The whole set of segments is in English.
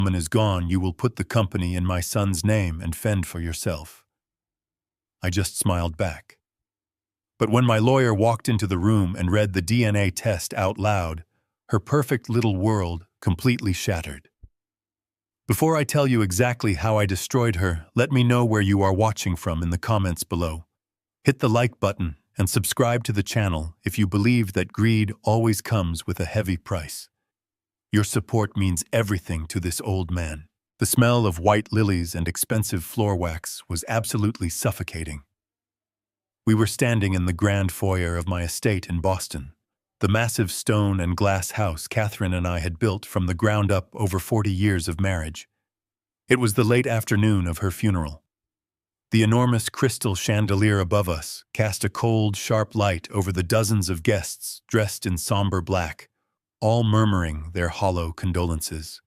woman is gone, you will put the company in my son's name and fend for yourself. I just smiled back. But when my lawyer walked into the room and read the DNA test out loud, her perfect little world completely shattered. Before I tell you exactly how I destroyed her, let me know where you are watching from in the comments below. Hit the like button and subscribe to the channel if you believe that greed always comes with a heavy price. Your support means everything to this old man. The smell of white lilies and expensive floor wax was absolutely suffocating. We were standing in the grand foyer of my estate in Boston, the massive stone and glass house Catherine and I had built from the ground up over 40 years of marriage. It was the late afternoon of her funeral. The enormous crystal chandelier above us cast a cold, sharp light over the dozens of guests dressed in somber black, all murmuring their hollow condolences.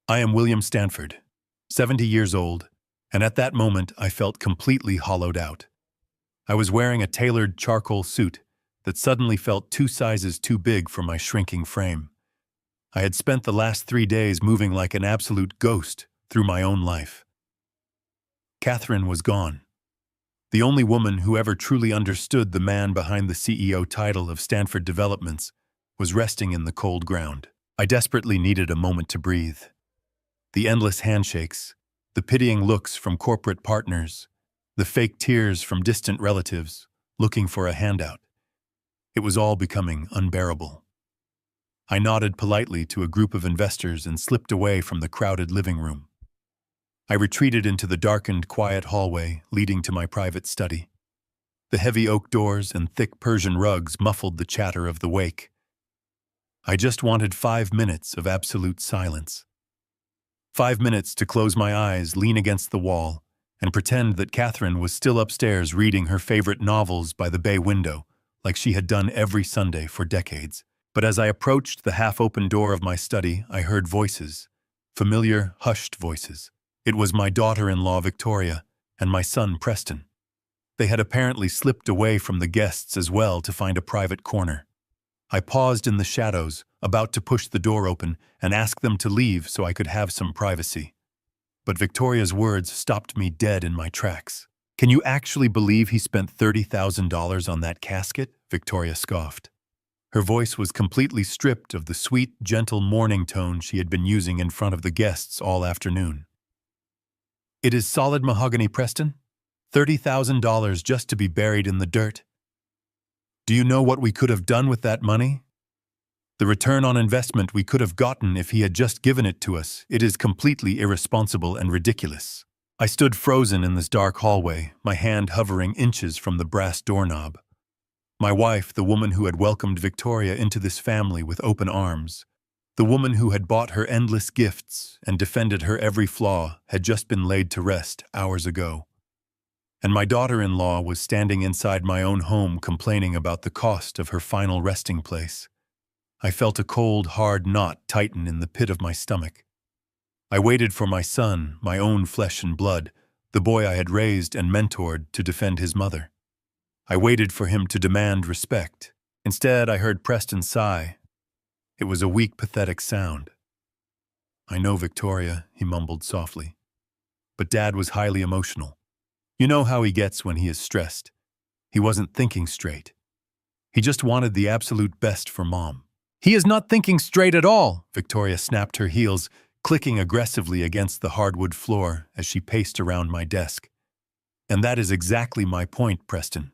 I am William Stanford, 70 years old, and at that moment I felt completely hollowed out. I was wearing a tailored charcoal suit that suddenly felt 2 sizes too big for my shrinking frame. I had spent the last 3 days moving like an absolute ghost through my own life. Catherine was gone. The only woman who ever truly understood the man behind the CEO title of Stanford Developments was resting in the cold ground. I desperately needed a moment to breathe. The endless handshakes, the pitying looks from corporate partners, the fake tears from distant relatives looking for a handout. It was all becoming unbearable. I nodded politely to a group of investors and slipped away from the crowded living room. I retreated into the darkened, quiet hallway leading to my private study. The heavy oak doors and thick Persian rugs muffled the chatter of the wake. I just wanted 5 minutes of absolute silence. 5 minutes to close my eyes, lean against the wall, and pretend that Catherine was still upstairs reading her favorite novels by the bay window, like she had done every Sunday for decades. But as I approached the half-open door of my study, I heard voices, familiar, hushed voices. It was my daughter-in-law, Victoria, and my son, Preston. They had apparently slipped away from the guests as well to find a private corner. I paused in the shadows, about to push the door open and ask them to leave so I could have some privacy. But Victoria's words stopped me dead in my tracks. "Can you actually believe he spent $30,000 on that casket?" Victoria scoffed. Her voice was completely stripped of the sweet, gentle mourning tone she had been using in front of the guests all afternoon. "It is solid mahogany, Preston? $30,000 just to be buried in the dirt. Do you know what we could have done with that money? The return on investment we could have gotten if he had just given it to us. It is completely irresponsible and ridiculous." I stood frozen in this dark hallway, my hand hovering inches from the brass doorknob. My wife, the woman who had welcomed Victoria into this family with open arms, the woman who had bought her endless gifts and defended her every flaw, had just been laid to rest hours ago. And my daughter-in-law was standing inside my own home complaining about the cost of her final resting place. I felt a cold, hard knot tighten in the pit of my stomach. I waited for my son, my own flesh and blood, the boy I had raised and mentored, to defend his mother. I waited for him to demand respect. Instead, I heard Preston sigh. It was a weak, pathetic sound. "I know, Victoria," he mumbled softly. But Dad was highly emotional. You know how he gets when he is stressed. He wasn't thinking straight. He just wanted the absolute best for Mom. "He is not thinking straight at all," Victoria snapped her heels, clicking aggressively against the hardwood floor as she paced around my desk. "And that is exactly my point, Preston.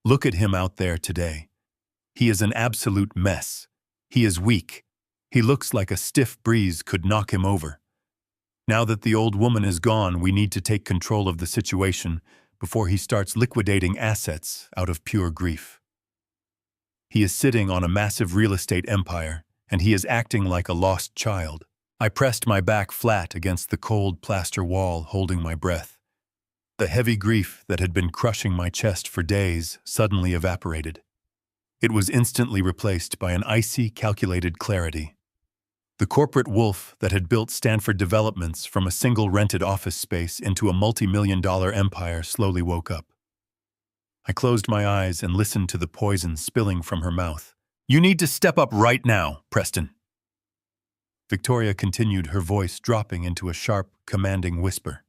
Look at him out there today. He is an absolute mess. He is weak. He looks like a stiff breeze could knock him over. Now that the old woman is gone, we need to take control of the situation before he starts liquidating assets out of pure grief. He is sitting on a massive real estate empire, and he is acting like a lost child." I pressed my back flat against the cold plaster wall, holding my breath. The heavy grief that had been crushing my chest for days suddenly evaporated. It was instantly replaced by an icy, calculated clarity. The corporate wolf that had built Stanford Developments from a single rented office space into a multi-million-dollar empire slowly woke up. I closed my eyes and listened to the poison spilling from her mouth. "You need to step up right now, Preston." Victoria continued, her voice dropping into a sharp, commanding whisper.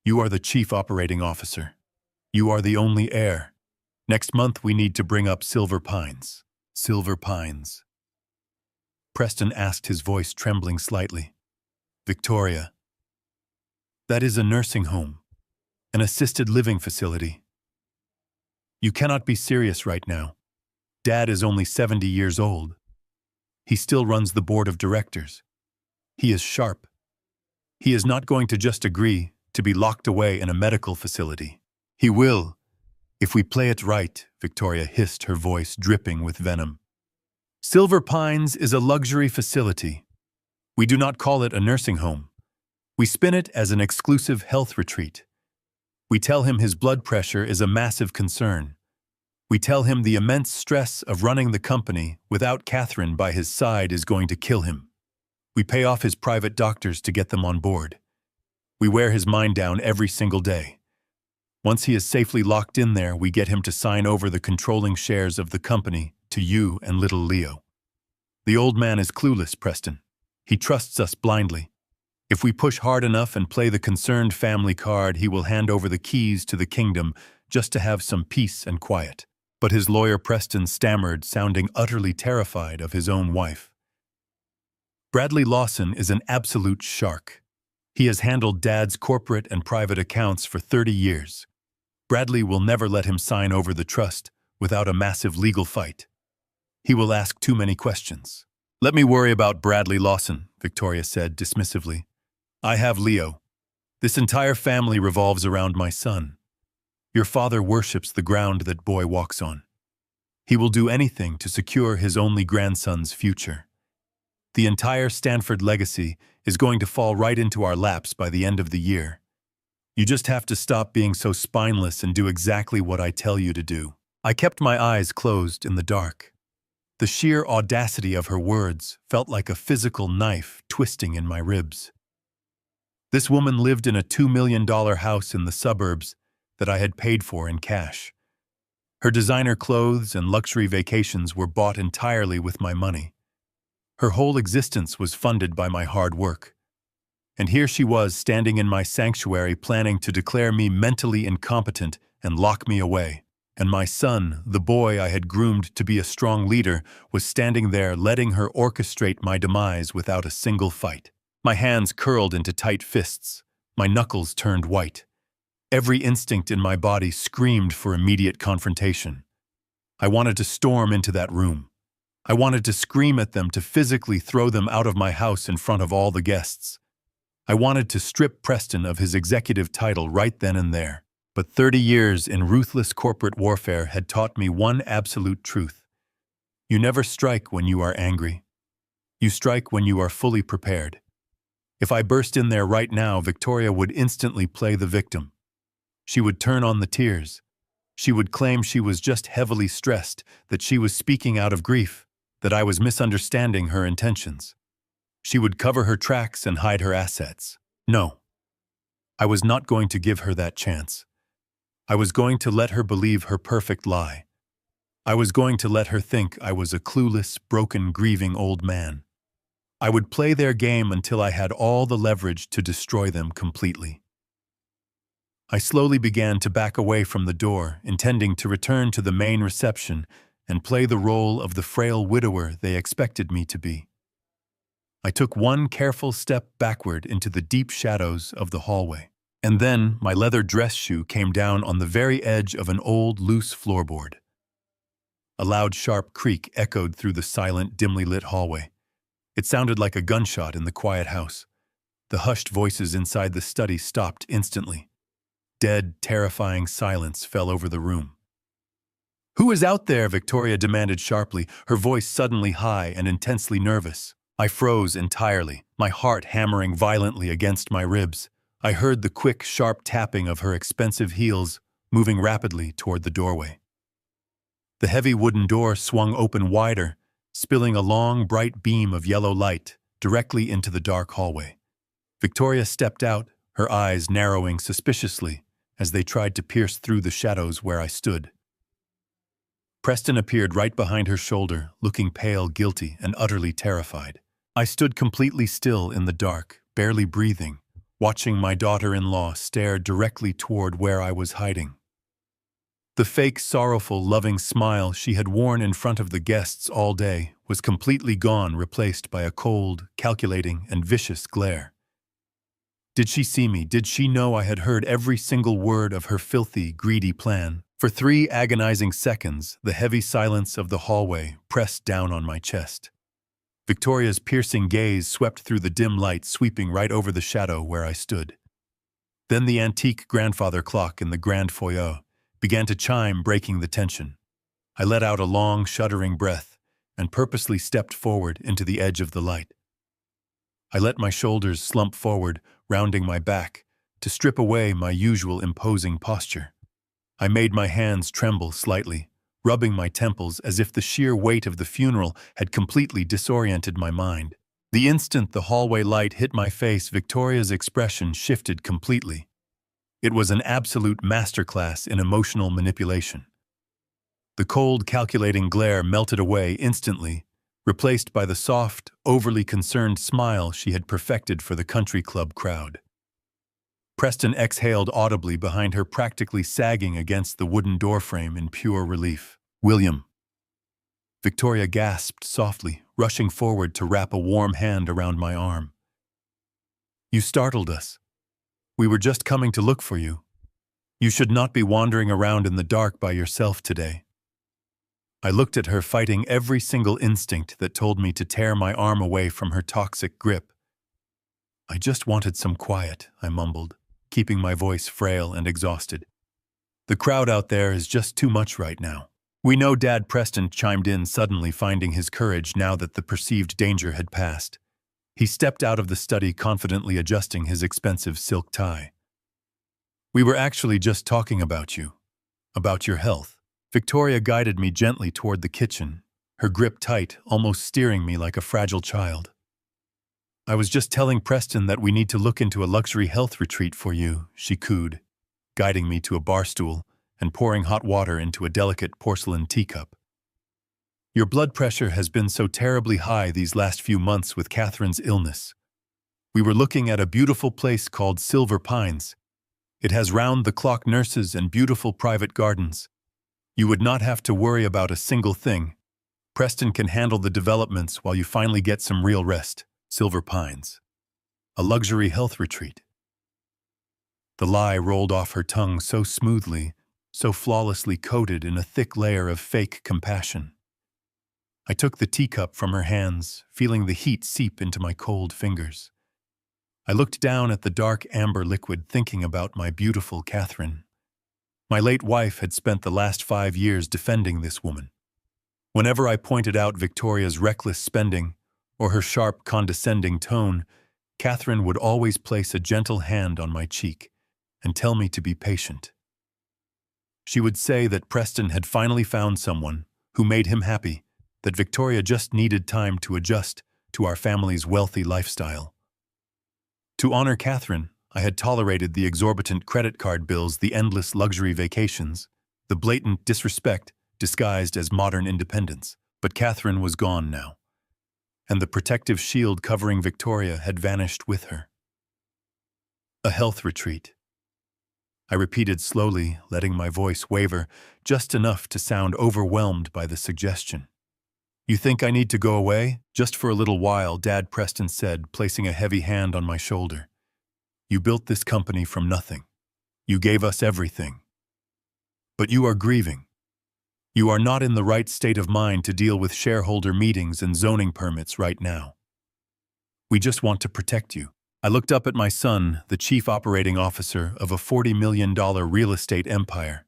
You are the chief operating officer. You are the only heir. Next month we need to bring up Silver Pines. Silver Pines. Preston asked, his voice trembling slightly. Victoria. That is a nursing home. An assisted living facility. You cannot be serious right now. Dad is only 70 years old. He still runs the board of directors. He is sharp. He is not going to just agree to be locked away in a medical facility. He will, if we play it right, Victoria hissed, her voice dripping with venom. Silver Pines is a luxury facility. We do not call it a nursing home. We spin it as an exclusive health retreat. We tell him his blood pressure is a massive concern. We tell him the immense stress of running the company without Catherine by his side is going to kill him. We pay off his private doctors to get them on board. We wear his mind down every single day. Once he is safely locked in there, we get him to sign over the controlling shares of the company to you and little Leo. The old man is clueless, Preston. He trusts us blindly. If we push hard enough and play the concerned family card, he will hand over the keys to the kingdom just to have some peace and quiet. But his lawyer Preston stammered, sounding utterly terrified of his own wife. Bradley Lawson is an absolute shark. He has handled Dad's corporate and private accounts for 30 years. Bradley will never let him sign over the trust without a massive legal fight. He will ask too many questions. Let me worry about Bradley Lawson, Victoria said dismissively. I have Leo. This entire family revolves around my son. Your father worships the ground that boy walks on. He will do anything to secure his only grandson's future. The entire Stanford legacy is going to fall right into our laps by the end of the year. You just have to stop being so spineless and do exactly what I tell you to do. I kept my eyes closed in the dark. The sheer audacity of her words felt like a physical knife twisting in my ribs. This woman lived in a $2 million house in the suburbs that I had paid for in cash. Her designer clothes and luxury vacations were bought entirely with my money. Her whole existence was funded by my hard work. And here she was standing in my sanctuary planning to declare me mentally incompetent and lock me away. And my son, the boy I had groomed to be a strong leader, was standing there letting her orchestrate my demise without a single fight. My hands curled into tight fists. My knuckles turned white. Every instinct in my body screamed for immediate confrontation. I wanted to storm into that room. I wanted to scream at them, to physically throw them out of my house in front of all the guests. I wanted to strip Preston of his executive title right then and there. But 30 years in ruthless corporate warfare had taught me one absolute truth. You never strike when you are angry. You strike when you are fully prepared. If I burst in there right now, Victoria would instantly play the victim. She would turn on the tears. She would claim she was just heavily stressed, that she was speaking out of grief, that I was misunderstanding her intentions. She would cover her tracks and hide her assets. No. I was not going to give her that chance. I was going to let her believe her perfect lie. I was going to let her think I was a clueless, broken, grieving old man. I would play their game until I had all the leverage to destroy them completely. I slowly began to back away from the door, intending to return to the main reception and play the role of the frail widower they expected me to be. I took one careful step backward into the deep shadows of the hallway. And then my leather dress shoe came down on the very edge of an old, loose floorboard. A loud, sharp creak echoed through the silent, dimly lit hallway. It sounded like a gunshot in the quiet house. The hushed voices inside the study stopped instantly. Dead, terrifying silence fell over the room. "Who is out there?" Victoria demanded sharply, her voice suddenly high and intensely nervous. I froze entirely, my heart hammering violently against my ribs. I heard the quick, sharp tapping of her expensive heels, moving rapidly toward the doorway. The heavy wooden door swung open wider, spilling a long, bright beam of yellow light directly into the dark hallway. Victoria stepped out, her eyes narrowing suspiciously as they tried to pierce through the shadows where I stood. Preston appeared right behind her shoulder, looking pale, guilty, and utterly terrified. I stood completely still in the dark, barely breathing, watching my daughter-in-law stare directly toward where I was hiding. The fake, sorrowful, loving smile she had worn in front of the guests all day was completely gone, replaced by a cold, calculating, and vicious glare. Did she see me? Did she know I had heard every single word of her filthy, greedy plan? For 3 agonizing seconds, the heavy silence of the hallway pressed down on my chest. Victoria's piercing gaze swept through the dim light, sweeping right over the shadow where I stood. Then the antique grandfather clock in the grand foyer began to chime, breaking the tension. I let out a long, shuddering breath and purposely stepped forward into the edge of the light. I let my shoulders slump forward, rounding my back, to strip away my usual imposing posture. I made my hands tremble slightly, rubbing my temples as if the sheer weight of the funeral had completely disoriented my mind. The instant the hallway light hit my face, Victoria's expression shifted completely. It was an absolute masterclass in emotional manipulation. The cold, calculating glare melted away instantly, replaced by the soft, overly concerned smile she had perfected for the country club crowd. Preston exhaled audibly behind her, practically sagging against the wooden doorframe in pure relief. "William." Victoria gasped softly, rushing forward to wrap a warm hand around my arm. "You startled us. We were just coming to look for you. You should not be wandering around in the dark by yourself today." I looked at her, fighting every single instinct that told me to tear my arm away from her toxic grip. "I just wanted some quiet," I mumbled, keeping my voice frail and exhausted. "The crowd out there is just too much right now." "We know," Dad Preston chimed in, suddenly finding his courage now that the perceived danger had passed. He stepped out of the study, confidently adjusting his expensive silk tie. "We were actually just talking about you, about your health." Victoria guided me gently toward the kitchen, her grip tight, almost steering me like a fragile child. "I was just telling Preston that we need to look into a luxury health retreat for you," she cooed, guiding me to a bar stool and pouring hot water into a delicate porcelain teacup. "Your blood pressure has been so terribly high these last few months with Catherine's illness. We were looking at a beautiful place called Silver Pines. It has round-the-clock nurses and beautiful private gardens. You would not have to worry about a single thing. Preston can handle the developments while you finally get some real rest." Silver Pines. A luxury health retreat. The lie rolled off her tongue so smoothly, so flawlessly coated in a thick layer of fake compassion. I took the teacup from her hands, feeling the heat seep into my cold fingers. I looked down at the dark amber liquid, thinking about my beautiful Catherine. My late wife had spent the last 5 years defending this woman. Whenever I pointed out Victoria's reckless spending or her sharp, condescending tone, Catherine would always place a gentle hand on my cheek and tell me to be patient. She would say that Preston had finally found someone who made him happy, that Victoria just needed time to adjust to our family's wealthy lifestyle. To honor Catherine, I had tolerated the exorbitant credit card bills, the endless luxury vacations, the blatant disrespect disguised as modern independence. But Catherine was gone now, and the protective shield covering Victoria had vanished with her. "A health retreat," I repeated slowly, letting my voice waver just enough to sound overwhelmed by the suggestion. "You think I need to go away? Just for a little while," Dad Preston said, placing a heavy hand on my shoulder. "You built this company from nothing. You gave us everything. But you are grieving. You are not in the right state of mind to deal with shareholder meetings and zoning permits right now. We just want to protect you." I looked up at my son, the chief operating officer of a $40 million real estate empire,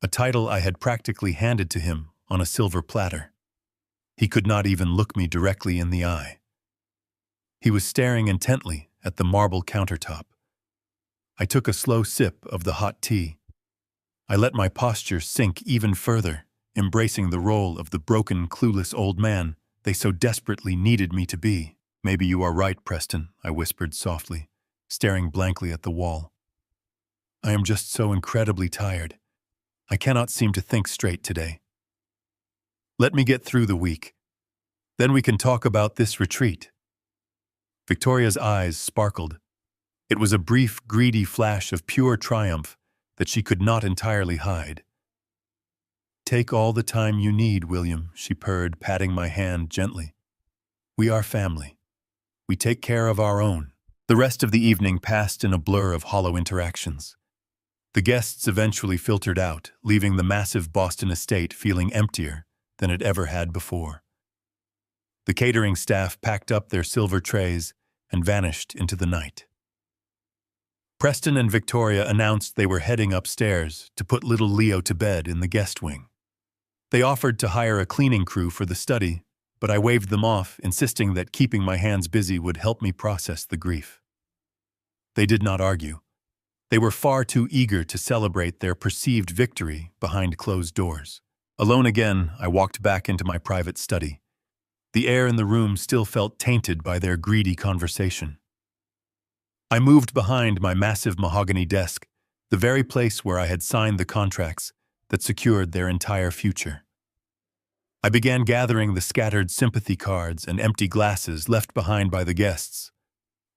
a title I had practically handed to him on a silver platter. He could not even look me directly in the eye. He was staring intently at the marble countertop. I took a slow sip of the hot tea. I let my posture sink even further, embracing the role of the broken, clueless old man they so desperately needed me to be. "Maybe you are right, Preston," I whispered softly, staring blankly at the wall. "I am just so incredibly tired. I cannot seem to think straight today. Let me get through the week. Then we can talk about this retreat." Victoria's eyes sparkled. It was a brief, greedy flash of pure triumph that she could not entirely hide. "Take all the time you need, William," she purred, patting my hand gently. "We are family. We take care of our own." The rest of the evening passed in a blur of hollow interactions. The guests eventually filtered out, leaving the massive Boston estate feeling emptier than it ever had before. The catering staff packed up their silver trays and vanished into the night. Preston and Victoria announced they were heading upstairs to put little Leo to bed in the guest wing. They offered to hire a cleaning crew for the study, but I waved them off, insisting that keeping my hands busy would help me process the grief. They did not argue. They were far too eager to celebrate their perceived victory behind closed doors. Alone again, I walked back into my private study. The air in the room still felt tainted by their greedy conversation. I moved behind my massive mahogany desk, the very place where I had signed the contracts that secured their entire future. I began gathering the scattered sympathy cards and empty glasses left behind by the guests.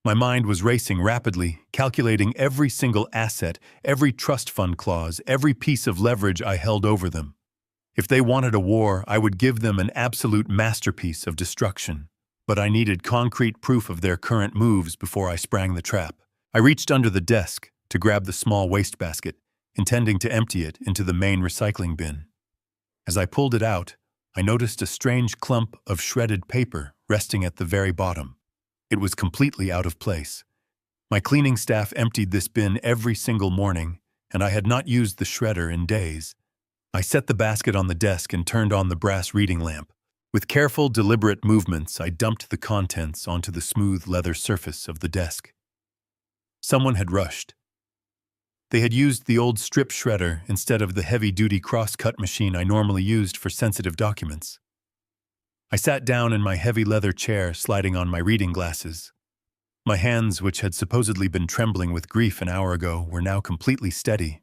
My mind was racing rapidly, calculating every single asset, every trust fund clause, every piece of leverage I held over them. If they wanted a war, I would give them an absolute masterpiece of destruction. But I needed concrete proof of their current moves before I sprang the trap. I reached under the desk to grab the small wastebasket, intending to empty it into the main recycling bin. As I pulled it out, I noticed a strange clump of shredded paper resting at the very bottom. It was completely out of place. My cleaning staff emptied this bin every single morning, and I had not used the shredder in days. I set the basket on the desk and turned on the brass reading lamp. With careful, deliberate movements, I dumped the contents onto the smooth leather surface of the desk. Someone had rushed. They had used the old strip shredder instead of the heavy-duty cross-cut machine I normally used for sensitive documents. I sat down in my heavy leather chair, sliding on my reading glasses. My hands, which had supposedly been trembling with grief an hour ago, were now completely steady.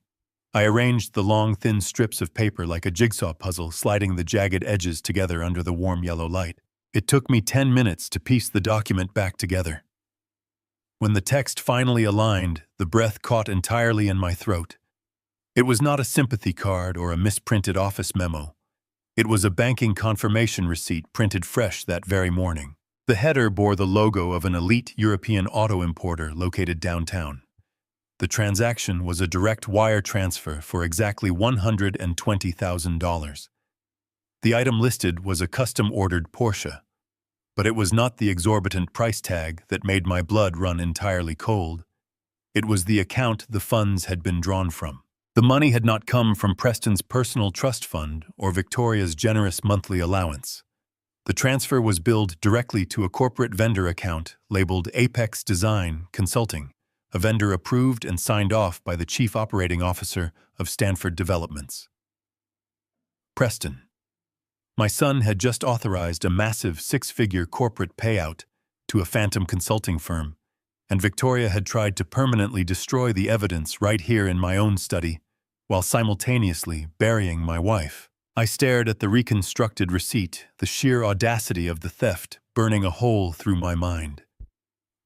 I arranged the long, thin strips of paper like a jigsaw puzzle, sliding the jagged edges together under the warm yellow light. It took me 10 minutes to piece the document back together. When the text finally aligned, the breath caught entirely in my throat. It was not a sympathy card or a misprinted office memo. It was a banking confirmation receipt printed fresh that very morning. The header bore the logo of an elite European auto importer located downtown. The transaction was a direct wire transfer for exactly $120,000. The item listed was a custom-ordered Porsche, but it was not the exorbitant price tag that made my blood run entirely cold. It was the account the funds had been drawn from. The money had not come from Preston's personal trust fund or Victoria's generous monthly allowance. The transfer was billed directly to a corporate vendor account labeled Apex Design Consulting, a vendor approved and signed off by the Chief Operating Officer of Stanford Developments. Preston. My son had just authorized a massive 6-figure corporate payout to a phantom consulting firm, and Victoria had tried to permanently destroy the evidence right here in my own study, while simultaneously burying my wife. I stared at the reconstructed receipt, the sheer audacity of the theft burning a hole through my mind.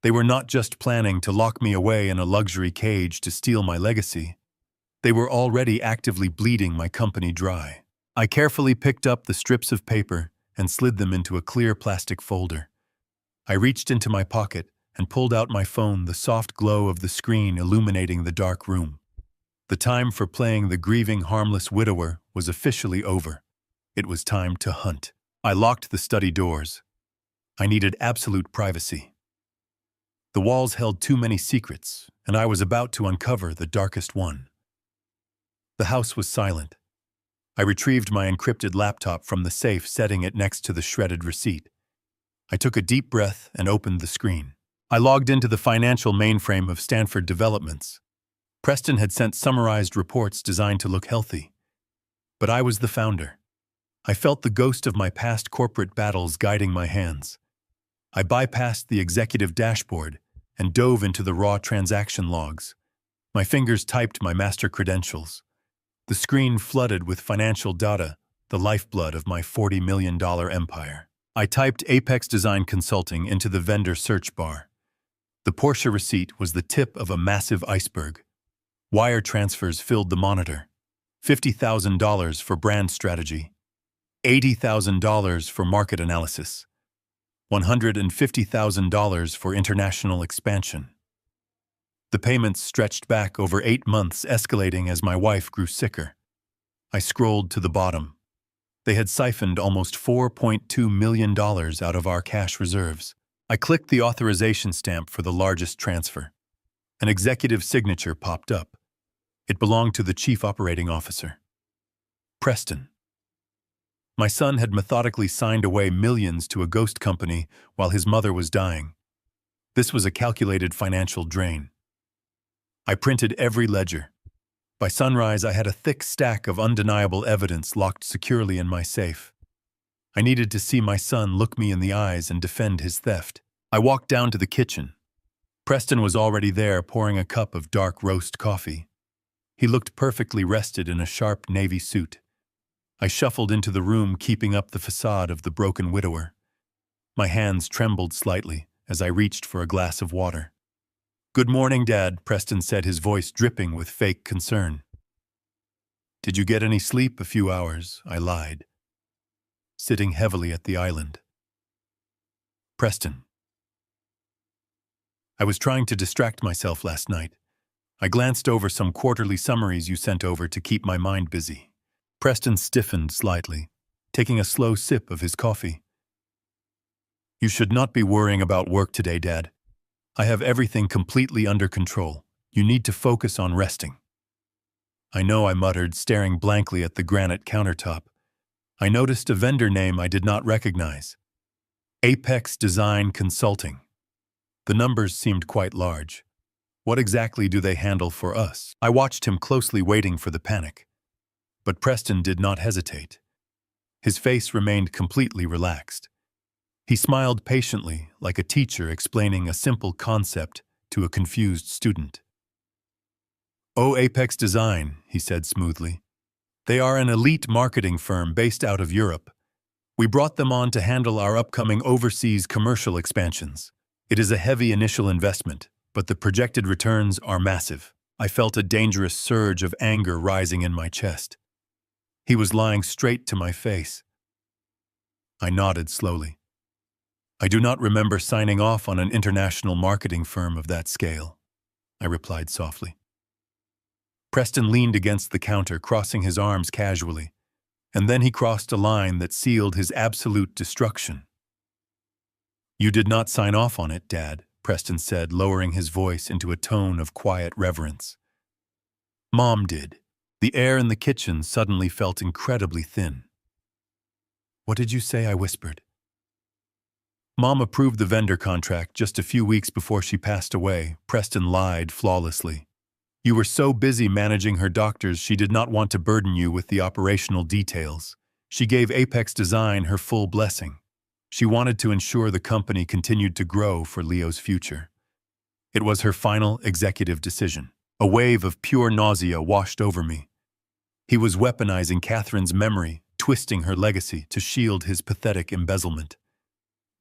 They were not just planning to lock me away in a luxury cage to steal my legacy. They were already actively bleeding my company dry. I carefully picked up the strips of paper and slid them into a clear plastic folder. I reached into my pocket and pulled out my phone, the soft glow of the screen illuminating the dark room. The time for playing the grieving, harmless widower was officially over. It was time to hunt. I locked the study doors. I needed absolute privacy. The walls held too many secrets, and I was about to uncover the darkest one. The house was silent. I retrieved my encrypted laptop from the safe, setting it next to the shredded receipt. I took a deep breath and opened the screen. I logged into the financial mainframe of Stanford Developments. Preston had sent summarized reports designed to look healthy. But I was the founder. I felt the ghost of my past corporate battles guiding my hands. I bypassed the executive dashboard and dove into the raw transaction logs. My fingers typed my master credentials. The screen flooded with financial data, the lifeblood of my $40 million empire. I typed Apex Design Consulting into the vendor search bar. The Porsche receipt was the tip of a massive iceberg. Wire transfers filled the monitor. $50,000 for brand strategy, $80,000 for market analysis, $150,000 for international expansion. The payments stretched back over 8 months, escalating as my wife grew sicker. I scrolled to the bottom. They had siphoned almost $4.2 million out of our cash reserves. I clicked the authorization stamp for the largest transfer. An executive signature popped up. It belonged to the chief operating officer, Preston. My son had methodically signed away millions to a ghost company while his mother was dying. This was a calculated financial drain. I printed every ledger. By sunrise, I had a thick stack of undeniable evidence locked securely in my safe. I needed to see my son look me in the eyes and defend his theft. I walked down to the kitchen. Preston was already there, pouring a cup of dark roast coffee. He looked perfectly rested in a sharp navy suit. I shuffled into the room, keeping up the facade of the broken widower. My hands trembled slightly as I reached for a glass of water. "Good morning, Dad," Preston said, his voice dripping with fake concern. "Did you get any sleep?" "A few hours," I lied, sitting heavily at the island. "Preston, I was trying to distract myself last night. I glanced over some quarterly summaries you sent over to keep my mind busy." Preston stiffened slightly, taking a slow sip of his coffee. "You should not be worrying about work today, Dad. I have everything completely under control. You need to focus on resting." "I know," I muttered, staring blankly at the granite countertop. I noticed a vendor name I did not recognize. Apex Design Consulting. The numbers seemed quite large. What exactly do they handle for us? I watched him closely, waiting for the panic. But Preston did not hesitate. His face remained completely relaxed. He smiled patiently, like a teacher explaining a simple concept to a confused student. "Oh, Apex Design," he said smoothly. "They are an elite marketing firm based out of Europe. We brought them on to handle our upcoming overseas commercial expansions. It is a heavy initial investment, but the projected returns are massive." I felt a dangerous surge of anger rising in my chest. He was lying straight to my face. I nodded slowly. "I do not remember signing off on an international marketing firm of that scale," I replied softly. Preston leaned against the counter, crossing his arms casually, and then he crossed a line that sealed his absolute destruction. "You did not sign off on it, Dad," Preston said, lowering his voice into a tone of quiet reverence. "Mom did." The air in the kitchen suddenly felt incredibly thin. "What did you say?" I whispered. "Mom approved the vendor contract just a few weeks before she passed away," Preston lied flawlessly. "You were so busy managing her doctors, she did not want to burden you with the operational details. She gave Apex Design her full blessing. She wanted to ensure the company continued to grow for Leo's future. It was her final executive decision." A wave of pure nausea washed over me. He was weaponizing Catherine's memory, twisting her legacy to shield his pathetic embezzlement.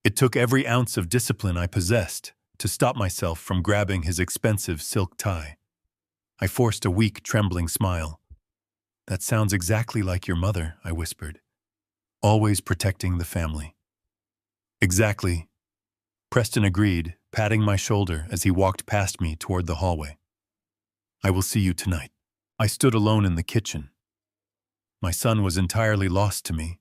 It took every ounce of discipline I possessed to stop myself from grabbing his expensive silk tie. I forced a weak, trembling smile. "That sounds exactly like your mother," I whispered. "Always protecting the family." "Exactly," Preston agreed, patting my shoulder as he walked past me toward the hallway. "I will see you tonight." I stood alone in the kitchen. My son was entirely lost to me.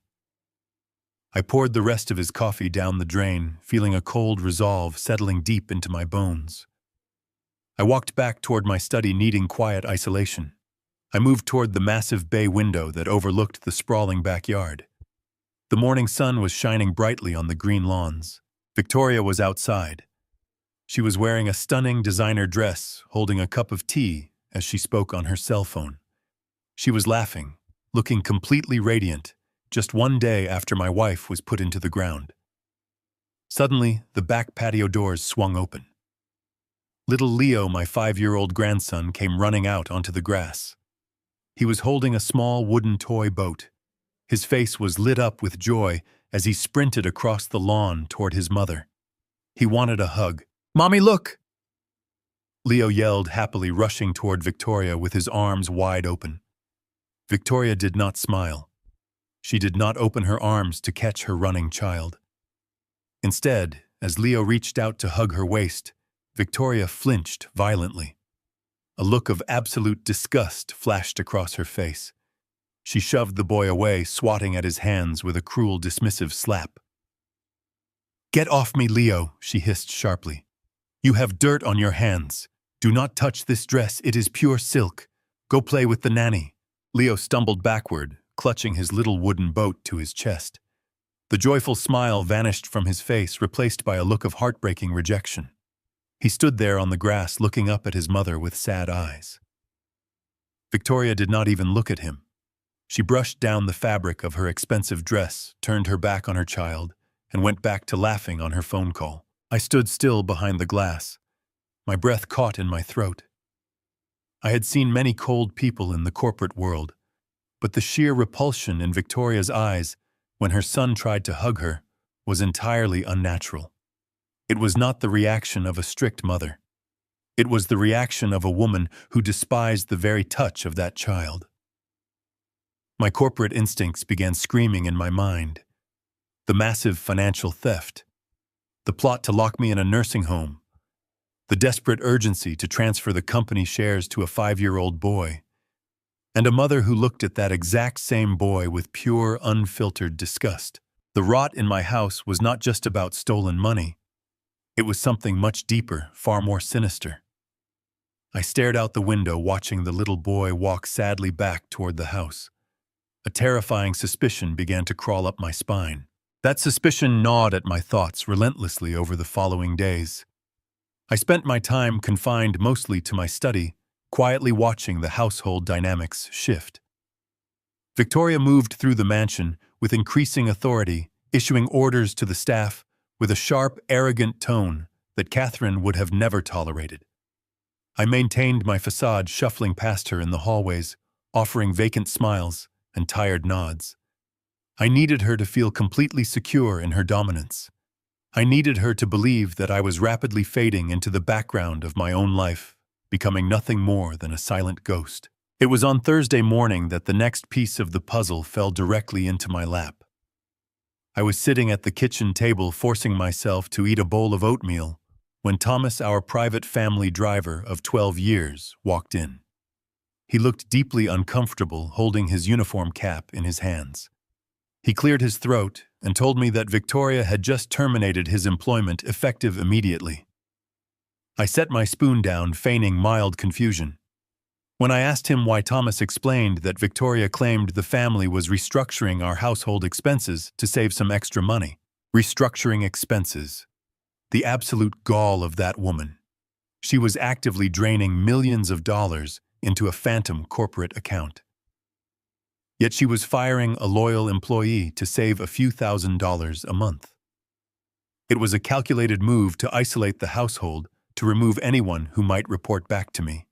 I poured the rest of his coffee down the drain, feeling a cold resolve settling deep into my bones. I walked back toward my study, needing quiet isolation. I moved toward the massive bay window that overlooked the sprawling backyard. The morning sun was shining brightly on the green lawns. Victoria was outside. She was wearing a stunning designer dress, holding a cup of tea as she spoke on her cell phone. She was laughing, looking completely radiant, just one day after my wife was put into the ground. Suddenly, the back patio doors swung open. Little Leo, my 5-year-old grandson, came running out onto the grass. He was holding a small wooden toy boat. His face was lit up with joy as he sprinted across the lawn toward his mother. He wanted a hug. "Mommy, look!" Leo yelled happily, rushing toward Victoria with his arms wide open. Victoria did not smile. She did not open her arms to catch her running child. Instead, as Leo reached out to hug her waist, Victoria flinched violently. A look of absolute disgust flashed across her face. She shoved the boy away, swatting at his hands with a cruel, dismissive slap. "Get off me, Leo," she hissed sharply. "You have dirt on your hands. Do not touch this dress, it is pure silk. Go play with the nanny." Leo stumbled backward, clutching his little wooden boat to his chest. The joyful smile vanished from his face, replaced by a look of heartbreaking rejection. He stood there on the grass, looking up at his mother with sad eyes. Victoria did not even look at him. She brushed down the fabric of her expensive dress, turned her back on her child, and went back to laughing on her phone call. I stood still behind the glass, my breath caught in my throat. I had seen many cold people in the corporate world, but the sheer repulsion in Victoria's eyes when her son tried to hug her was entirely unnatural. It was not the reaction of a strict mother. It was the reaction of a woman who despised the very touch of that child. My corporate instincts began screaming in my mind. The massive financial theft, the plot to lock me in a nursing home, the desperate urgency to transfer the company shares to a 5-year-old boy, and a mother who looked at that exact same boy with pure, unfiltered disgust. The rot in my house was not just about stolen money. It was something much deeper, far more sinister. I stared out the window, watching the little boy walk sadly back toward the house. A terrifying suspicion began to crawl up my spine. That suspicion gnawed at my thoughts relentlessly over the following days. I spent my time confined mostly to my study, quietly watching the household dynamics shift. Victoria moved through the mansion with increasing authority, issuing orders to the staff with a sharp, arrogant tone that Catherine would have never tolerated. I maintained my facade, shuffling past her in the hallways, offering vacant smiles and tired nods. I needed her to feel completely secure in her dominance. I needed her to believe that I was rapidly fading into the background of my own life, becoming nothing more than a silent ghost. It was on Thursday morning that the next piece of the puzzle fell directly into my lap. I was sitting at the kitchen table, forcing myself to eat a bowl of oatmeal, when Thomas, our private family driver of 12 years, walked in. He looked deeply uncomfortable, holding his uniform cap in his hands. He cleared his throat and told me that Victoria had just terminated his employment, effective immediately. I set my spoon down, feigning mild confusion. When I asked him why, Thomas explained that Victoria claimed the family was restructuring our household expenses to save some extra money. Restructuring expenses. The absolute gall of that woman. She was actively draining millions of dollars into a phantom corporate account. Yet she was firing a loyal employee to save a few $1,000s a month. It was a calculated move to isolate the household, to remove anyone who might report back to me.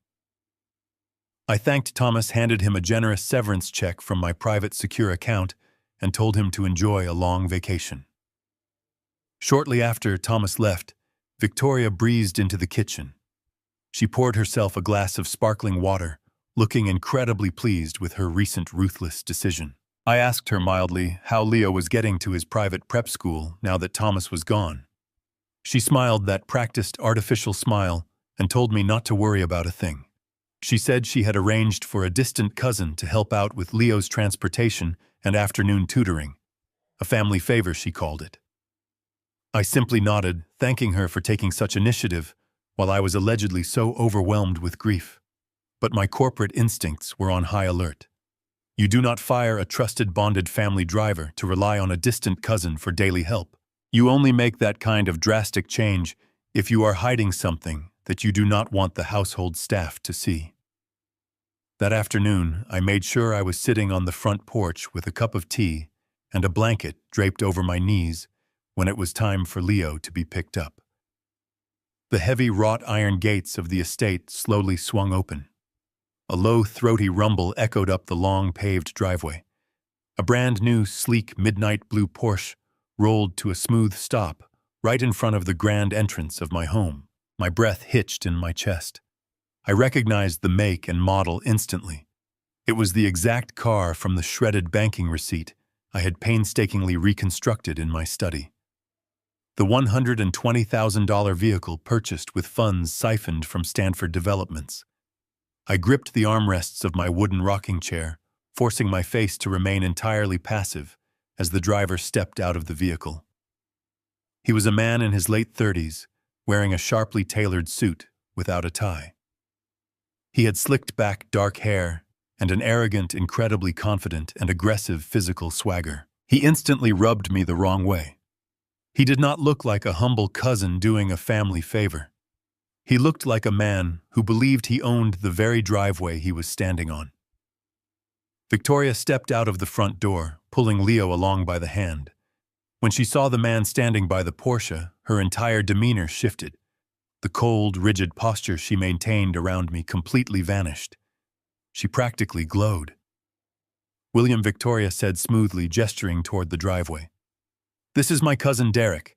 I thanked Thomas, handed him a generous severance check from my private secure account, and told him to enjoy a long vacation. Shortly after Thomas left, Victoria breezed into the kitchen. She poured herself a glass of sparkling water, looking incredibly pleased with her recent ruthless decision. I asked her mildly how Leo was getting to his private prep school now that Thomas was gone. She smiled that practiced artificial smile and told me not to worry about a thing. She said she had arranged for a distant cousin to help out with Leo's transportation and afternoon tutoring. A family favor, she called it. I simply nodded, thanking her for taking such initiative, while I was allegedly so overwhelmed with grief. But my corporate instincts were on high alert. You do not fire a trusted bonded family driver to rely on a distant cousin for daily help. You only make that kind of drastic change if you are hiding something that you do not want the household staff to see. That afternoon, I made sure I was sitting on the front porch with a cup of tea and a blanket draped over my knees when it was time for Leo to be picked up. The heavy wrought iron gates of the estate slowly swung open. A low, throaty rumble echoed up the long paved driveway. A brand new, sleek, midnight blue Porsche rolled to a smooth stop right in front of the grand entrance of my home. My breath hitched in my chest. I recognized the make and model instantly. It was the exact car from the shredded banking receipt I had painstakingly reconstructed in my study. The $120,000 vehicle purchased with funds siphoned from Stanford Developments. I gripped the armrests of my wooden rocking chair, forcing my face to remain entirely passive as the driver stepped out of the vehicle. He was a man in his late 30s, wearing a sharply tailored suit without a tie. He had slicked back dark hair and an arrogant, incredibly confident, and aggressive physical swagger. He instantly rubbed me the wrong way. He did not look like a humble cousin doing a family favor. He looked like a man who believed he owned the very driveway he was standing on. Victoria stepped out of the front door, pulling Leo along by the hand. When she saw the man standing by the Porsche, her entire demeanor shifted. The cold, rigid posture she maintained around me completely vanished. She practically glowed. "William," Victoria said smoothly, gesturing toward the driveway. "This is my cousin Derek.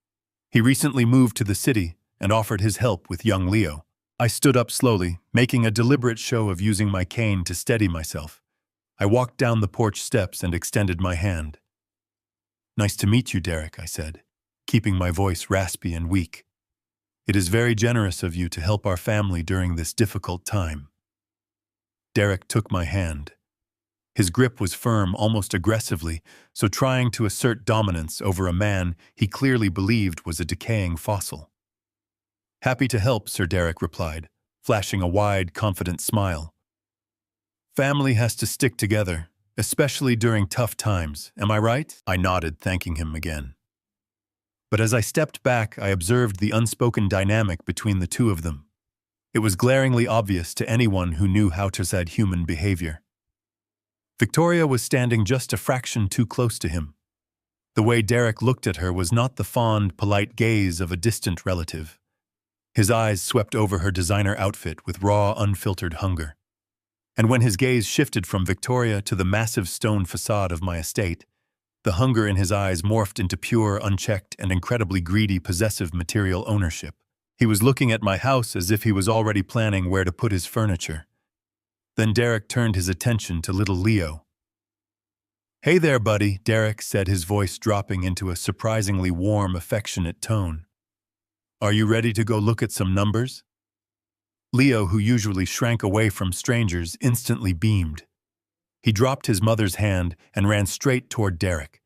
He recently moved to the city and offered his help with young Leo." I stood up slowly, making a deliberate show of using my cane to steady myself. I walked down the porch steps and extended my hand. "Nice to meet you, Derek," I said, keeping my voice raspy and weak. "It is very generous of you to help our family during this difficult time." Derek took my hand. His grip was firm, almost aggressively, so trying to assert dominance over a man he clearly believed was a decaying fossil. "Happy to help," Sir Derek replied, flashing a wide, confident smile. "Family has to stick together, especially during tough times, am I right?" I nodded, thanking him again. But as I stepped back, I observed the unspoken dynamic between the two of them. It was glaringly obvious to anyone who knew how to read human behavior. Victoria was standing just a fraction too close to him. The way Derek looked at her was not the fond, polite gaze of a distant relative. His eyes swept over her designer outfit with raw, unfiltered hunger. And when his gaze shifted from Victoria to the massive stone facade of my estate, the hunger in his eyes morphed into pure, unchecked, and incredibly greedy, possessive material ownership. He was looking at my house as if he was already planning where to put his furniture. Then Derek turned his attention to little Leo. "Hey there, buddy," Derek said, his voice dropping into a surprisingly warm, affectionate tone. "Are you ready to go look at some numbers?" Leo, who usually shrank away from strangers, instantly beamed. He dropped his mother's hand and ran straight toward Derek.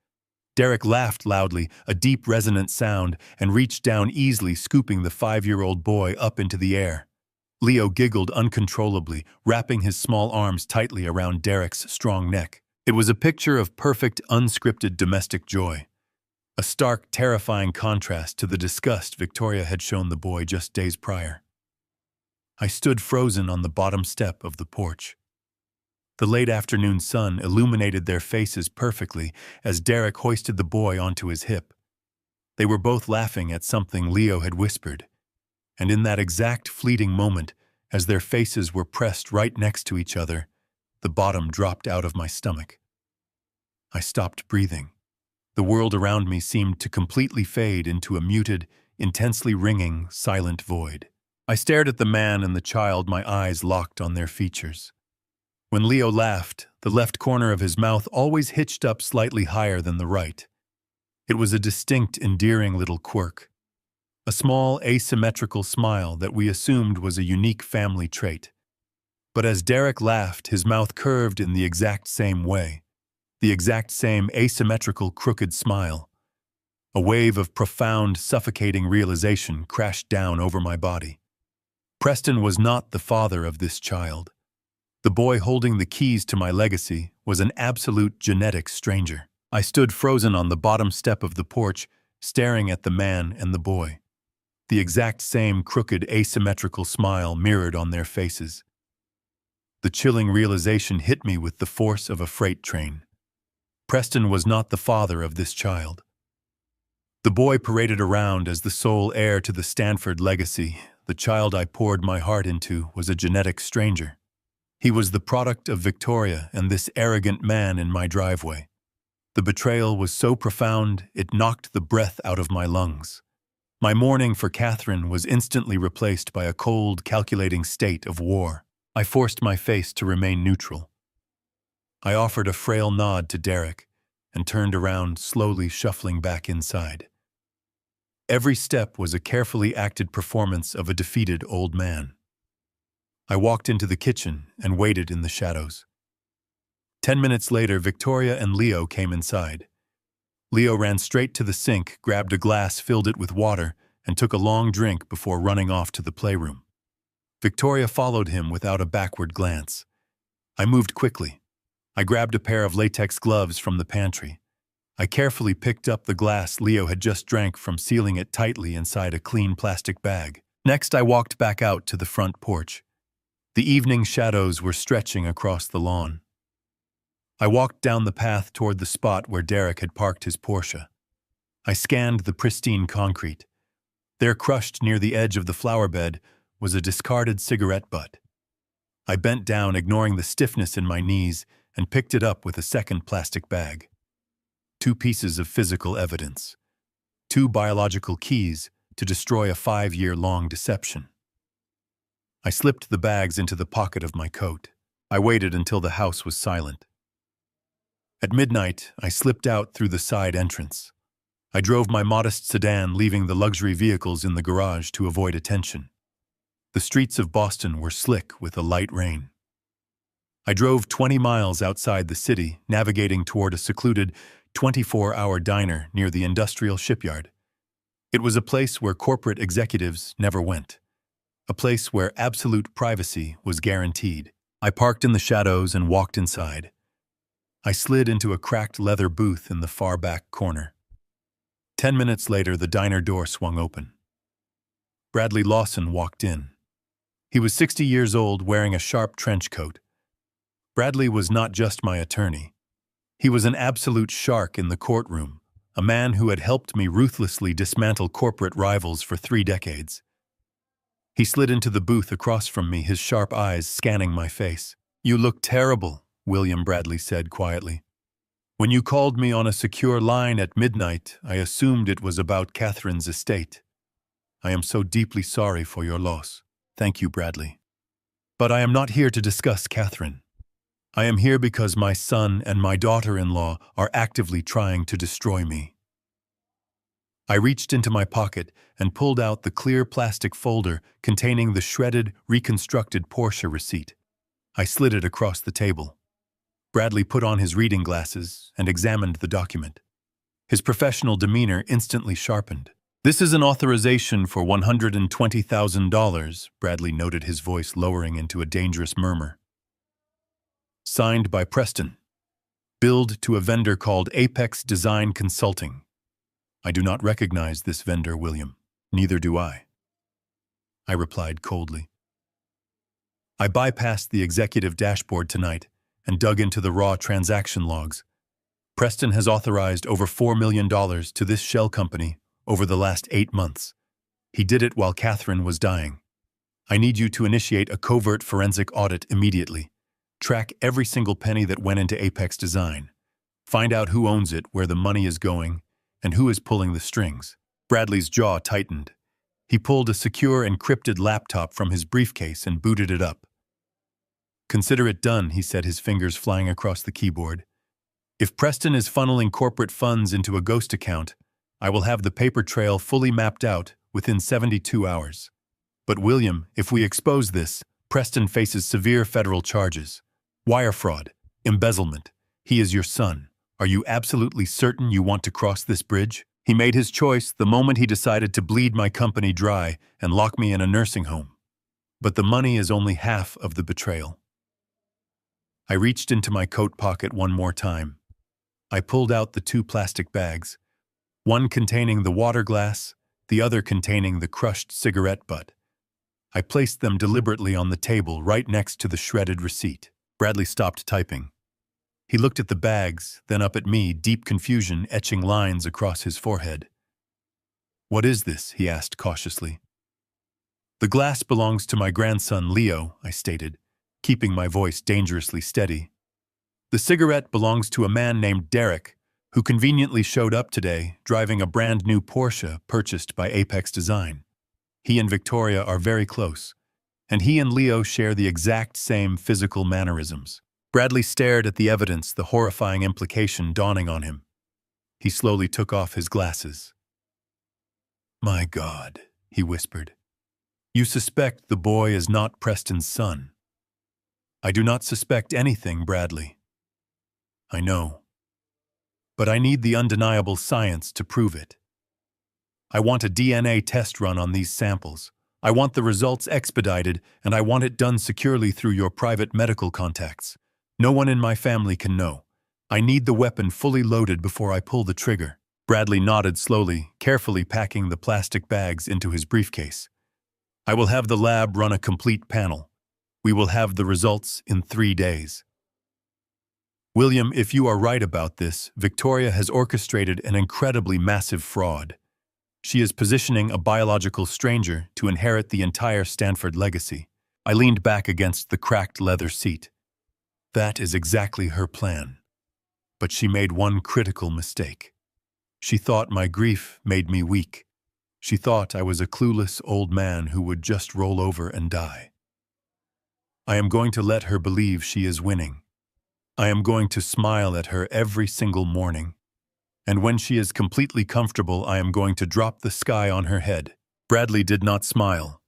Derek laughed loudly, a deep, resonant sound, and reached down easily, scooping the 5-year-old boy up into the air. Leo giggled uncontrollably, wrapping his small arms tightly around Derek's strong neck. It was a picture of perfect, unscripted domestic joy. A stark, terrifying contrast to the disgust Victoria had shown the boy just days prior. I stood frozen on the bottom step of the porch. The late afternoon sun illuminated their faces perfectly as Derek hoisted the boy onto his hip. They were both laughing at something Leo had whispered, and in that exact fleeting moment, as their faces were pressed right next to each other, the bottom dropped out of my stomach. I stopped breathing. The world around me seemed to completely fade into a muted, intensely ringing, silent void. I stared at the man and the child, my eyes locked on their features. When Leo laughed, the left corner of his mouth always hitched up slightly higher than the right. It was a distinct, endearing little quirk. A small, asymmetrical smile that we assumed was a unique family trait. But as Derek laughed, his mouth curved in the exact same way. The exact same asymmetrical, crooked smile. A wave of profound, suffocating realization crashed down over my body. Preston was not the father of this child. The boy holding the keys to my legacy was an absolute genetic stranger. I stood frozen on the bottom step of the porch, staring at the man and the boy. The exact same crooked, asymmetrical smile mirrored on their faces. The chilling realization hit me with the force of a freight train. Preston was not the father of this child. The boy paraded around as the sole heir to the Stanford legacy. The child I poured my heart into was a genetic stranger. He was the product of Victoria and this arrogant man in my driveway. The betrayal was so profound, it knocked the breath out of my lungs. My mourning for Catherine was instantly replaced by a cold, calculating state of war. I forced my face to remain neutral. I offered a frail nod to Derek and turned around, slowly shuffling back inside. Every step was a carefully acted performance of a defeated old man. I walked into the kitchen and waited in the shadows. 10 minutes later, Victoria and Leo came inside. Leo ran straight to the sink, grabbed a glass, filled it with water, and took a long drink before running off to the playroom. Victoria followed him without a backward glance. I moved quickly. I grabbed a pair of latex gloves from the pantry. I carefully picked up the glass Leo had just drank from, sealing it tightly inside a clean plastic bag. Next, I walked back out to the front porch. The evening shadows were stretching across the lawn. I walked down the path toward the spot where Derek had parked his Porsche. I scanned the pristine concrete. There, crushed near the edge of the flower bed, was a discarded cigarette butt. I bent down, ignoring the stiffness in my knees, and picked it up with a second plastic bag. 2 pieces of physical evidence. 2 biological keys to destroy a 5-year-long deception. I slipped the bags into the pocket of my coat. I waited until the house was silent. At midnight, I slipped out through the side entrance. I drove my modest sedan, leaving the luxury vehicles in the garage to avoid attention. The streets of Boston were slick with a light rain. I drove 20 miles outside the city, navigating toward a secluded 24-hour diner near the industrial shipyard. It was a place where corporate executives never went. A place where absolute privacy was guaranteed. I parked in the shadows and walked inside. I slid into a cracked leather booth in the far back corner. 10 minutes later, the diner door swung open. Bradley Lawson walked in. He was 60 years old, wearing a sharp trench coat. Bradley was not just my attorney. He was an absolute shark in the courtroom, a man who had helped me ruthlessly dismantle corporate rivals for 3 decades. He slid into the booth across from me, his sharp eyes scanning my face. "You look terrible," William Bradley said quietly. "When you called me on a secure line at midnight, I assumed it was about Catherine's estate. I am so deeply sorry for your loss." "Thank you, Bradley. But I am not here to discuss Catherine. I am here because my son and my daughter-in-law are actively trying to destroy me." I reached into my pocket and pulled out the clear plastic folder containing the shredded, reconstructed Porsche receipt. I slid it across the table. Bradley put on his reading glasses and examined the document. His professional demeanor instantly sharpened. "This is an authorization for $120,000, Bradley noted, his voice lowering into a dangerous murmur. "Signed by Preston. Billed to a vendor called Apex Design Consulting. I do not recognize this vendor, William. Neither do I," I replied coldly. I bypassed the executive dashboard tonight and dug into the raw transaction logs. Preston has authorized over $4 million to this shell company over the last 8 months. He did it while Catherine was dying. I need you to initiate a covert forensic audit immediately. Track every single penny that went into Apex Design. Find out who owns it, where the money is going, and who is pulling the strings. Bradley's jaw tightened. He pulled a secure, encrypted laptop from his briefcase and booted it up. "Consider it done," he said, his fingers flying across the keyboard. "If Preston is funneling corporate funds into a ghost account, I will have the paper trail fully mapped out within 72 hours. But William, if we expose this, Preston faces severe federal charges. Wire fraud, embezzlement. He is your son. Are you absolutely certain you want to cross this bridge? He made his choice the moment he decided to bleed my company dry and lock me in a nursing home. But the money is only half of the betrayal." I reached into my coat pocket one more time. I pulled out the 2 plastic bags, one containing the water glass, the other containing the crushed cigarette butt. I placed them deliberately on the table right next to the shredded receipt. Bradley stopped typing. He looked at the bags, then up at me, deep confusion etching lines across his forehead. "What is this?" he asked cautiously. "The glass belongs to my grandson Leo," I stated, keeping my voice dangerously steady. "The cigarette belongs to a man named Derek, who conveniently showed up today driving a brand new Porsche purchased by Apex Design. He and Victoria are very close, and he and Leo share the exact same physical mannerisms. Bradley stared at the evidence, the horrifying implication dawning on him. He slowly took off his glasses. "My God," he whispered. "You suspect the boy is not Preston's son." "I do not suspect anything, Bradley." "I know. But I need the undeniable science to prove it. I want a DNA test run on these samples. I want the results expedited, and I want it done securely through your private medical contacts. No one in my family can know. I need the weapon fully loaded before I pull the trigger." Bradley nodded slowly, carefully packing the plastic bags into his briefcase. "I will have the lab run a complete panel. We will have the results in 3 days. William, if you are right about this, Victoria has orchestrated an incredibly massive fraud. She is positioning a biological stranger to inherit the entire Stanford legacy." I leaned back against the cracked leather seat. That is exactly her plan. But she made one critical mistake. She thought my grief made me weak. She thought I was a clueless old man who would just roll over and die. I am going to let her believe she is winning. I am going to smile at her every single morning. And when she is completely comfortable, I am going to drop the sky on her head. Bradley did not smile.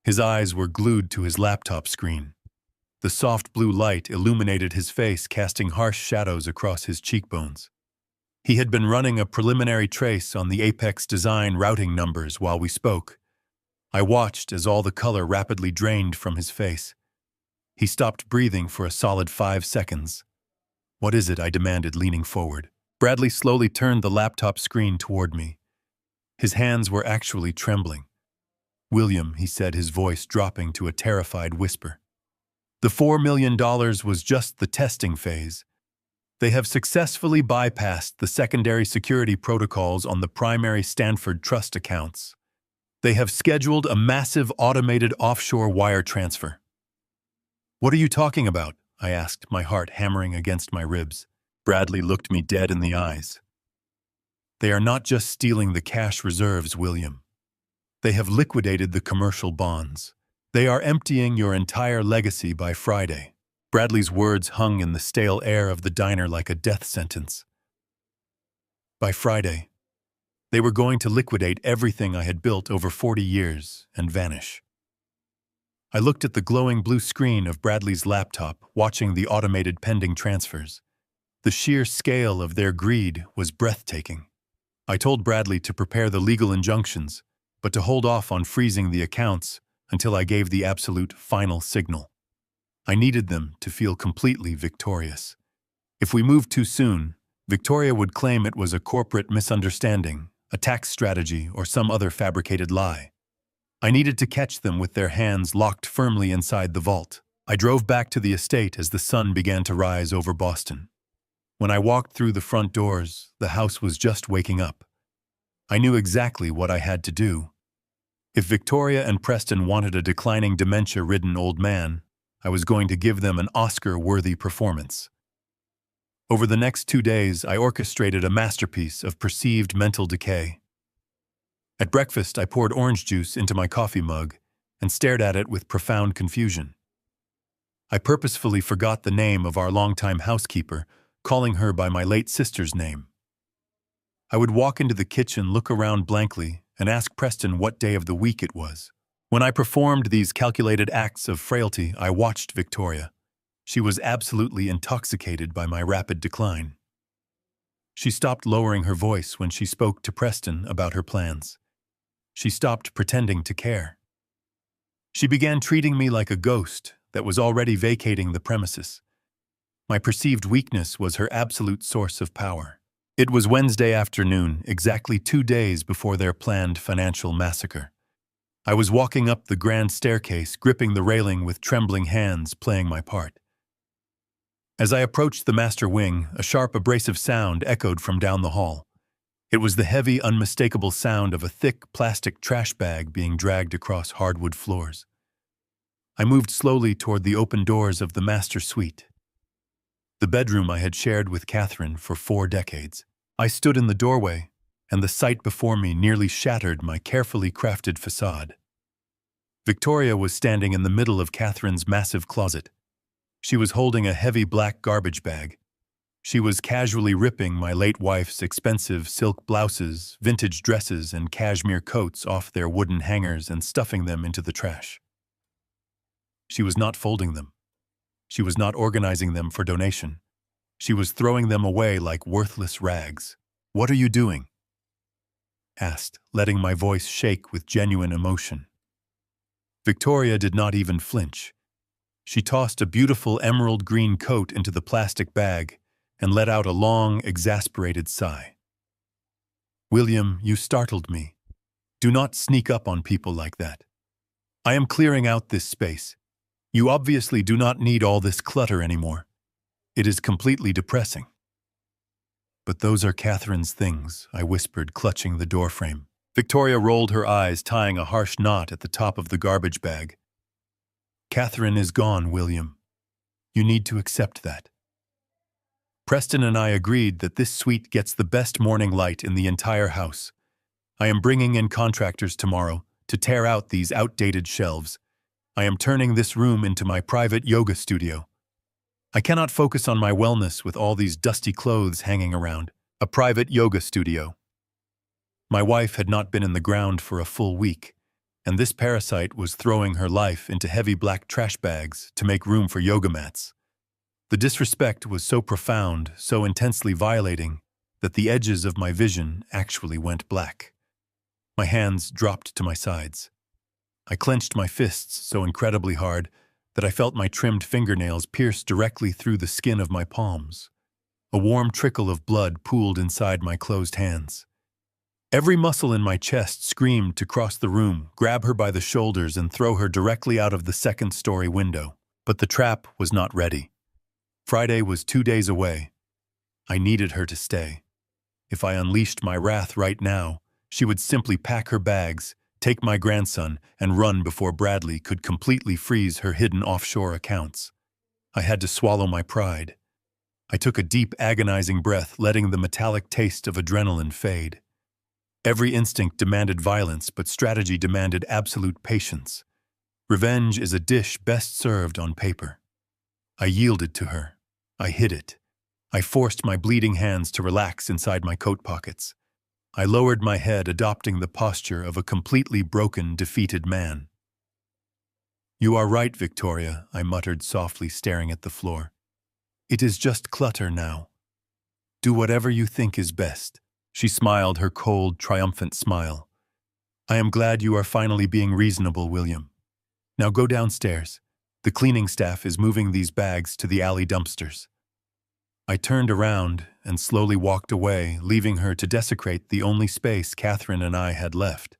His eyes were glued to his laptop screen. The soft blue light illuminated his face, casting harsh shadows across his cheekbones. He had been running a preliminary trace on the Apex Design routing numbers while we spoke. I watched as all the color rapidly drained from his face. He stopped breathing for a solid 5 seconds. "What is it?" I demanded, leaning forward. Bradley slowly turned the laptop screen toward me. His hands were actually trembling. "William," he said, his voice dropping to a terrified whisper. "The $4 million was just the testing phase. They have successfully bypassed the secondary security protocols on the primary Stanford Trust accounts. They have scheduled a massive automated offshore wire transfer." "What are you talking about?" I asked, my heart hammering against my ribs. Bradley looked me dead in the eyes. "They are not just stealing the cash reserves, William. They have liquidated the commercial bonds. They are emptying your entire legacy by Friday." Bradley's words hung in the stale air of the diner like a death sentence. By Friday, they were going to liquidate everything I had built over 40 years and vanish. I looked at the glowing blue screen of Bradley's laptop, watching the automated pending transfers. The sheer scale of their greed was breathtaking. I told Bradley to prepare the legal injunctions, but to hold off on freezing the accounts until I gave the absolute final signal. I needed them to feel completely victorious. If we moved too soon, Victoria would claim it was a corporate misunderstanding, a tax strategy, or some other fabricated lie. I needed to catch them with their hands locked firmly inside the vault. I drove back to the estate as the sun began to rise over Boston. When I walked through the front doors, the house was just waking up. I knew exactly what I had to do. If Victoria and Preston wanted a declining dementia-ridden old man, I was going to give them an Oscar-worthy performance. Over the next 2 days, I orchestrated a masterpiece of perceived mental decay. At breakfast, I poured orange juice into my coffee mug and stared at it with profound confusion. I purposefully forgot the name of our longtime housekeeper, calling her by my late sister's name. I would walk into the kitchen, look around blankly, and ask Preston what day of the week it was. When I performed these calculated acts of frailty, I watched Victoria. She was absolutely intoxicated by my rapid decline. She stopped lowering her voice when she spoke to Preston about her plans. She stopped pretending to care. She began treating me like a ghost that was already vacating the premises. My perceived weakness was her absolute source of power. It was Wednesday afternoon, exactly 2 days before their planned financial massacre. I was walking up the grand staircase, gripping the railing with trembling hands, playing my part. As I approached the master wing, a sharp, abrasive sound echoed from down the hall. It was the heavy, unmistakable sound of a thick plastic trash bag being dragged across hardwood floors. I moved slowly toward the open doors of the master suite, the bedroom I had shared with Catherine for 4 decades. I stood in the doorway, and the sight before me nearly shattered my carefully crafted facade. Victoria was standing in the middle of Catherine's massive closet. She was holding a heavy black garbage bag. She was casually ripping my late wife's expensive silk blouses, vintage dresses, and cashmere coats off their wooden hangers and stuffing them into the trash. She was not folding them. She was not organizing them for donation. She was throwing them away like worthless rags. "What are you doing?" asked, letting my voice shake with genuine emotion. Victoria did not even flinch. She tossed a beautiful emerald green coat into the plastic bag and let out a long, exasperated sigh. "William, you startled me. Do not sneak up on people like that. I am clearing out this space. You obviously do not need all this clutter anymore. It is completely depressing." "But those are Catherine's things," I whispered, clutching the doorframe. Victoria rolled her eyes, tying a harsh knot at the top of the garbage bag. "Catherine is gone, William. You need to accept that." Preston and I agreed that this suite gets the best morning light in the entire house. I am bringing in contractors tomorrow to tear out these outdated shelves. I am turning this room into my private yoga studio. I cannot focus on my wellness with all these dusty clothes hanging around. A private yoga studio. My wife had not been in the ground for a full week, and this parasite was throwing her life into heavy black trash bags to make room for yoga mats. The disrespect was so profound, so intensely violating, that the edges of my vision actually went black. My hands dropped to my sides. I clenched my fists so incredibly hard that I felt my trimmed fingernails pierce directly through the skin of my palms. A warm trickle of blood pooled inside my closed hands. Every muscle in my chest screamed to cross the room, grab her by the shoulders, and throw her directly out of the second-story window. But the trap was not ready. Friday was 2 days away. I needed her to stay. If I unleashed my wrath right now, she would simply pack her bags, take my grandson, and run before Bradley could completely freeze her hidden offshore accounts. I had to swallow my pride. I took a deep, agonizing breath, letting the metallic taste of adrenaline fade. Every instinct demanded violence, but strategy demanded absolute patience. Revenge is a dish best served on paper. I yielded to her. I hid it. I forced my bleeding hands to relax inside my coat pockets. I lowered my head, adopting the posture of a completely broken, defeated man. "You are right, Victoria," I muttered softly, staring at the floor. "It is just clutter now. Do whatever you think is best." She smiled her cold, triumphant smile. "I am glad you are finally being reasonable, William. Now go downstairs. The cleaning staff is moving these bags to the alley dumpsters." I turned around and slowly walked away, leaving her to desecrate the only space Catherine and I had left.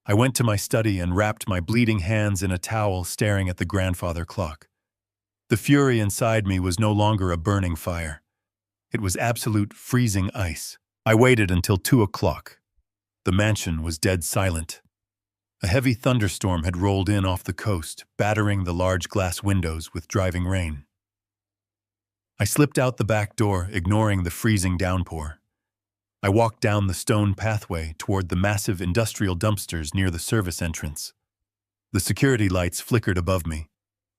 I went to my study and wrapped my bleeding hands in a towel, staring at the grandfather clock. The fury inside me was no longer a burning fire. It was absolute freezing ice. I waited until 2 o'clock. The mansion was dead silent. A heavy thunderstorm had rolled in off the coast, battering the large glass windows with driving rain. I slipped out the back door, ignoring the freezing downpour. I walked down the stone pathway toward the massive industrial dumpsters near the service entrance. The security lights flickered above me.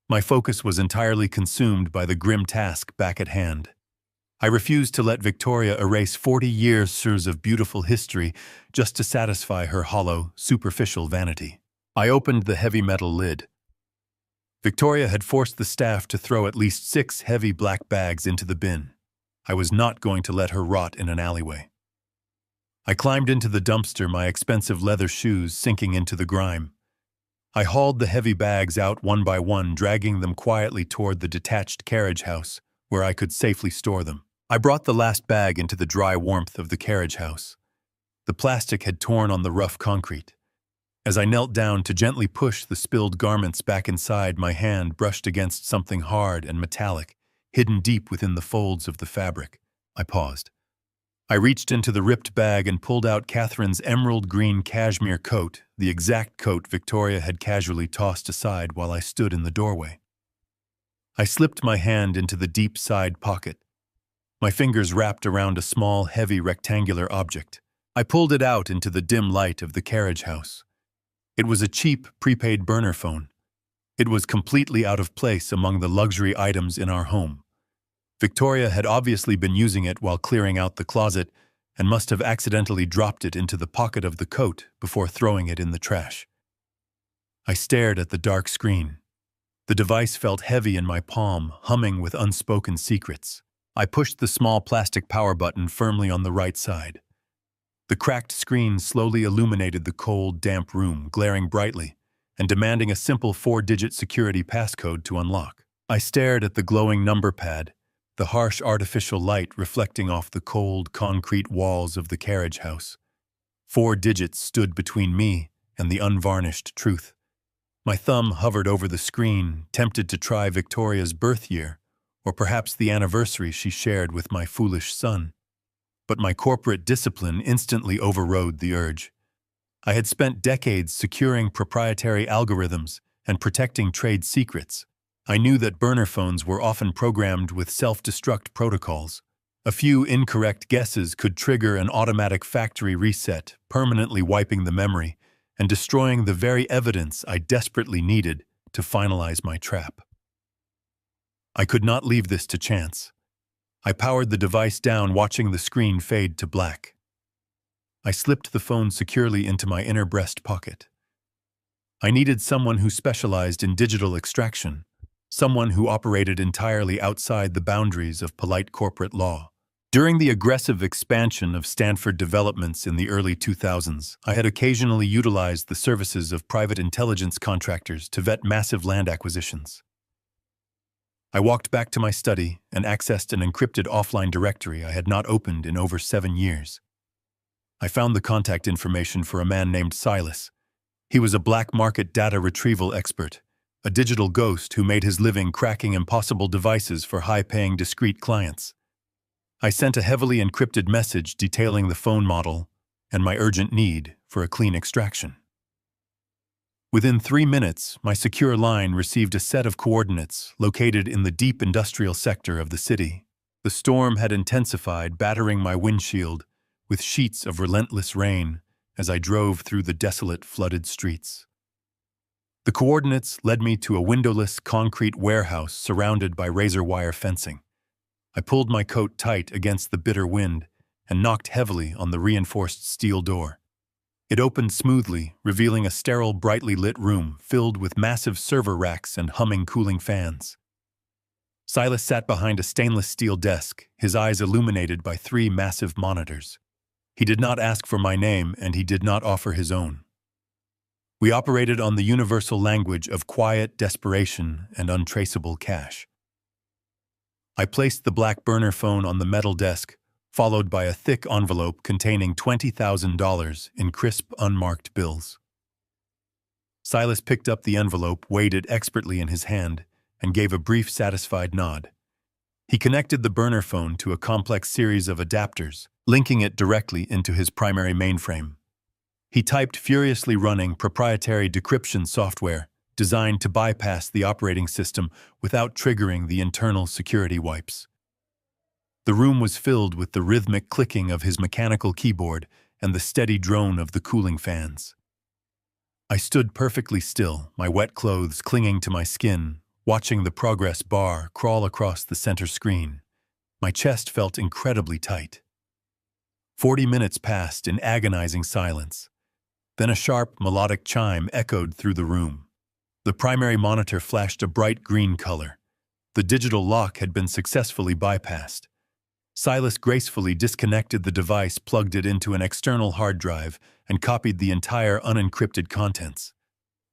My focus was entirely consumed by the grim task back at hand. I refused to let Victoria erase 40 years of beautiful history just to satisfy her hollow, superficial vanity. I opened the heavy metal lid. Victoria had forced the staff to throw at least 6 heavy black bags into the bin. I was not going to let her rot in an alleyway. I climbed into the dumpster, my expensive leather shoes sinking into the grime. I hauled the heavy bags out one by one, dragging them quietly toward the detached carriage house, where I could safely store them. I brought the last bag into the dry warmth of the carriage house. The plastic had torn on the rough concrete. As I knelt down to gently push the spilled garments back inside, my hand brushed against something hard and metallic, hidden deep within the folds of the fabric. I paused. I reached into the ripped bag and pulled out Catherine's emerald green cashmere coat, the exact coat Victoria had casually tossed aside while I stood in the doorway. I slipped my hand into the deep side pocket. My fingers wrapped around a small, heavy rectangular object. I pulled it out into the dim light of the carriage house. It was a cheap, prepaid burner phone. It was completely out of place among the luxury items in our home. Victoria had obviously been using it while clearing out the closet and must have accidentally dropped it into the pocket of the coat before throwing it in the trash. I stared at the dark screen. The device felt heavy in my palm, humming with unspoken secrets. I pushed the small plastic power button firmly on the right side. The cracked screen slowly illuminated the cold, damp room, glaring brightly and demanding a simple 4-digit security passcode to unlock. I stared at the glowing number pad, the harsh artificial light reflecting off the cold, concrete walls of the carriage house. 4 digits stood between me and the unvarnished truth. My thumb hovered over the screen, tempted to try Victoria's birth year, or perhaps the anniversary she shared with my foolish son. But my corporate discipline instantly overrode the urge. I had spent decades securing proprietary algorithms and protecting trade secrets. I knew that burner phones were often programmed with self-destruct protocols. A few incorrect guesses could trigger an automatic factory reset, permanently wiping the memory and destroying the very evidence I desperately needed to finalize my trap. I could not leave this to chance. I powered the device down, watching the screen fade to black. I slipped the phone securely into my inner breast pocket. I needed someone who specialized in digital extraction, someone who operated entirely outside the boundaries of polite corporate law. During the aggressive expansion of Stanford developments in the early 2000s, I had occasionally utilized the services of private intelligence contractors to vet massive land acquisitions. I walked back to my study and accessed an encrypted offline directory I had not opened in over 7 years. I found the contact information for a man named Silas. He was a black market data retrieval expert, a digital ghost who made his living cracking impossible devices for high-paying discreet clients. I sent a heavily encrypted message detailing the phone model and my urgent need for a clean extraction. Within 3 minutes, my secure line received a set of coordinates located in the deep industrial sector of the city. The storm had intensified, battering my windshield with sheets of relentless rain as I drove through the desolate, flooded streets. The coordinates led me to a windowless concrete warehouse surrounded by razor wire fencing. I pulled my coat tight against the bitter wind and knocked heavily on the reinforced steel door. It opened smoothly, revealing a sterile, brightly lit room filled with massive server racks and humming cooling fans. Silas sat behind a stainless steel desk, his eyes illuminated by 3 massive monitors. He did not ask for my name, and he did not offer his own. We operated on the universal language of quiet desperation and untraceable cash. I placed the black burner phone on the metal desk, followed by a thick envelope containing $20,000 in crisp, unmarked bills. Silas picked up the envelope, weighed it expertly in his hand, and gave a brief, satisfied nod. He connected the burner phone to a complex series of adapters, linking it directly into his primary mainframe. He typed furiously, running proprietary decryption software designed to bypass the operating system without triggering the internal security wipes. The room was filled with the rhythmic clicking of his mechanical keyboard and the steady drone of the cooling fans. I stood perfectly still, my wet clothes clinging to my skin, watching the progress bar crawl across the center screen. My chest felt incredibly tight. 40 minutes passed in agonizing silence. Then a sharp, melodic chime echoed through the room. The primary monitor flashed a bright green color. The digital lock had been successfully bypassed. Silas gracefully disconnected the device, plugged it into an external hard drive, and copied the entire unencrypted contents.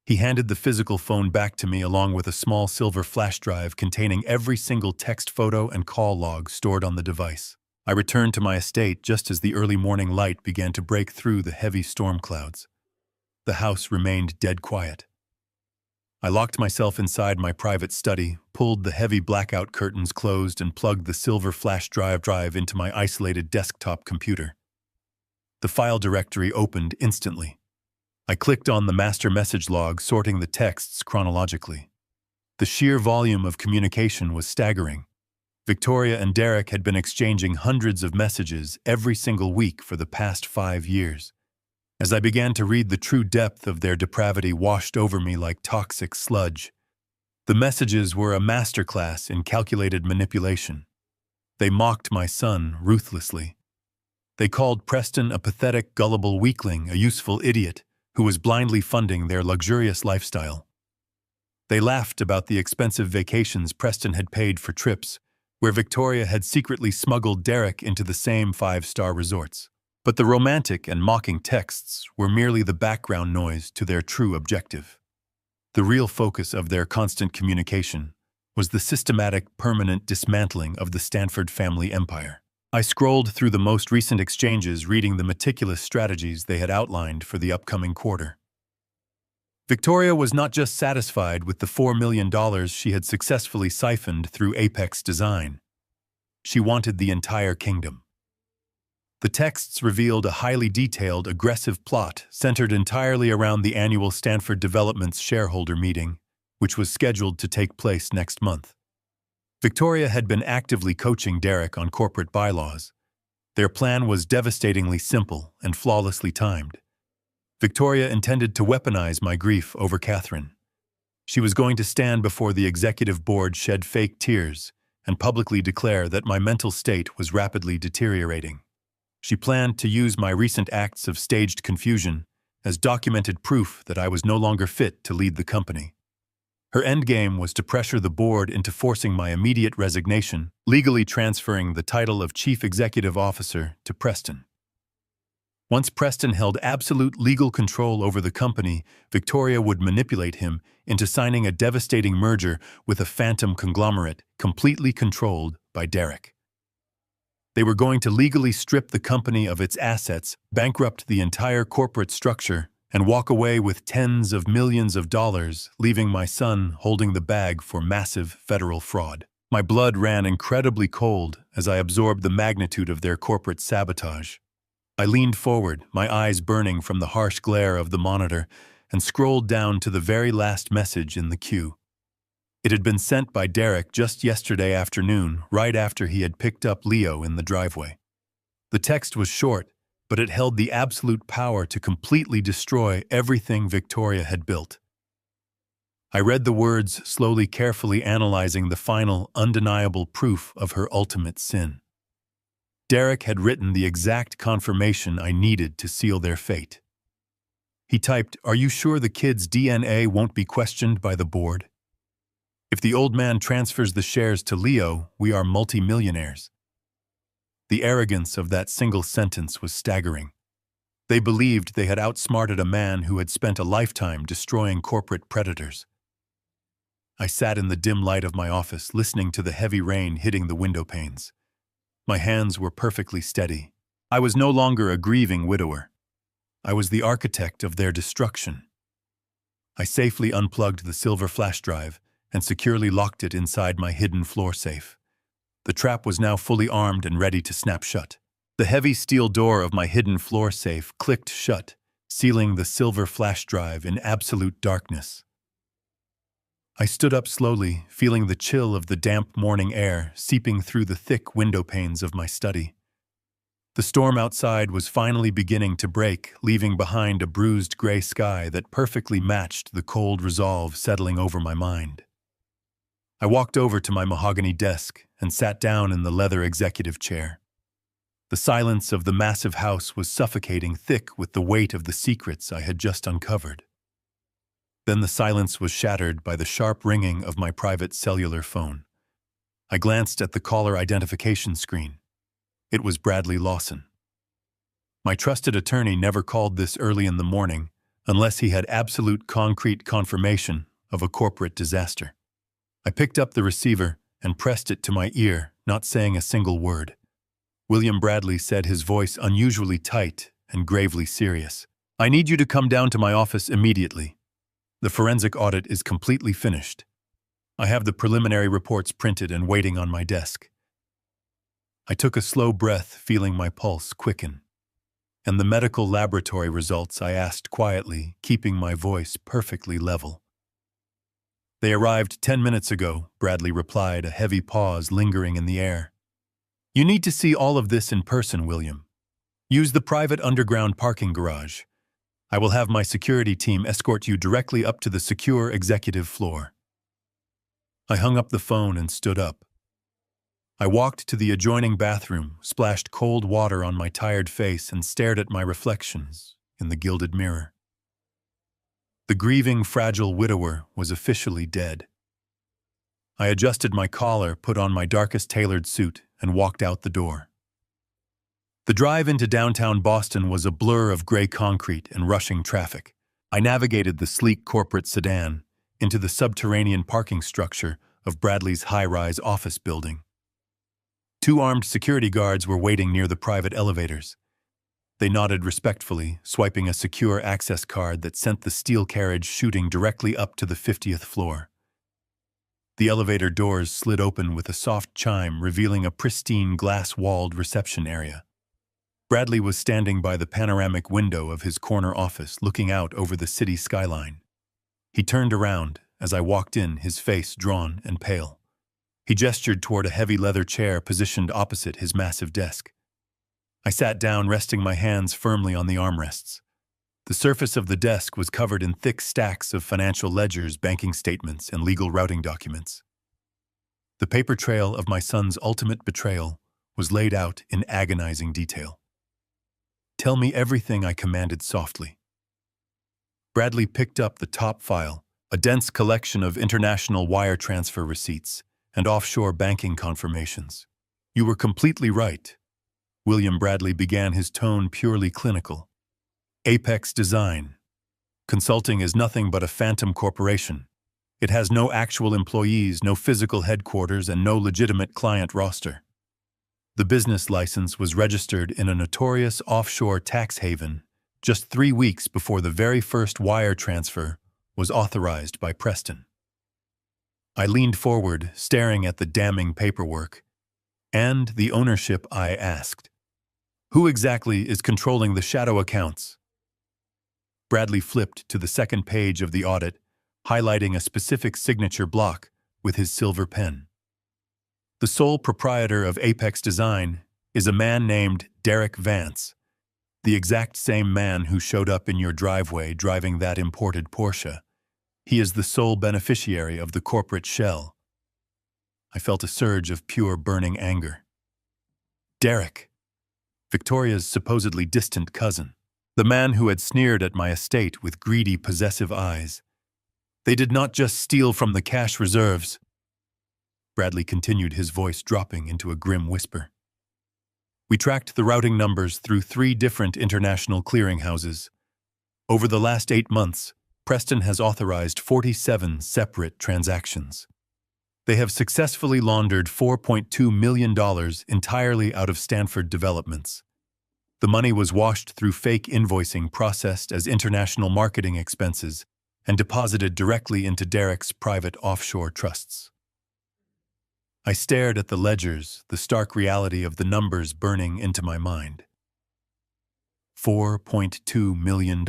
He handed the physical phone back to me along with a small silver flash drive containing every single text, photo, and call log stored on the device. I returned to my estate just as the early morning light began to break through the heavy storm clouds. The house remained dead quiet. I locked myself inside my private study, pulled the heavy blackout curtains closed, and plugged the silver flash drive into my isolated desktop computer. The file directory opened instantly. I clicked on the master message log, sorting the texts chronologically. The sheer volume of communication was staggering. Victoria and Derek had been exchanging hundreds of messages every single week for the past 5 years. As I began to read, the true depth of their depravity washed over me like toxic sludge. The messages were a masterclass in calculated manipulation. They mocked my son ruthlessly. They called Preston a pathetic, gullible weakling, a useful idiot who was blindly funding their luxurious lifestyle. They laughed about the expensive vacations Preston had paid for trips, where Victoria had secretly smuggled Derek into the same 5-star resorts. But the romantic and mocking texts were merely the background noise to their true objective. The real focus of their constant communication was the systematic, permanent dismantling of the Stanford family empire. I scrolled through the most recent exchanges, reading the meticulous strategies they had outlined for the upcoming quarter. Victoria was not just satisfied with the $4 million she had successfully siphoned through Apex Design. She wanted the entire kingdom. The texts revealed a highly detailed, aggressive plot centered entirely around the annual Stanford Development's shareholder meeting, which was scheduled to take place next month. Victoria had been actively coaching Derek on corporate bylaws. Their plan was devastatingly simple and flawlessly timed. Victoria intended to weaponize my grief over Catherine. She was going to stand before the executive board, shed fake tears, and publicly declare that my mental state was rapidly deteriorating. She planned to use my recent acts of staged confusion as documented proof that I was no longer fit to lead the company. Her endgame was to pressure the board into forcing my immediate resignation, legally transferring the title of Chief Executive Officer to Preston. Once Preston held absolute legal control over the company, Victoria would manipulate him into signing a devastating merger with a phantom conglomerate completely controlled by Derek. They were going to legally strip the company of its assets, bankrupt the entire corporate structure, and walk away with tens of millions of dollars, leaving my son holding the bag for massive federal fraud. My blood ran incredibly cold as I absorbed the magnitude of their corporate sabotage. I leaned forward, my eyes burning from the harsh glare of the monitor, and scrolled down to the very last message in the queue. It had been sent by Derek just yesterday afternoon, right after he had picked up Leo in the driveway. The text was short, but it held the absolute power to completely destroy everything Victoria had built. I read the words slowly, carefully analyzing the final, undeniable proof of her ultimate sin. Derek had written the exact confirmation I needed to seal their fate. He typed, "Are you sure the kid's DNA won't be questioned by the board? If the old man transfers the shares to Leo, we are multimillionaires." The arrogance of that single sentence was staggering. They believed they had outsmarted a man who had spent a lifetime destroying corporate predators. I sat in the dim light of my office, listening to the heavy rain hitting the window panes. My hands were perfectly steady. I was no longer a grieving widower. I was the architect of their destruction. I safely unplugged the silver flash drive and securely locked it inside my hidden floor safe. The trap was now fully armed and ready to snap shut. The heavy steel door of my hidden floor safe clicked shut, sealing the silver flash drive in absolute darkness. I stood up slowly, feeling the chill of the damp morning air seeping through the thick window panes of my study. The storm outside was finally beginning to break, leaving behind a bruised gray sky that perfectly matched the cold resolve settling over my mind. I walked over to my mahogany desk and sat down in the leather executive chair. The silence of the massive house was suffocating, thick with the weight of the secrets I had just uncovered. Then the silence was shattered by the sharp ringing of my private cellular phone. I glanced at the caller identification screen. It was Bradley Lawson. My trusted attorney never called this early in the morning unless he had absolute concrete confirmation of a corporate disaster. I picked up the receiver and pressed it to my ear, not saying a single word. William Bradley said, his voice unusually tight and gravely serious. "I need you to come down to my office immediately. The forensic audit is completely finished. I have the preliminary reports printed and waiting on my desk." I took a slow breath, feeling my pulse quicken. "And the medical laboratory results?" I asked quietly, keeping my voice perfectly level. They arrived 10 minutes ago, Bradley replied, a heavy pause lingering in the air. You need to see all of this in person, William. Use the private underground parking garage. I will have my security team escort you directly up to the secure executive floor. I hung up the phone and stood up. I walked to the adjoining bathroom, splashed cold water on my tired face, and stared at my reflections in the gilded mirror. The grieving, fragile widower was officially dead. I adjusted my collar, put on my darkest tailored suit, and walked out the door. The drive into downtown Boston was a blur of gray concrete and rushing traffic. I navigated the sleek corporate sedan into the subterranean parking structure of Bradley's high-rise office building. 2 armed security guards were waiting near the private elevators. They nodded respectfully, swiping a secure access card that sent the steel carriage shooting directly up to the 50th floor. The elevator doors slid open with a soft chime, revealing a pristine glass-walled reception area. Bradley was standing by the panoramic window of his corner office, looking out over the city skyline. He turned around as I walked in, his face drawn and pale. He gestured toward a heavy leather chair positioned opposite his massive desk. I sat down, resting my hands firmly on the armrests. The surface of the desk was covered in thick stacks of financial ledgers, banking statements, and legal routing documents. The paper trail of my son's ultimate betrayal was laid out in agonizing detail. Tell me everything, I commanded softly. Bradley picked up the top file, a dense collection of international wire transfer receipts and offshore banking confirmations. You were completely right. William Bradley began, his tone purely clinical. Apex Design. Consulting is nothing but a phantom corporation. It has no actual employees, no physical headquarters, and no legitimate client roster. The business license was registered in a notorious offshore tax haven just 3 weeks before the very first wire transfer was authorized by Preston. I leaned forward, staring at the damning paperwork. And the ownership, I asked. Who exactly is controlling the shadow accounts? Bradley flipped to the second page of the audit, highlighting a specific signature block with his silver pen. The sole proprietor of Apex Design is a man named Derek Vance, the exact same man who showed up in your driveway driving that imported Porsche. He is the sole beneficiary of the corporate shell. I felt a surge of pure burning anger. Derek, Victoria's supposedly distant cousin, the man who had sneered at my estate with greedy, possessive eyes. They did not just steal from the cash reserves. Bradley continued, his voice dropping into a grim whisper. We tracked the routing numbers through 3 different international clearinghouses. Over the last 8 months, Preston has authorized 47 separate transactions. They have successfully laundered $4.2 million entirely out of Stanford developments. The money was washed through fake invoicing processed as international marketing expenses and deposited directly into Derek's private offshore trusts. I stared at the ledgers, the stark reality of the numbers burning into my mind. $4.2 million.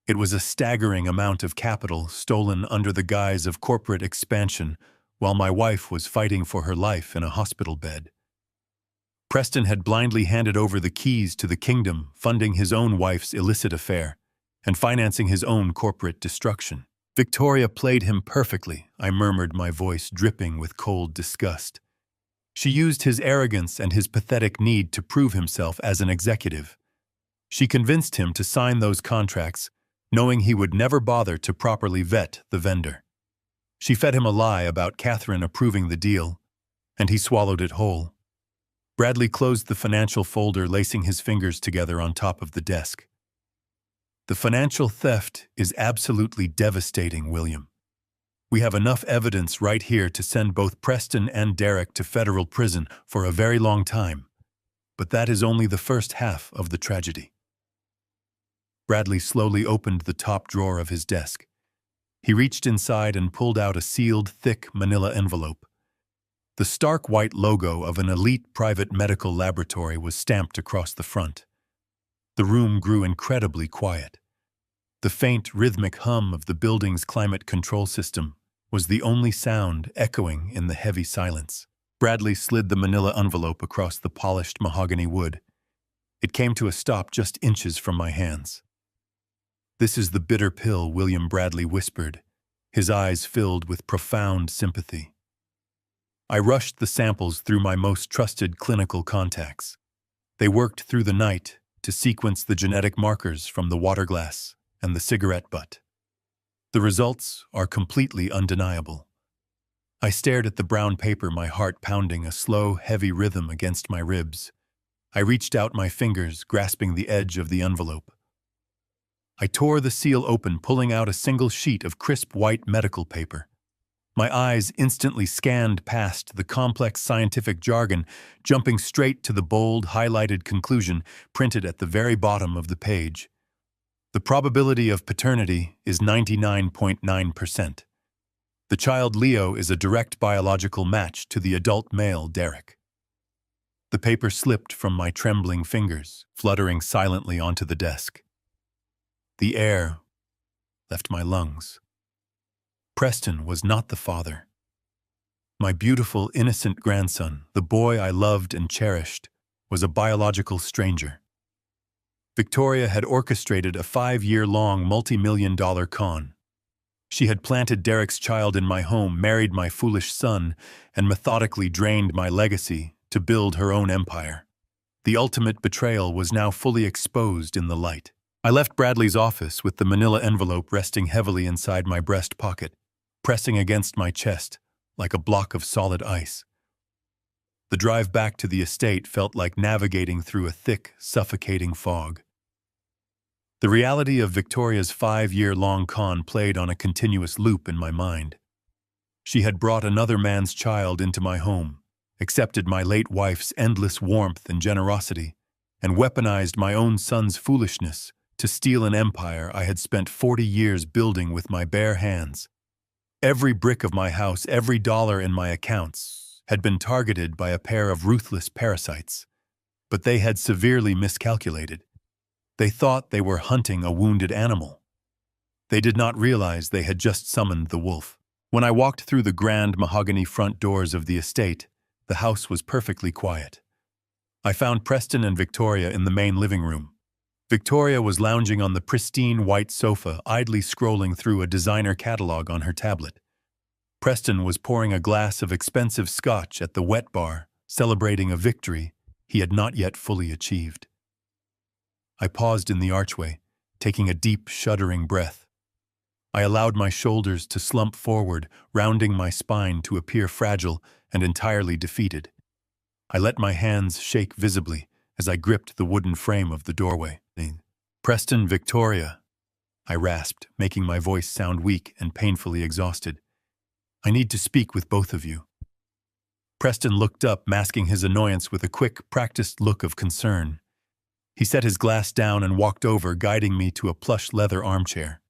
It was a staggering amount of capital stolen under the guise of corporate expansion while my wife was fighting for her life in a hospital bed. Preston had blindly handed over the keys to the kingdom, funding his own wife's illicit affair and financing his own corporate destruction. Victoria played him perfectly, I murmured, my voice dripping with cold disgust. She used his arrogance and his pathetic need to prove himself as an executive. She convinced him to sign those contracts, knowing he would never bother to properly vet the vendor. She fed him a lie about Catherine approving the deal, and he swallowed it whole. Bradley closed the financial folder, lacing his fingers together on top of the desk. The financial theft is absolutely devastating, William. We have enough evidence right here to send both Preston and Derek to federal prison for a very long time, but that is only the first half of the tragedy. Bradley slowly opened the top drawer of his desk. He reached inside and pulled out a sealed, thick manila envelope. The stark white logo of an elite private medical laboratory was stamped across the front. The room grew incredibly quiet. The faint, rhythmic hum of the building's climate control system was the only sound echoing in the heavy silence. Bradley slid the manila envelope across the polished mahogany wood. It came to a stop just inches from my hands. "This is the bitter pill," William Bradley whispered, his eyes filled with profound sympathy. I rushed the samples through my most trusted clinical contacts. They worked through the night to sequence the genetic markers from the water glass and the cigarette butt. The results are completely undeniable. I stared at the brown paper, my heart pounding a slow, heavy rhythm against my ribs. I reached out my fingers, grasping the edge of the envelope. I tore the seal open, pulling out a single sheet of crisp white medical paper. My eyes instantly scanned past the complex scientific jargon, jumping straight to the bold, highlighted conclusion printed at the very bottom of the page. The probability of paternity is 99.9%. The child Leo is a direct biological match to the adult male Derek. The paper slipped from my trembling fingers, fluttering silently onto the desk. The air left my lungs. Preston was not the father. My beautiful, innocent grandson, the boy I loved and cherished, was a biological stranger. Victoria had orchestrated a 5-year-long multi-million-dollar con. She had planted Derek's child in my home, married my foolish son, and methodically drained my legacy to build her own empire. The ultimate betrayal was now fully exposed in the light. I left Bradley's office with the manila envelope resting heavily inside my breast pocket, pressing against my chest like a block of solid ice. The drive back to the estate felt like navigating through a thick, suffocating fog. The reality of Victoria's 5-year-long con played on a continuous loop in my mind. She had brought another man's child into my home, accepted my late wife's endless warmth and generosity, and weaponized my own son's foolishness to steal an empire I had spent 40 years building with my bare hands. Every brick of my house, every dollar in my accounts, had been targeted by a pair of ruthless parasites, but they had severely miscalculated. They thought they were hunting a wounded animal. They did not realize they had just summoned the wolf. When I walked through the grand mahogany front doors of the estate, the house was perfectly quiet. I found Preston and Victoria in the main living room. Victoria was lounging on the pristine white sofa, idly scrolling through a designer catalog on her tablet. Preston was pouring a glass of expensive scotch at the wet bar, celebrating a victory he had not yet fully achieved. I paused in the archway, taking a deep, shuddering breath. I allowed my shoulders to slump forward, rounding my spine to appear fragile and entirely defeated. I let my hands shake visibly as I gripped the wooden frame of the doorway. "Preston, Victoria," I rasped, making my voice sound weak and painfully exhausted. "I need to speak with both of you." Preston looked up, masking his annoyance with a quick, practiced look of concern. He set his glass down and walked over, guiding me to a plush leather armchair.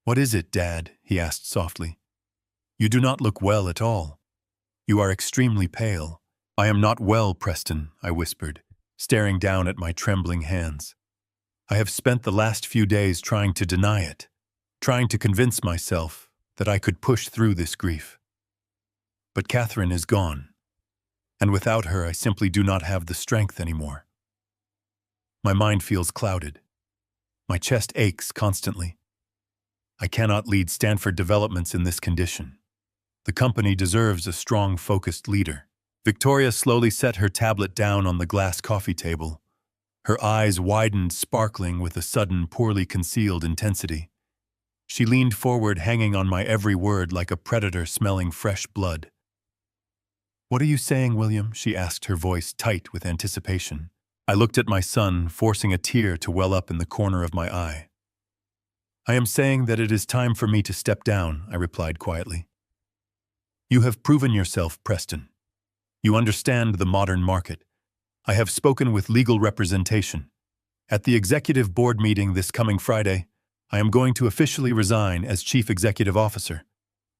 "What is it, Dad?" he asked softly. "You do not look well at all. You are extremely pale." "I am not well, Preston," I whispered, staring down at my trembling hands. "I have spent the last few days trying to deny it, trying to convince myself that I could push through this grief. But Catherine is gone, and without her I simply do not have the strength anymore. My mind feels clouded. My chest aches constantly. I cannot lead Stanford Developments in this condition. The company deserves a strong, focused leader." Victoria slowly set her tablet down on the glass coffee table. Her eyes widened, sparkling with a sudden, poorly concealed intensity. She leaned forward, hanging on my every word like a predator smelling fresh blood. "What are you saying, William?" she asked, her voice tight with anticipation. I looked at my son, forcing a tear to well up in the corner of my eye. "I am saying that it is time for me to step down," I replied quietly. "You have proven yourself, Preston. You understand the modern market. I have spoken with legal representation. At the executive board meeting this coming Friday, I am going to officially resign as Chief Executive Officer.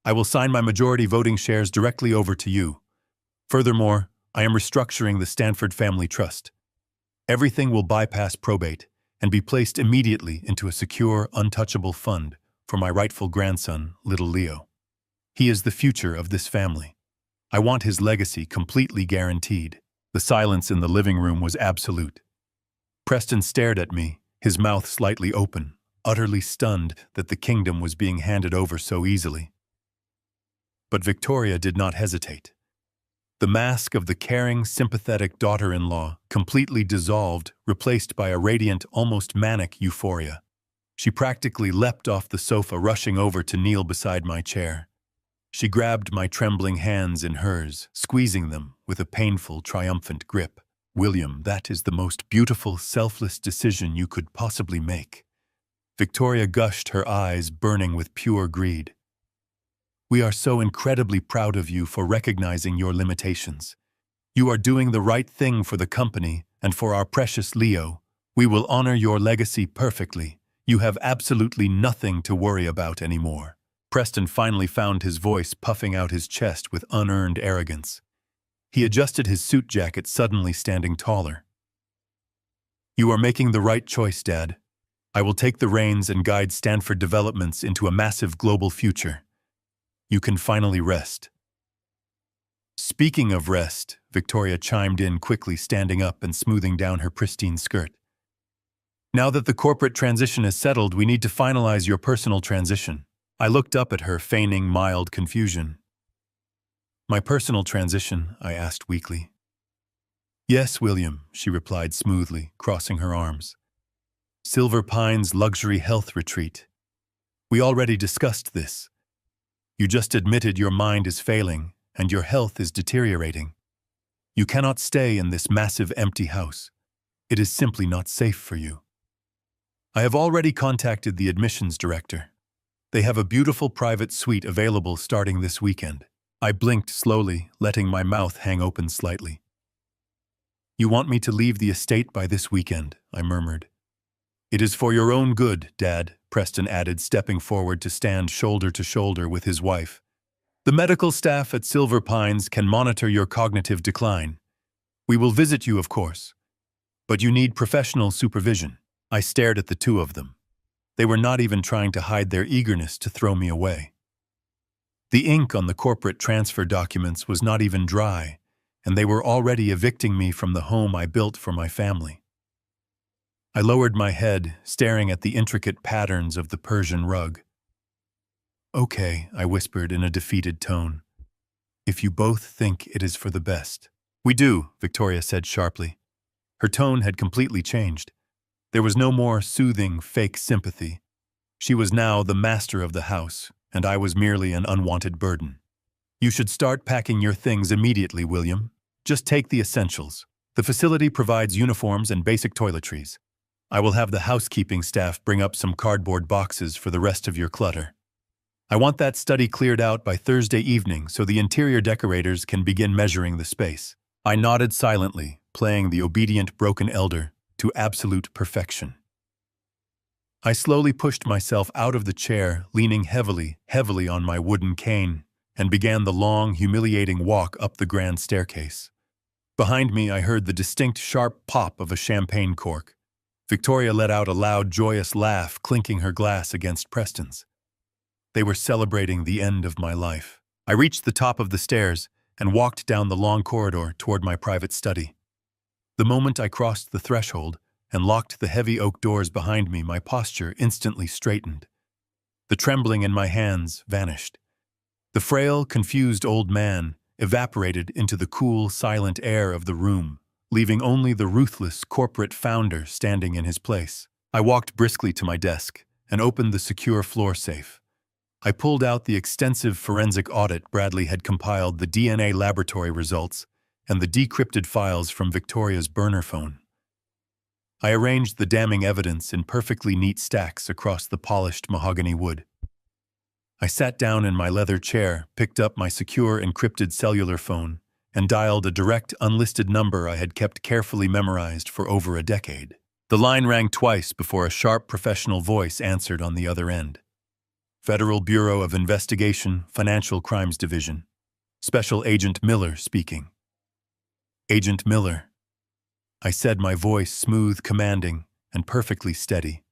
I will sign my majority voting shares directly over to you. Furthermore, I am restructuring the Stanford Family Trust. Everything will bypass probate, and be placed immediately into a secure, untouchable fund for my rightful grandson, little Leo. He is the future of this family. I want his legacy completely guaranteed. The silence in the living room was absolute. Preston stared at me, his mouth slightly open, utterly stunned that the kingdom was being handed over so easily. But Victoria did not hesitate. The mask of the caring, sympathetic daughter-in-law completely dissolved, replaced by a radiant, almost manic euphoria. She practically leapt off the sofa, rushing over to kneel beside my chair. She grabbed my trembling hands in hers, squeezing them with a painful, triumphant grip. "William, that is the most beautiful, selfless decision you could possibly make." Victoria gushed, her eyes burning with pure greed. "We are so incredibly proud of you for recognizing your limitations. You are doing the right thing for the company and for our precious Leo. We will honor your legacy perfectly. You have absolutely nothing to worry about anymore." Preston finally found his voice, puffing out his chest with unearned arrogance. He adjusted his suit jacket, suddenly standing taller. "You are making the right choice, Dad. I will take the reins and guide Stanford developments into a massive global future. You can finally rest." "Speaking of rest," Victoria chimed in quickly, standing up and smoothing down her pristine skirt. "Now that the corporate transition is settled, we need to finalize your personal transition." I looked up at her, feigning mild confusion. "My personal transition?" I asked weakly. "Yes, William," she replied smoothly, crossing her arms. "Silver Pines Luxury Health Retreat. We already discussed this. You just admitted your mind is failing and your health is deteriorating. You cannot stay in this massive empty house. It is simply not safe for you. I have already contacted the admissions director. They have a beautiful private suite available starting this weekend." I blinked slowly, letting my mouth hang open slightly. "You want me to leave the estate by this weekend," I murmured. "It is for your own good, Dad," Preston added, stepping forward to stand shoulder to shoulder with his wife. "The medical staff at Silver Pines can monitor your cognitive decline. We will visit you, of course. But you need professional supervision." I stared at the two of them. They were not even trying to hide their eagerness to throw me away. The ink on the corporate transfer documents was not even dry, and they were already evicting me from the home I built for my family. I lowered my head, staring at the intricate patterns of the Persian rug. "Okay," I whispered in a defeated tone. "If you both think it is for the best." "We do," Victoria said sharply. Her tone had completely changed. There was no more soothing, fake sympathy. She was now the master of the house, and I was merely an unwanted burden. "You should start packing your things immediately, William. Just take the essentials. The facility provides uniforms and basic toiletries. I will have the housekeeping staff bring up some cardboard boxes for the rest of your clutter. I want that study cleared out by Thursday evening so the interior decorators can begin measuring the space." I nodded silently, playing the obedient broken elder to absolute perfection. I slowly pushed myself out of the chair, leaning heavily on my wooden cane, and began the long, humiliating walk up the grand staircase. Behind me, I heard the distinct, sharp pop of a champagne cork. Victoria let out a loud, joyous laugh, clinking her glass against Preston's. They were celebrating the end of my life. I reached the top of the stairs and walked down the long corridor toward my private study. The moment I crossed the threshold and locked the heavy oak doors behind me, my posture instantly straightened. The trembling in my hands vanished. The frail, confused old man evaporated into the cool, silent air of the room, leaving only the ruthless corporate founder standing in his place. I walked briskly to my desk and opened the secure floor safe. I pulled out the extensive forensic audit Bradley had compiled, the DNA laboratory results, and the decrypted files from Victoria's burner phone. I arranged the damning evidence in perfectly neat stacks across the polished mahogany wood. I sat down in my leather chair, picked up my secure encrypted cellular phone, and dialed a direct, unlisted number I had kept carefully memorized for over a decade. The line rang twice before a sharp professional voice answered on the other end. "Federal Bureau of Investigation, Financial Crimes Division. Special Agent Miller speaking." "Agent Miller," I said, my voice smooth, commanding, and perfectly steady.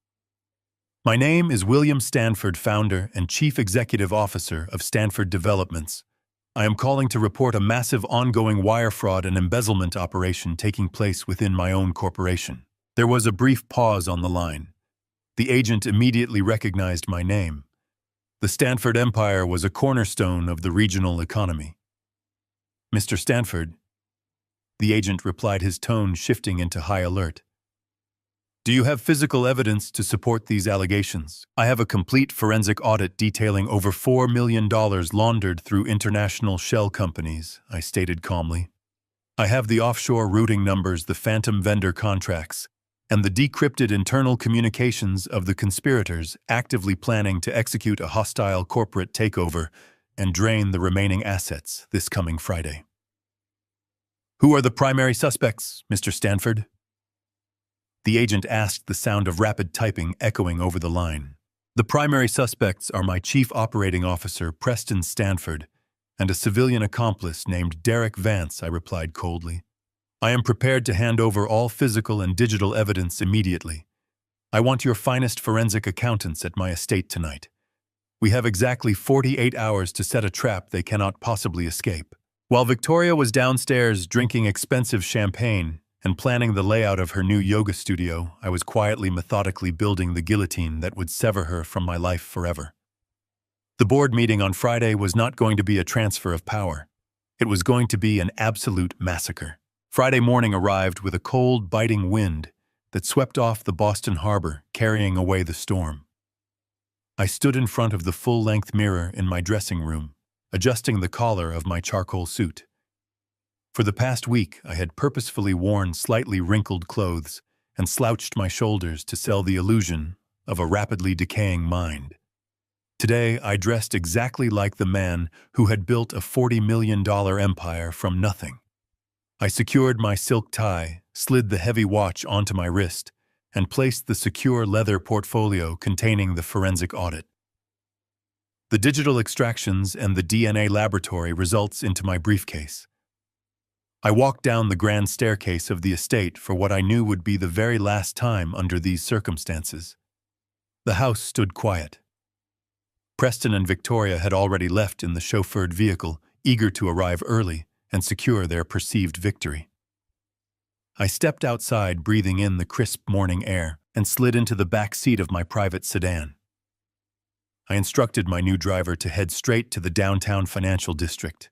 My name is William Stanford, founder and Chief Executive Officer of Stanford Developments. I am calling to report a massive ongoing wire fraud and embezzlement operation taking place within my own corporation. There was a brief pause on the line. The agent immediately recognized my name. The Stanford Empire was a cornerstone of the regional economy. Mr. Stanford, the agent replied, his tone shifting into high alert. Do you have physical evidence to support these allegations? I have a complete forensic audit detailing over $4 million laundered through international shell companies, I stated calmly. I have the offshore routing numbers, the phantom vendor contracts, and the decrypted internal communications of the conspirators actively planning to execute a hostile corporate takeover and drain the remaining assets this coming Friday. Who are the primary suspects, Mr. Stanford? The agent asked, the sound of rapid typing echoing over the line. The primary suspects are my Chief Operating Officer, Preston Stanford, and a civilian accomplice named Derek Vance, I replied coldly. I am prepared to hand over all physical and digital evidence immediately. I want your finest forensic accountants at my estate tonight. We have exactly 48 hours to set a trap they cannot possibly escape. While Victoria was downstairs drinking expensive champagne and planning the layout of her new yoga studio, I was quietly, methodically building the guillotine that would sever her from my life forever. The board meeting on Friday was not going to be a transfer of power. It was going to be an absolute massacre. Friday morning arrived with a cold, biting wind that swept off the Boston harbor, carrying away the storm. I stood in front of the full-length mirror in my dressing room, adjusting the collar of my charcoal suit. For the past week, I had purposefully worn slightly wrinkled clothes and slouched my shoulders to sell the illusion of a rapidly decaying mind. Today, I dressed exactly like the man who had built a $40 million empire from nothing. I secured my silk tie, slid the heavy watch onto my wrist, and placed the secure leather portfolio containing the forensic audit. The digital extractions and the DNA laboratory results into my briefcase. I walked down the grand staircase of the estate for what I knew would be the very last time under these circumstances. The house stood quiet. Preston and Victoria had already left in the chauffeured vehicle, eager to arrive early and secure their perceived victory. I stepped outside, breathing in the crisp morning air, and slid into the back seat of my private sedan. I instructed my new driver to head straight to the downtown financial district.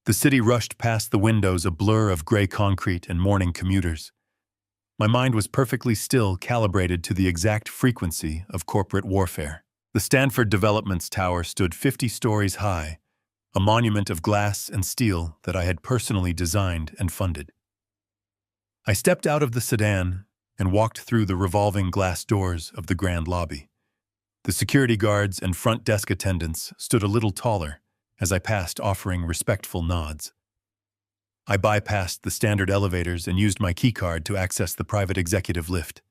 The city rushed past the windows, a blur of gray concrete and morning commuters. My mind was perfectly still, calibrated to the exact frequency of corporate warfare. The Stanford Developments Tower stood 50 stories high, a monument of glass and steel that I had personally designed and funded. I stepped out of the sedan and walked through the revolving glass doors of the grand lobby. The security guards and front desk attendants stood a little taller as I passed, offering respectful nods. I bypassed the standard elevators and used my keycard to access the private executive lift.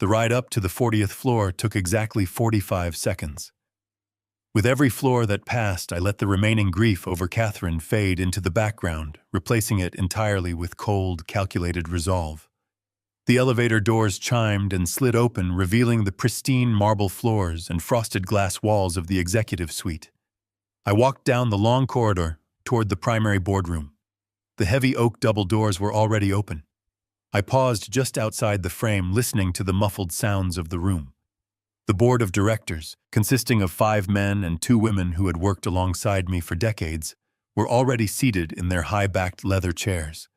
The ride up to the 40th floor took exactly 45 seconds. With every floor that passed, I let the remaining grief over Catherine fade into the background, replacing it entirely with cold, calculated resolve. The elevator doors chimed and slid open, revealing the pristine marble floors and frosted glass walls of the executive suite. I walked down the long corridor toward the primary boardroom. The heavy oak double doors were already open. I paused just outside the frame, listening to the muffled sounds of the room. The board of directors, consisting of 5 men and 2 women who had worked alongside me for decades, were already seated in their high-backed leather chairs.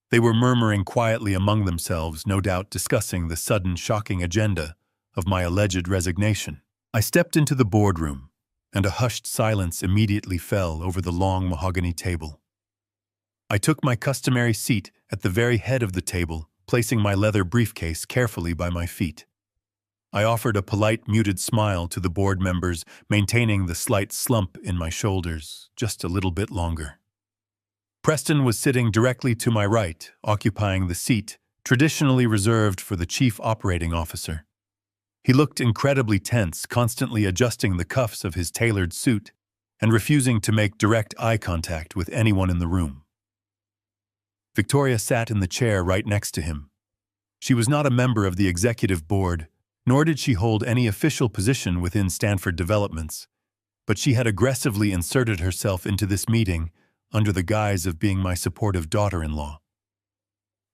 They were murmuring quietly among themselves, no doubt discussing the sudden, shocking agenda of my alleged resignation. I stepped into the boardroom, and a hushed silence immediately fell over the long mahogany table. I took my customary seat at the very head of the table, placing my leather briefcase carefully by my feet. I offered a polite, muted smile to the board members, maintaining the slight slump in my shoulders just a little bit longer. Preston was sitting directly to my right, occupying the seat traditionally reserved for the Chief Operating Officer. He looked incredibly tense, constantly adjusting the cuffs of his tailored suit and refusing to make direct eye contact with anyone in the room. Victoria sat in the chair right next to him. She was not a member of the executive board, nor did she hold any official position within Stanford Developments, but she had aggressively inserted herself into this meeting under the guise of being my supportive daughter-in-law.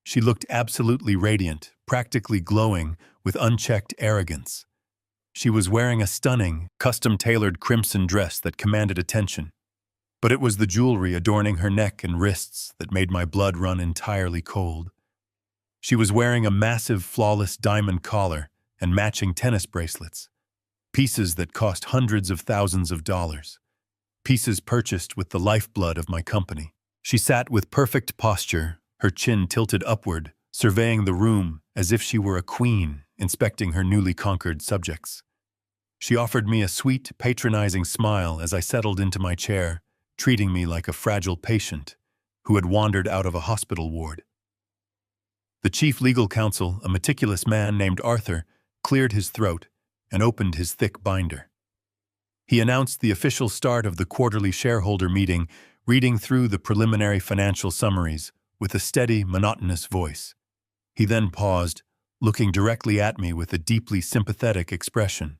She looked absolutely radiant, practically glowing with unchecked arrogance. She was wearing a stunning, custom-tailored crimson dress that commanded attention, but it was the jewelry adorning her neck and wrists that made my blood run entirely cold. She was wearing a massive, flawless diamond collar and matching tennis bracelets, pieces that cost hundreds of thousands of dollars, pieces purchased with the lifeblood of my company. She sat with perfect posture, her chin tilted upward, surveying the room as if she were a queen inspecting her newly conquered subjects. She offered me a sweet, patronizing smile as I settled into my chair, treating me like a fragile patient who had wandered out of a hospital ward. The chief legal counsel, a meticulous man named Arthur, cleared his throat and opened his thick binder. He announced the official start of the quarterly shareholder meeting, reading through the preliminary financial summaries with a steady, monotonous voice. He then paused, looking directly at me with a deeply sympathetic expression.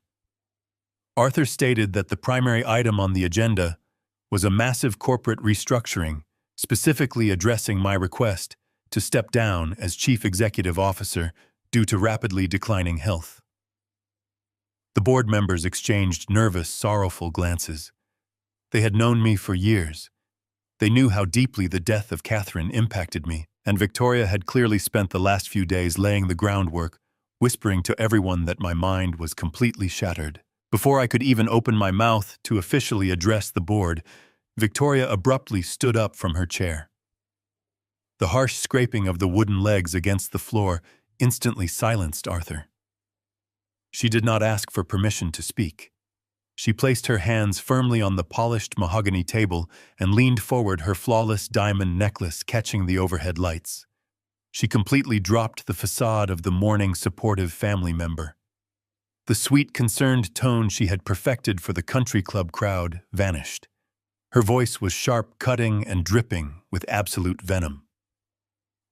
Arthur stated that the primary item on the agenda was a massive corporate restructuring, specifically addressing my request to step down as chief executive officer due to rapidly declining health. The board members exchanged nervous, sorrowful glances. They had known me for years. They knew how deeply the death of Catherine impacted me, and Victoria had clearly spent the last few days laying the groundwork, whispering to everyone that my mind was completely shattered. Before I could even open my mouth to officially address the board, Victoria abruptly stood up from her chair. The harsh scraping of the wooden legs against the floor instantly silenced Arthur. She did not ask for permission to speak. She placed her hands firmly on the polished mahogany table and leaned forward, her flawless diamond necklace catching the overhead lights. She completely dropped the facade of the mourning, supportive family member. The sweet, concerned tone she had perfected for the country club crowd vanished. Her voice was sharp, cutting, and dripping with absolute venom.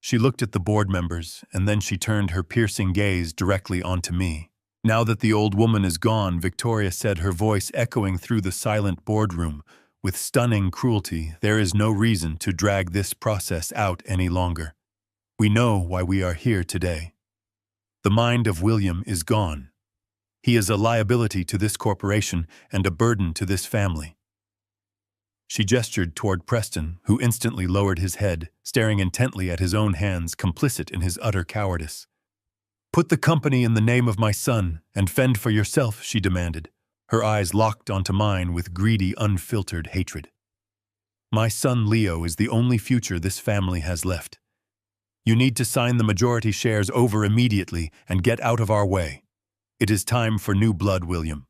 She looked at the board members, and then she turned her piercing gaze directly onto me. "Now that the old woman is gone," Victoria said, her voice echoing through the silent boardroom with stunning cruelty, "there is no reason to drag this process out any longer. We know why we are here today. The mind of William is gone. He is a liability to this corporation and a burden to this family." She gestured toward Preston, who instantly lowered his head, staring intently at his own hands, complicit in his utter cowardice. "Put the company in the name of my son and fend for yourself," she demanded, her eyes locked onto mine with greedy, unfiltered hatred. "My son Leo is the only future this family has left. You need to sign the majority shares over immediately and get out of our way. It is time for new blood, William.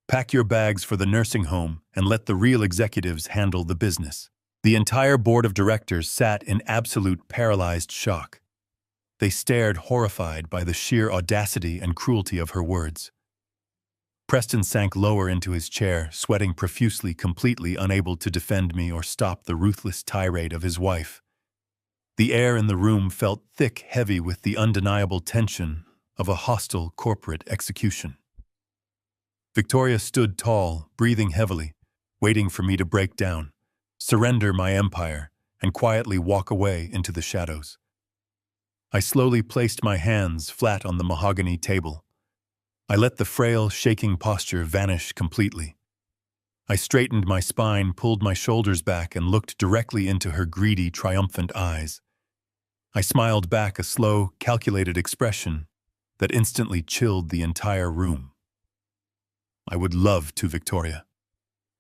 Pack your bags for the nursing home and let the real executives handle the business." The entire board of directors sat in absolute paralyzed shock. They stared horrified by the sheer audacity and cruelty of her words. Preston sank lower into his chair, sweating profusely, completely unable to defend me or stop the ruthless tirade of his wife. The air in the room felt thick, heavy with the undeniable tension of a hostile corporate execution. Victoria stood tall, breathing heavily, waiting for me to break down, surrender my empire, and quietly walk away into the shadows. I slowly placed my hands flat on the mahogany table. I let the frail, shaking posture vanish completely. I straightened my spine, pulled my shoulders back, and looked directly into her greedy, triumphant eyes. I smiled back, a slow, calculated expression that instantly chilled the entire room. "I would love to, Victoria.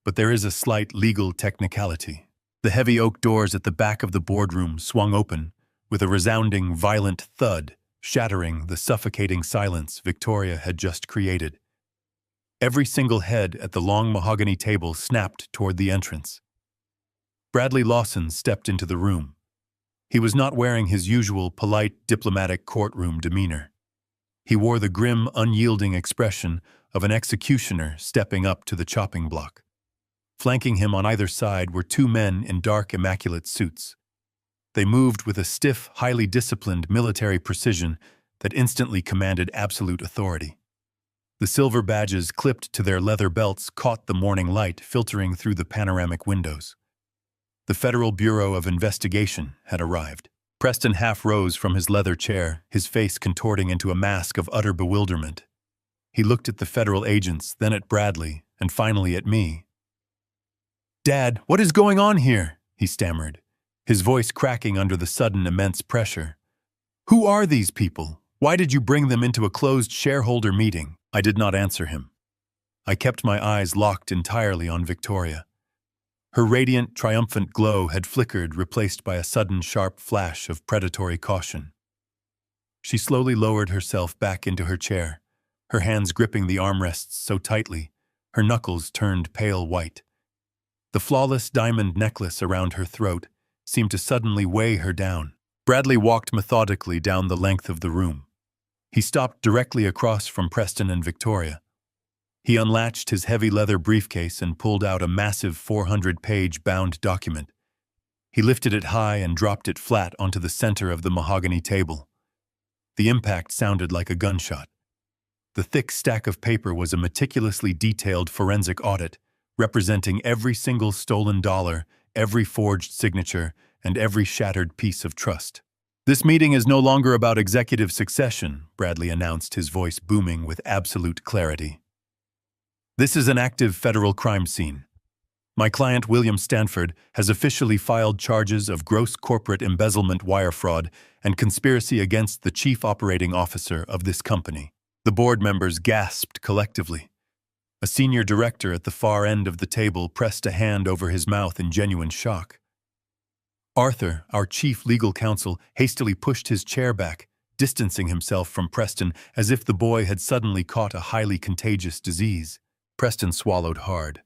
But there is a slight legal technicality." The heavy oak doors at the back of the boardroom swung open, with a resounding, violent thud, shattering the suffocating silence Victoria had just created. Every single head at the long mahogany table snapped toward the entrance. Bradley Lawson stepped into the room. He was not wearing his usual polite, diplomatic courtroom demeanor. He wore the grim, unyielding expression of an executioner stepping up to the chopping block. Flanking him on either side were two men in dark, immaculate suits. They moved with a stiff, highly disciplined military precision that instantly commanded absolute authority. The silver badges clipped to their leather belts caught the morning light filtering through the panoramic windows. The Federal Bureau of Investigation had arrived. Preston half rose from his leather chair, his face contorting into a mask of utter bewilderment. He looked at the federal agents, then at Bradley, and finally at me. "Dad, what is going on here?" he stammered, his voice cracking under the sudden immense pressure. "Who are these people? Why did you bring them into a closed shareholder meeting?" I did not answer him. I kept my eyes locked entirely on Victoria. Her radiant, triumphant glow had flickered, replaced by a sudden sharp flash of predatory caution. She slowly lowered herself back into her chair, her hands gripping the armrests so tightly, her knuckles turned pale white. The flawless diamond necklace around her throat seemed to suddenly weigh her down. Bradley walked methodically down the length of the room. He stopped directly across from Preston and Victoria. He unlatched his heavy leather briefcase and pulled out a massive 400-page bound document. He lifted it high and dropped it flat onto the center of the mahogany table. The impact sounded like a gunshot. The thick stack of paper was a meticulously detailed forensic audit, representing every single stolen dollar, every forged signature, and every shattered piece of trust. "This meeting is no longer about executive succession," Bradley announced, his voice booming with absolute clarity. "This is an active federal crime scene. My client, William Stanford, has officially filed charges of gross corporate embezzlement, wire fraud, and conspiracy against the chief operating officer of this company." The board members gasped collectively. A senior director at the far end of the table pressed a hand over his mouth in genuine shock. Arthur, our chief legal counsel, hastily pushed his chair back, distancing himself from Preston as if the boy had suddenly caught a highly contagious disease. Preston swallowed hard.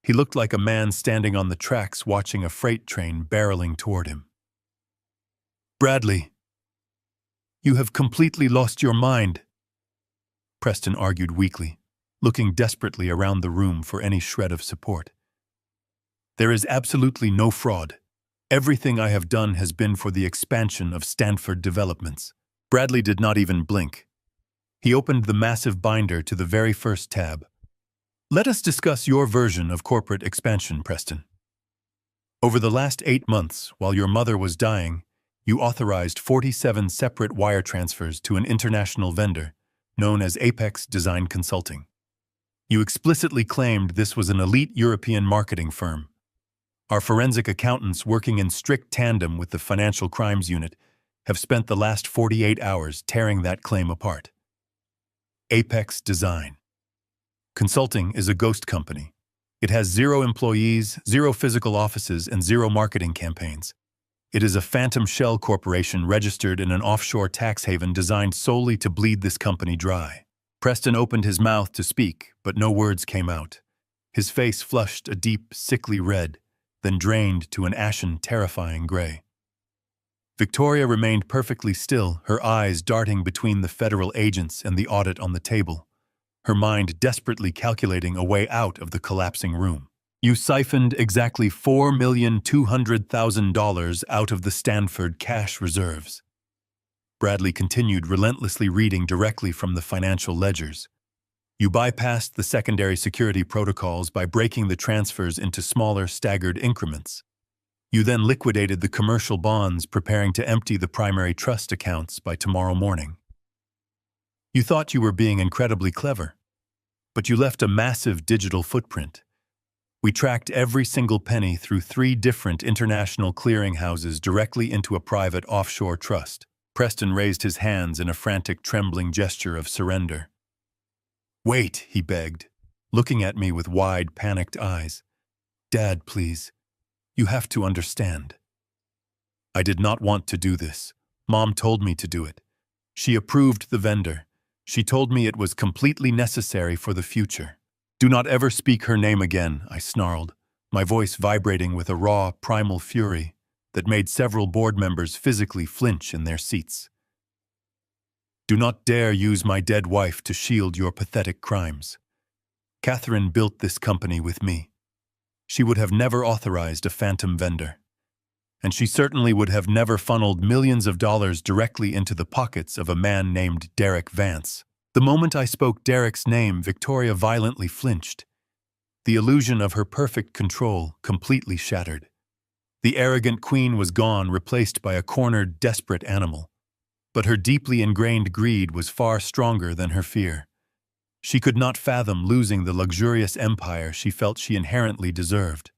He looked like a man standing on the tracks watching a freight train barreling toward him. "Bradley, you have completely lost your mind," Preston argued weakly, looking desperately around the room for any shred of support. "There is absolutely no fraud. Everything I have done has been for the expansion of Stanford developments." Bradley did not even blink. He opened the massive binder to the very first tab. "Let us discuss your version of corporate expansion, Preston. Over the last 8 months, while your mother was dying, you authorized 47 separate wire transfers to an international vendor known as Apex Design Consulting. You explicitly claimed this was an elite European marketing firm. Our forensic accountants, working in strict tandem with the Financial Crimes Unit, have spent the last 48 hours tearing that claim apart. Apex Design Consulting is a ghost company. It has 0 employees, 0 physical offices, and 0 marketing campaigns. It is a phantom shell corporation registered in an offshore tax haven designed solely to bleed this company dry. Preston opened his mouth to speak, but no words came out. His face flushed a deep, sickly red, then drained to an ashen, terrifying gray. Victoria remained perfectly still, her eyes darting between the federal agents and the audit on the table, her mind desperately calculating a way out of the collapsing room. "You siphoned exactly $4,200,000 out of the Stanford cash reserves." Bradley continued, relentlessly reading directly from the financial ledgers. "You bypassed the secondary security protocols by breaking the transfers into smaller, staggered increments. You then liquidated the commercial bonds, preparing to empty the primary trust accounts by tomorrow morning. You thought you were being incredibly clever, but you left a massive digital footprint. We tracked every single penny through 3 different international clearinghouses directly into a private offshore trust." Preston raised his hands in a frantic, trembling gesture of surrender. "Wait," he begged, looking at me with wide, panicked eyes. "Dad, please. You have to understand. I did not want to do this. Mom told me to do it. She approved the vendor. She told me it was completely necessary for the future." "Do not ever speak her name again," I snarled, my voice vibrating with a raw, primal fury that made several board members physically flinch in their seats. "Do not dare use my dead wife to shield your pathetic crimes. Catherine built this company with me. She would have never authorized a phantom vendor. and she certainly would have never funneled millions of dollars directly into the pockets of a man named Derek Vance. The moment I spoke Derek's name, Victoria violently flinched. The illusion of her perfect control completely shattered. The arrogant queen was gone, replaced by a cornered, desperate animal. But her deeply ingrained greed was far stronger than her fear. She could not fathom losing the luxurious empire she felt she inherently deserved.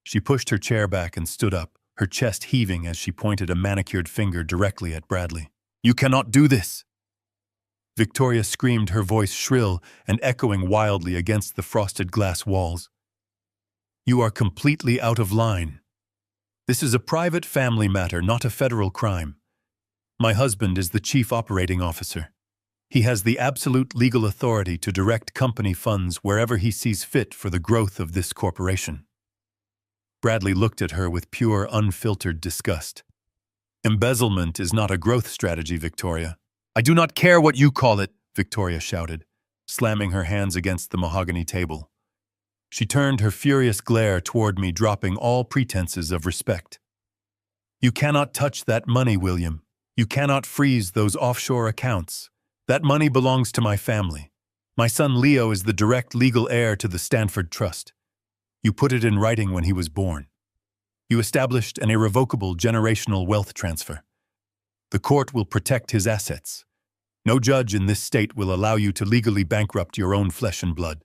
She pushed her chair back and stood up, her chest heaving as she pointed a manicured finger directly at Bradley. "You cannot do this!" Victoria screamed, her voice shrill and echoing wildly against the frosted glass walls. "You are completely out of line. This is a private family matter, not a federal crime. My husband is the chief operating officer. He has the absolute legal authority to direct company funds wherever he sees fit for the growth of this corporation." Bradley looked at her with pure, unfiltered disgust. "Embezzlement is not a growth strategy, Victoria." "I do not care what you call it," Victoria shouted, slamming her hands against the mahogany table. She turned her furious glare toward me, dropping all pretenses of respect. "You cannot touch that money, William. You cannot freeze those offshore accounts. That money belongs to my family. My son Leo is the direct legal heir to the Stanford Trust. You put it in writing when he was born. You established an irrevocable generational wealth transfer. The court will protect his assets. No judge in this state will allow you to legally bankrupt your own flesh and blood.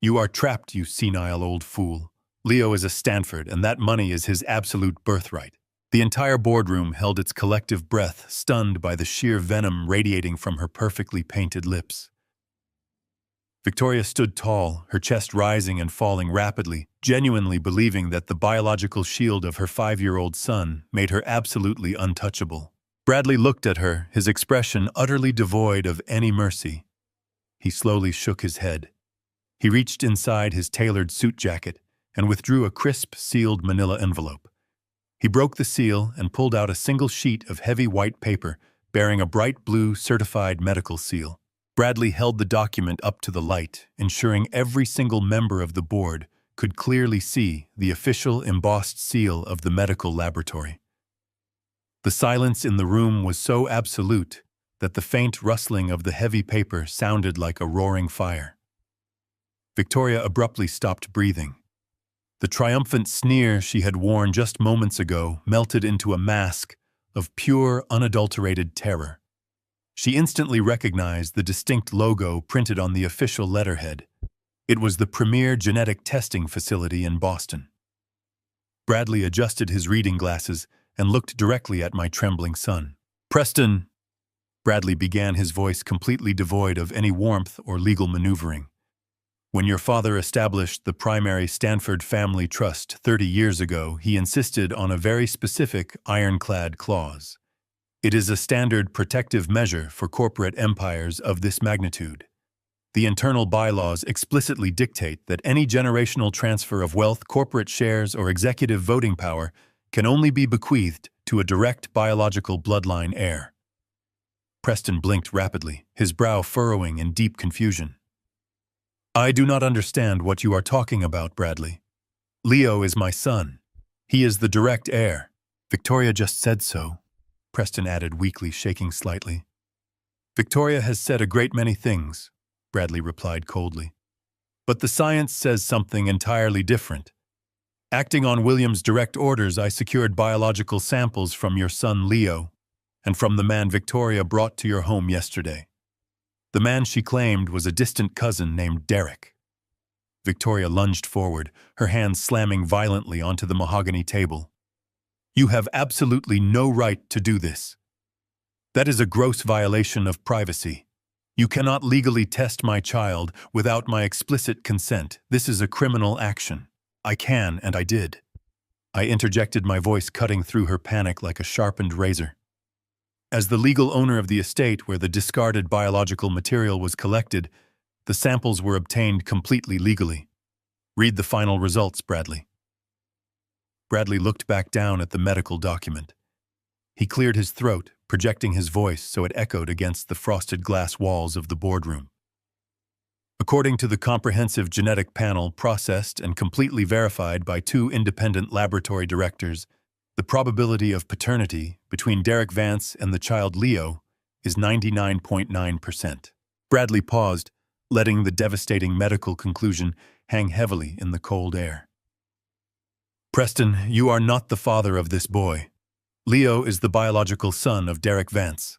You are trapped, you senile old fool. Leo is a Stanford, and that money is his absolute birthright." The entire boardroom held its collective breath, stunned by the sheer venom radiating from her perfectly painted lips. Victoria stood tall, her chest rising and falling rapidly, genuinely believing that the biological shield of her 5-year-old son made her absolutely untouchable. Bradley looked at her, his expression utterly devoid of any mercy. He slowly shook his head. He reached inside his tailored suit jacket and withdrew a crisp, sealed manila envelope. He broke the seal and pulled out a single sheet of heavy white paper bearing a bright blue certified medical seal. Bradley held the document up to the light, ensuring every single member of the board could clearly see the official embossed seal of the medical laboratory. The silence in the room was so absolute that the faint rustling of the heavy paper sounded like a roaring fire. Victoria abruptly stopped breathing. The triumphant sneer she had worn just moments ago melted into a mask of pure, unadulterated terror. She instantly recognized the distinct logo printed on the official letterhead. It was the premier genetic testing facility in Boston. Bradley adjusted his reading glasses and looked directly at my trembling son. "Preston," Bradley began, his voice completely devoid of any warmth or legal maneuvering. "When your father established the primary Stanford Family Trust 30 years ago, he insisted on a very specific ironclad clause. It is a standard protective measure for corporate empires of this magnitude. The internal bylaws explicitly dictate that any generational transfer of wealth, corporate shares, or executive voting power can only be bequeathed to a direct biological bloodline heir." Preston blinked rapidly, his brow furrowing in deep confusion. "I do not understand what you are talking about, Bradley. Leo is my son. He is the direct heir." "Victoria just said so," Preston added weakly, shaking slightly. "Victoria has said a great many things," Bradley replied coldly. "But the science says something entirely different. Acting on William's direct orders, I secured biological samples from your son Leo and from the man Victoria brought to your home yesterday. The man she claimed was a distant cousin named Derek." Victoria lunged forward, her hands slamming violently onto the mahogany table. "You have absolutely no right to do this. That is a gross violation of privacy. You cannot legally test my child without my explicit consent. This is a criminal action." "I can, and I did," I interjected, my voice cutting through her panic like a sharpened razor. "As the legal owner of the estate where the discarded biological material was collected, the samples were obtained completely legally. Read the final results, Bradley." Bradley looked back down at the medical document. He cleared his throat, projecting his voice so it echoed against the frosted glass walls of the boardroom. "According to the comprehensive genetic panel processed and completely verified by 2 independent laboratory directors, The probability of paternity between Derek Vance and the child Leo is 99.9%. Bradley paused, letting the devastating medical conclusion hang heavily in the cold air. Preston, you are not the father of this boy. Leo is the biological son of Derek Vance.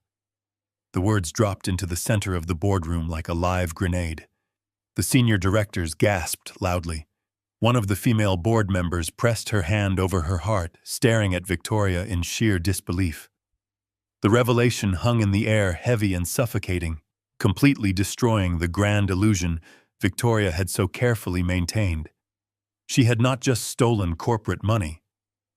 The words dropped into the center of the boardroom like a live grenade. The senior directors gasped loudly. One of the female board members pressed her hand over her heart, staring at Victoria in sheer disbelief. The revelation hung in the air, heavy and suffocating, completely destroying the grand illusion Victoria had so carefully maintained. She had not just stolen corporate money.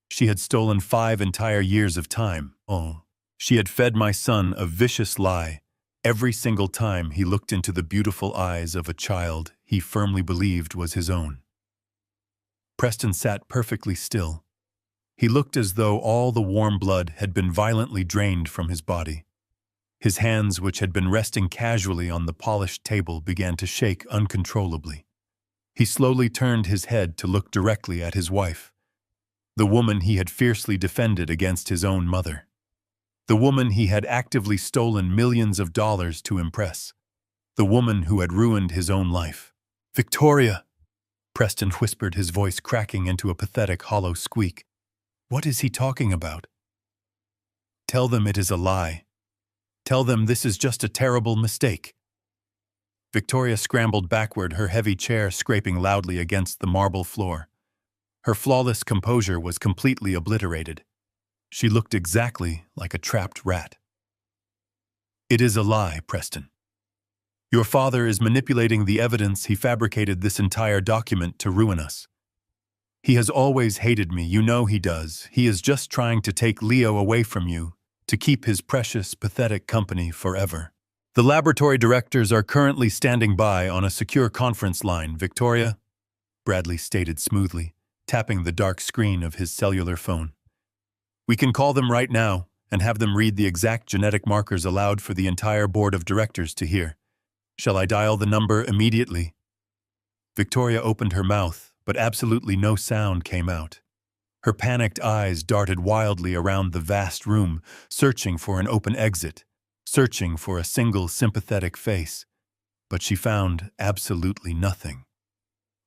She had stolen 5 entire years of time. Oh, she had fed my son a vicious lie every single time he looked into the beautiful eyes of a child he firmly believed was his own. Preston sat perfectly still. He looked as though all the warm blood had been violently drained from his body. His hands, which had been resting casually on the polished table, began to shake uncontrollably. He slowly turned his head to look directly at his wife, the woman he had fiercely defended against his own mother, the woman he had actively stolen millions of dollars to impress, the woman who had ruined his own life. "Victoria!" Preston whispered, his voice cracking into a pathetic, hollow squeak. "What is he talking about?" "Tell them it is a lie. Tell them this is just a terrible mistake." Victoria scrambled backward, her heavy chair scraping loudly against the marble floor. Her flawless composure was completely obliterated. She looked exactly like a trapped rat. "It is a lie, Preston. Your father is manipulating the evidence. He fabricated this entire document to ruin us. He has always hated me, you know he does. He is just trying to take Leo away from you, to keep his precious, pathetic company forever. The laboratory directors are currently standing by on a secure conference line, Victoria," Bradley stated smoothly, tapping the dark screen of his cellular phone. "We can call them right now and have them read the exact genetic markers allowed for the entire board of directors to hear. Shall I dial the number immediately?" Victoria opened her mouth, but absolutely no sound came out. Her panicked eyes darted wildly around the vast room, searching for an open exit, searching for a single sympathetic face. But she found absolutely nothing.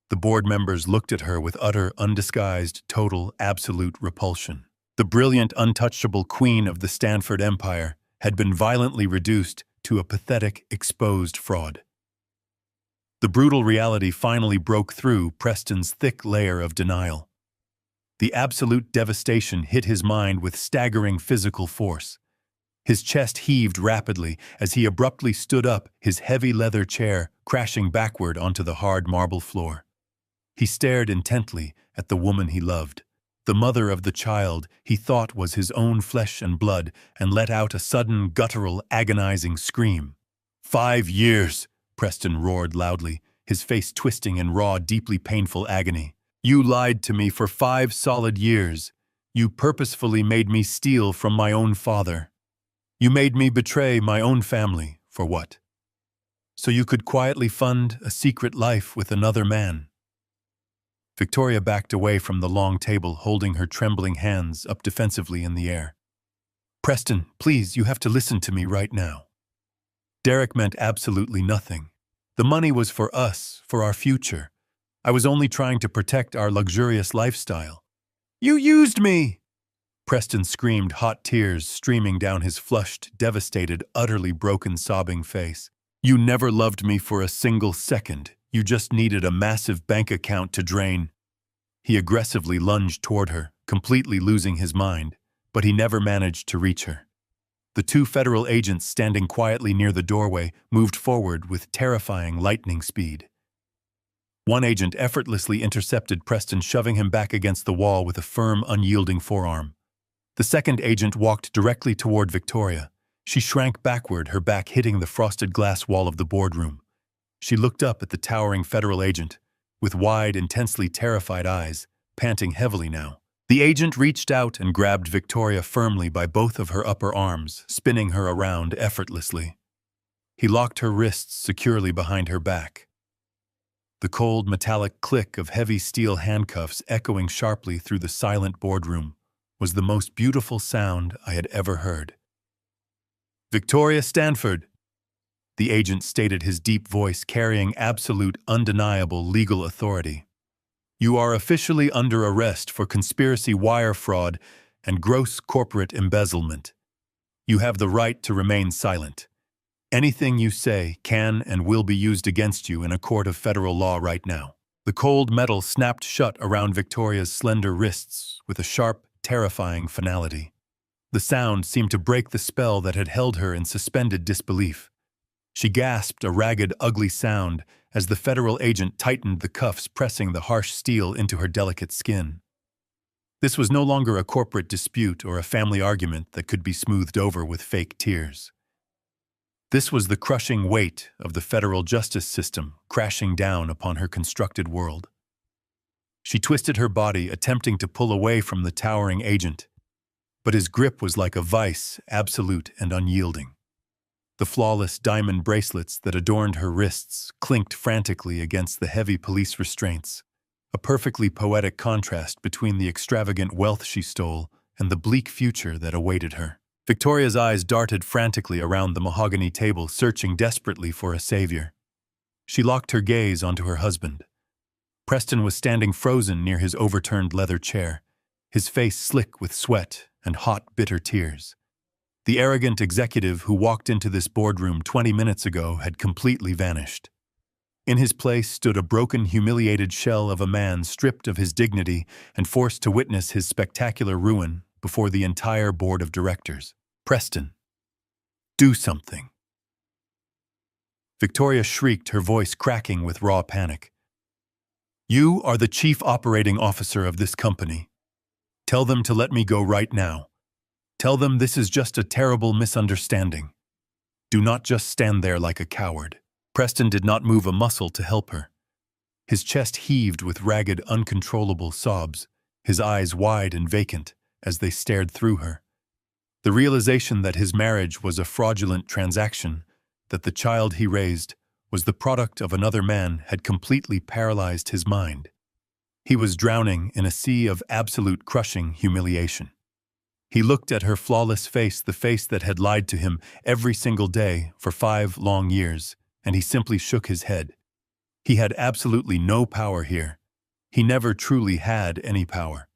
The board members looked at her with utter, undisguised, total, absolute repulsion. The brilliant, untouchable queen of the Stanford Empire had been violently reduced to a pathetic, exposed fraud. The brutal reality finally broke through Preston's thick layer of denial. The absolute devastation hit his mind with staggering physical force. His chest heaved rapidly as he abruptly stood up, his heavy leather chair crashing backward onto the hard marble floor. He stared intently at the woman he loved, the mother of the child he thought was his own flesh and blood, and let out a sudden, guttural, agonizing scream. 5 years, Preston roared loudly, his face twisting in raw, deeply painful agony. "You lied to me for 5 solid years. You purposefully made me steal from my own father. You made me betray my own family. For what? So you could quietly fund a secret life with another man." Victoria backed away from the long table, holding her trembling hands up defensively in the air. "Preston, please, you have to listen to me right now. Derek meant absolutely nothing. The money was for us, for our future. I was only trying to protect our luxurious lifestyle." "You used me!" Preston screamed, hot tears streaming down his flushed, devastated, utterly broken, sobbing face. "You never loved me for a single second. You just needed a massive bank account to drain." He aggressively lunged toward her, completely losing his mind, but he never managed to reach her. The 2 federal agents standing quietly near the doorway moved forward with terrifying lightning speed. One agent effortlessly intercepted Preston, shoving him back against the wall with a firm, unyielding forearm. The second agent walked directly toward Victoria. She shrank backward, her back hitting the frosted glass wall of the boardroom. She looked up at the towering federal agent, with wide, intensely terrified eyes, panting heavily now. The agent reached out and grabbed Victoria firmly by both of her upper arms, spinning her around effortlessly. He locked her wrists securely behind her back. The cold, metallic click of heavy steel handcuffs echoing sharply through the silent boardroom, was the most beautiful sound I had ever heard. "Victoria Stanford," the agent stated, his deep voice carrying absolute, undeniable legal authority. "You are officially under arrest for conspiracy wire fraud and gross corporate embezzlement. You have the right to remain silent. Anything you say can and will be used against you in a court of federal law right now." The cold metal snapped shut around Victoria's slender wrists with a sharp, terrifying finality. The sound seemed to break the spell that had held her in suspended disbelief. She gasped a ragged, ugly sound as the federal agent tightened the cuffs, pressing the harsh steel into her delicate skin. This was no longer a corporate dispute or a family argument that could be smoothed over with fake tears. This was the crushing weight of the federal justice system crashing down upon her constructed world. She twisted her body, attempting to pull away from the towering agent, but his grip was like a vice, absolute and unyielding. The flawless diamond bracelets that adorned her wrists clinked frantically against the heavy police restraints, a perfectly poetic contrast between the extravagant wealth she stole and the bleak future that awaited her. Victoria's eyes darted frantically around the mahogany table, searching desperately for a savior. She locked her gaze onto her husband. Preston was standing frozen near his overturned leather chair, his face slick with sweat and hot, bitter tears. The arrogant executive who walked into this boardroom 20 minutes ago had completely vanished. In his place stood a broken, humiliated shell of a man stripped of his dignity and forced to witness his spectacular ruin before the entire board of directors. "Preston, do something." Victoria shrieked, her voice cracking with raw panic. "You are the chief operating officer of this company. Tell them to let me go right now. Tell them this is just a terrible misunderstanding. Do not just stand there like a coward." Preston did not move a muscle to help her. His chest heaved with ragged, uncontrollable sobs, his eyes wide and vacant as they stared through her. The realization that his marriage was a fraudulent transaction, that the child he raised was the product of another man, had completely paralyzed his mind. He was drowning in a sea of absolute crushing humiliation. He looked at her flawless face, the face that had lied to him every single day for 5 long years, and he simply shook his head. He had absolutely no power here. He never truly had any power.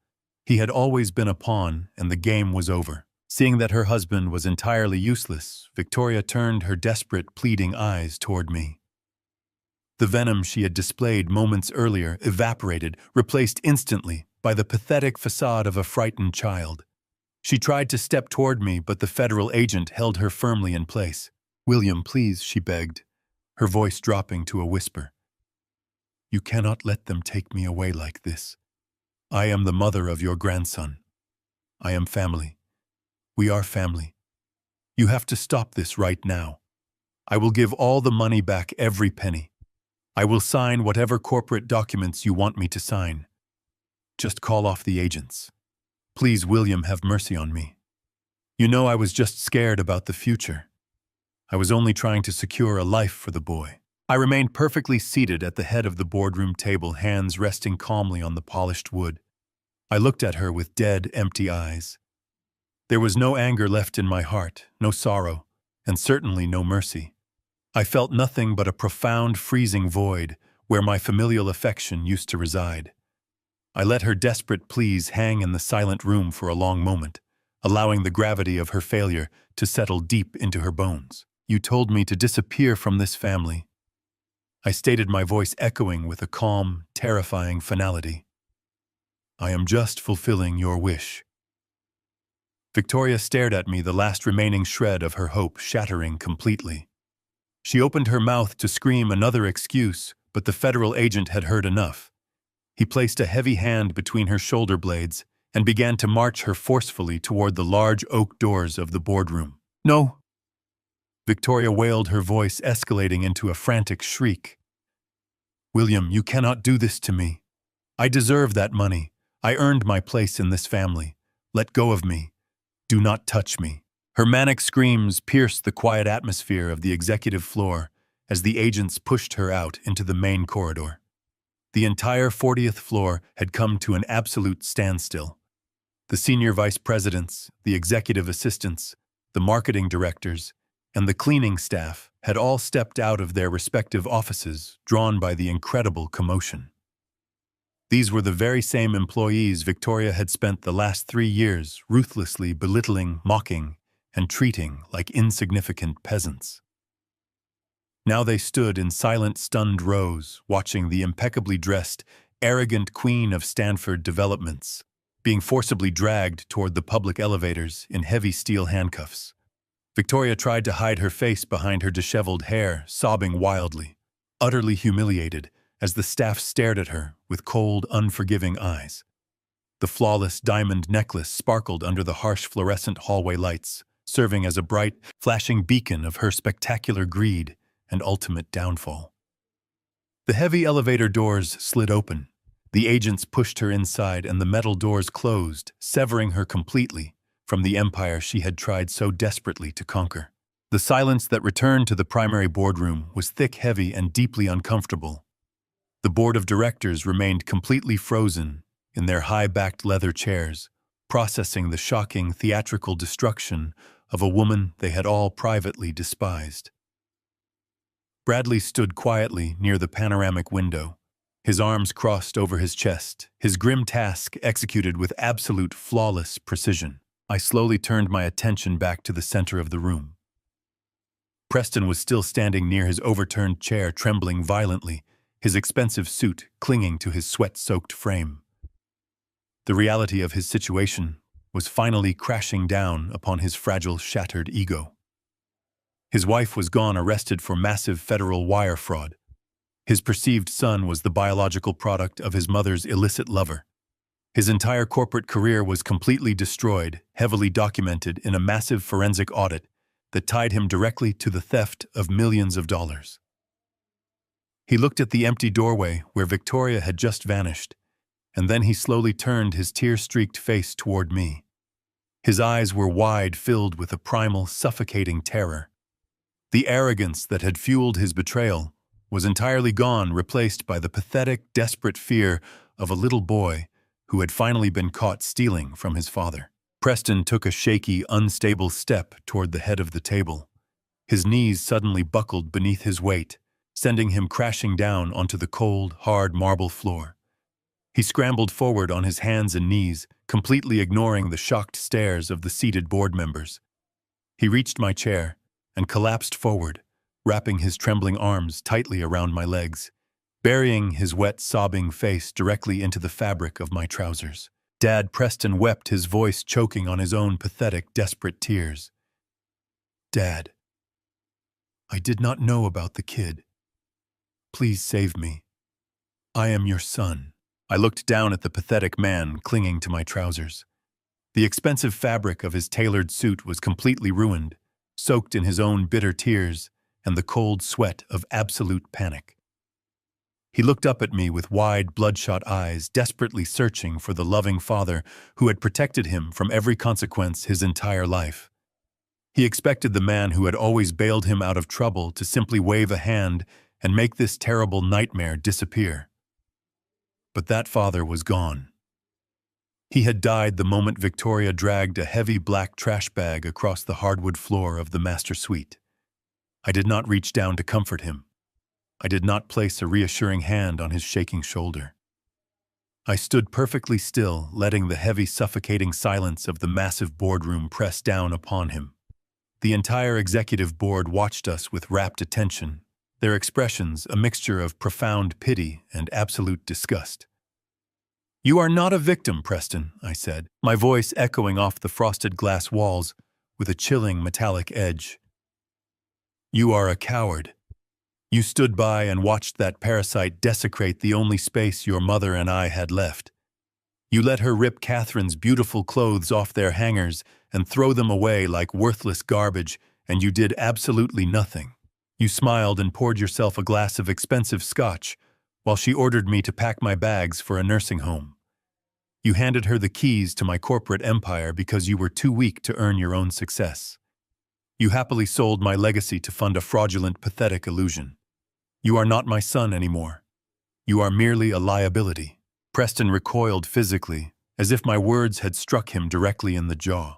He had always been a pawn, and the game was over. Seeing that her husband was entirely useless, Victoria turned her desperate, pleading eyes toward me. The venom she had displayed moments earlier evaporated, replaced instantly by the pathetic facade of a frightened child. She tried to step toward me, but the federal agent held her firmly in place. "William, please," she begged, her voice dropping to a whisper. "You cannot let them take me away like this. I am the mother of your grandson. I am family. We are family. You have to stop this right now. I will give all the money back, every penny. I will sign whatever corporate documents you want me to sign. Just call off the agents. Please, William, have mercy on me. You know I was just scared about the future. I was only trying to secure a life for the boy." I remained perfectly seated at the head of the boardroom table, hands resting calmly on the polished wood. I looked at her with dead, empty eyes. There was no anger left in my heart, no sorrow, and certainly no mercy. I felt nothing but a profound, freezing void where my familial affection used to reside. I let her desperate pleas hang in the silent room for a long moment, allowing the gravity of her failure to settle deep into her bones. "You told me to disappear from this family," I stated, my voice echoing with a calm, terrifying finality. "I am just fulfilling your wish." Victoria stared at me, the last remaining shred of her hope shattering completely. She opened her mouth to scream another excuse, but the federal agent had heard enough. He placed a heavy hand between her shoulder blades and began to march her forcefully toward the large oak doors of the boardroom. "No!" Victoria wailed, her voice escalating into a frantic shriek. "William, you cannot do this to me. I deserve that money. I earned my place in this family. Let go of me. Do not touch me." Her manic screams pierced the quiet atmosphere of the executive floor as the agents pushed her out into the main corridor. The entire 40th floor had come to an absolute standstill. The senior vice presidents, the executive assistants, the marketing directors, and the cleaning staff had all stepped out of their respective offices, drawn by the incredible commotion. These were the very same employees Victoria had spent the last 3 years ruthlessly belittling, mocking, and treating like insignificant peasants. Now they stood in silent, stunned rows, watching the impeccably dressed, arrogant queen of Stanford Developments being forcibly dragged toward the public elevators in heavy steel handcuffs. Victoria tried to hide her face behind her disheveled hair, sobbing wildly, utterly humiliated as the staff stared at her with cold, unforgiving eyes. The flawless diamond necklace sparkled under the harsh fluorescent hallway lights, serving as a bright, flashing beacon of her spectacular greed and ultimate downfall. The heavy elevator doors slid open. The agents pushed her inside and the metal doors closed, severing her completely from the empire she had tried so desperately to conquer. The silence that returned to the primary boardroom was thick, heavy, and deeply uncomfortable. The board of directors remained completely frozen in their high-backed leather chairs, processing the shocking theatrical destruction of a woman they had all privately despised. Bradley stood quietly near the panoramic window, his arms crossed over his chest, his grim task executed with absolute flawless precision. I slowly turned my attention back to the center of the room. Preston was still standing near his overturned chair, trembling violently, his expensive suit clinging to his sweat-soaked frame. The reality of his situation was finally crashing down upon his fragile, shattered ego. His wife was gone, arrested for massive federal wire fraud. His perceived son was the biological product of his mother's illicit lover. His entire corporate career was completely destroyed, heavily documented in a massive forensic audit that tied him directly to the theft of millions of dollars. He looked at the empty doorway where Victoria had just vanished, and then he slowly turned his tear-streaked face toward me. His eyes were wide, filled with a primal, suffocating terror. The arrogance that had fueled his betrayal was entirely gone, replaced by the pathetic, desperate fear of a little boy who had finally been caught stealing from his father. Preston took a shaky, unstable step toward the head of the table. His knees suddenly buckled beneath his weight, sending him crashing down onto the cold, hard marble floor. He scrambled forward on his hands and knees, completely ignoring the shocked stares of the seated board members. He reached my chair and collapsed forward, wrapping his trembling arms tightly around my legs, burying his wet, sobbing face directly into the fabric of my trousers. Dad, Preston wept, his voice choking on his own pathetic, desperate tears. Dad, I did not know about the kid. Please save me. I am your son. I looked down at the pathetic man clinging to my trousers. The expensive fabric of his tailored suit was completely ruined, soaked in his own bitter tears and the cold sweat of absolute panic. He looked up at me with wide, bloodshot eyes, desperately searching for the loving father who had protected him from every consequence his entire life. He expected the man who had always bailed him out of trouble to simply wave a hand and make this terrible nightmare disappear. But that father was gone. He had died the moment Victoria dragged a heavy black trash bag across the hardwood floor of the master suite. I did not reach down to comfort him. I did not place a reassuring hand on his shaking shoulder. I stood perfectly still, letting the heavy, suffocating silence of the massive boardroom press down upon him. The entire executive board watched us with rapt attention, their expressions a mixture of profound pity and absolute disgust. "You are not a victim, Preston," I said, my voice echoing off the frosted glass walls with a chilling metallic edge. "You are a coward. You stood by and watched that parasite desecrate the only space your mother and I had left. You let her rip Catherine's beautiful clothes off their hangers and throw them away like worthless garbage, and you did absolutely nothing. You smiled and poured yourself a glass of expensive scotch while she ordered me to pack my bags for a nursing home. You handed her the keys to my corporate empire because you were too weak to earn your own success. You happily sold my legacy to fund a fraudulent, pathetic illusion. You are not my son anymore. You are merely a liability." Preston recoiled physically, as if my words had struck him directly in the jaw.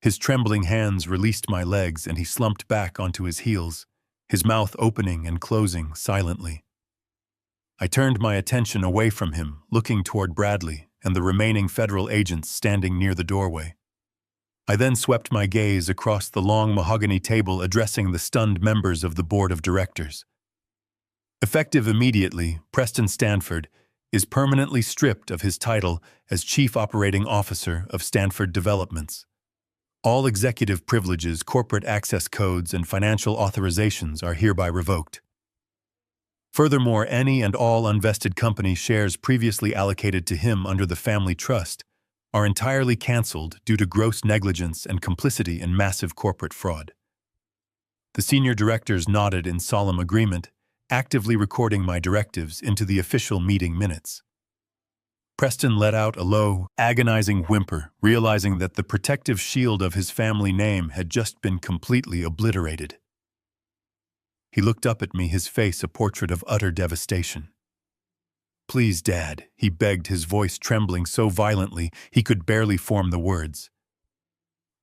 His trembling hands released my legs and he slumped back onto his heels, his mouth opening and closing silently. I turned my attention away from him, looking toward Bradley and the remaining federal agents standing near the doorway. I then swept my gaze across the long mahogany table, addressing the stunned members of the board of directors. Effective immediately, Preston Stanford is permanently stripped of his title as Chief Operating Officer of Stanford Developments. All executive privileges, corporate access codes, and financial authorizations are hereby revoked. Furthermore, any and all unvested company shares previously allocated to him under the family trust are entirely canceled due to gross negligence and complicity in massive corporate fraud. The senior directors nodded in solemn agreement, actively recording my directives into the official meeting minutes. Preston let out a low, agonizing whimper, realizing that the protective shield of his family name had just been completely obliterated. He looked up at me, his face a portrait of utter devastation. "Please, Dad," he begged, his voice trembling so violently he could barely form the words.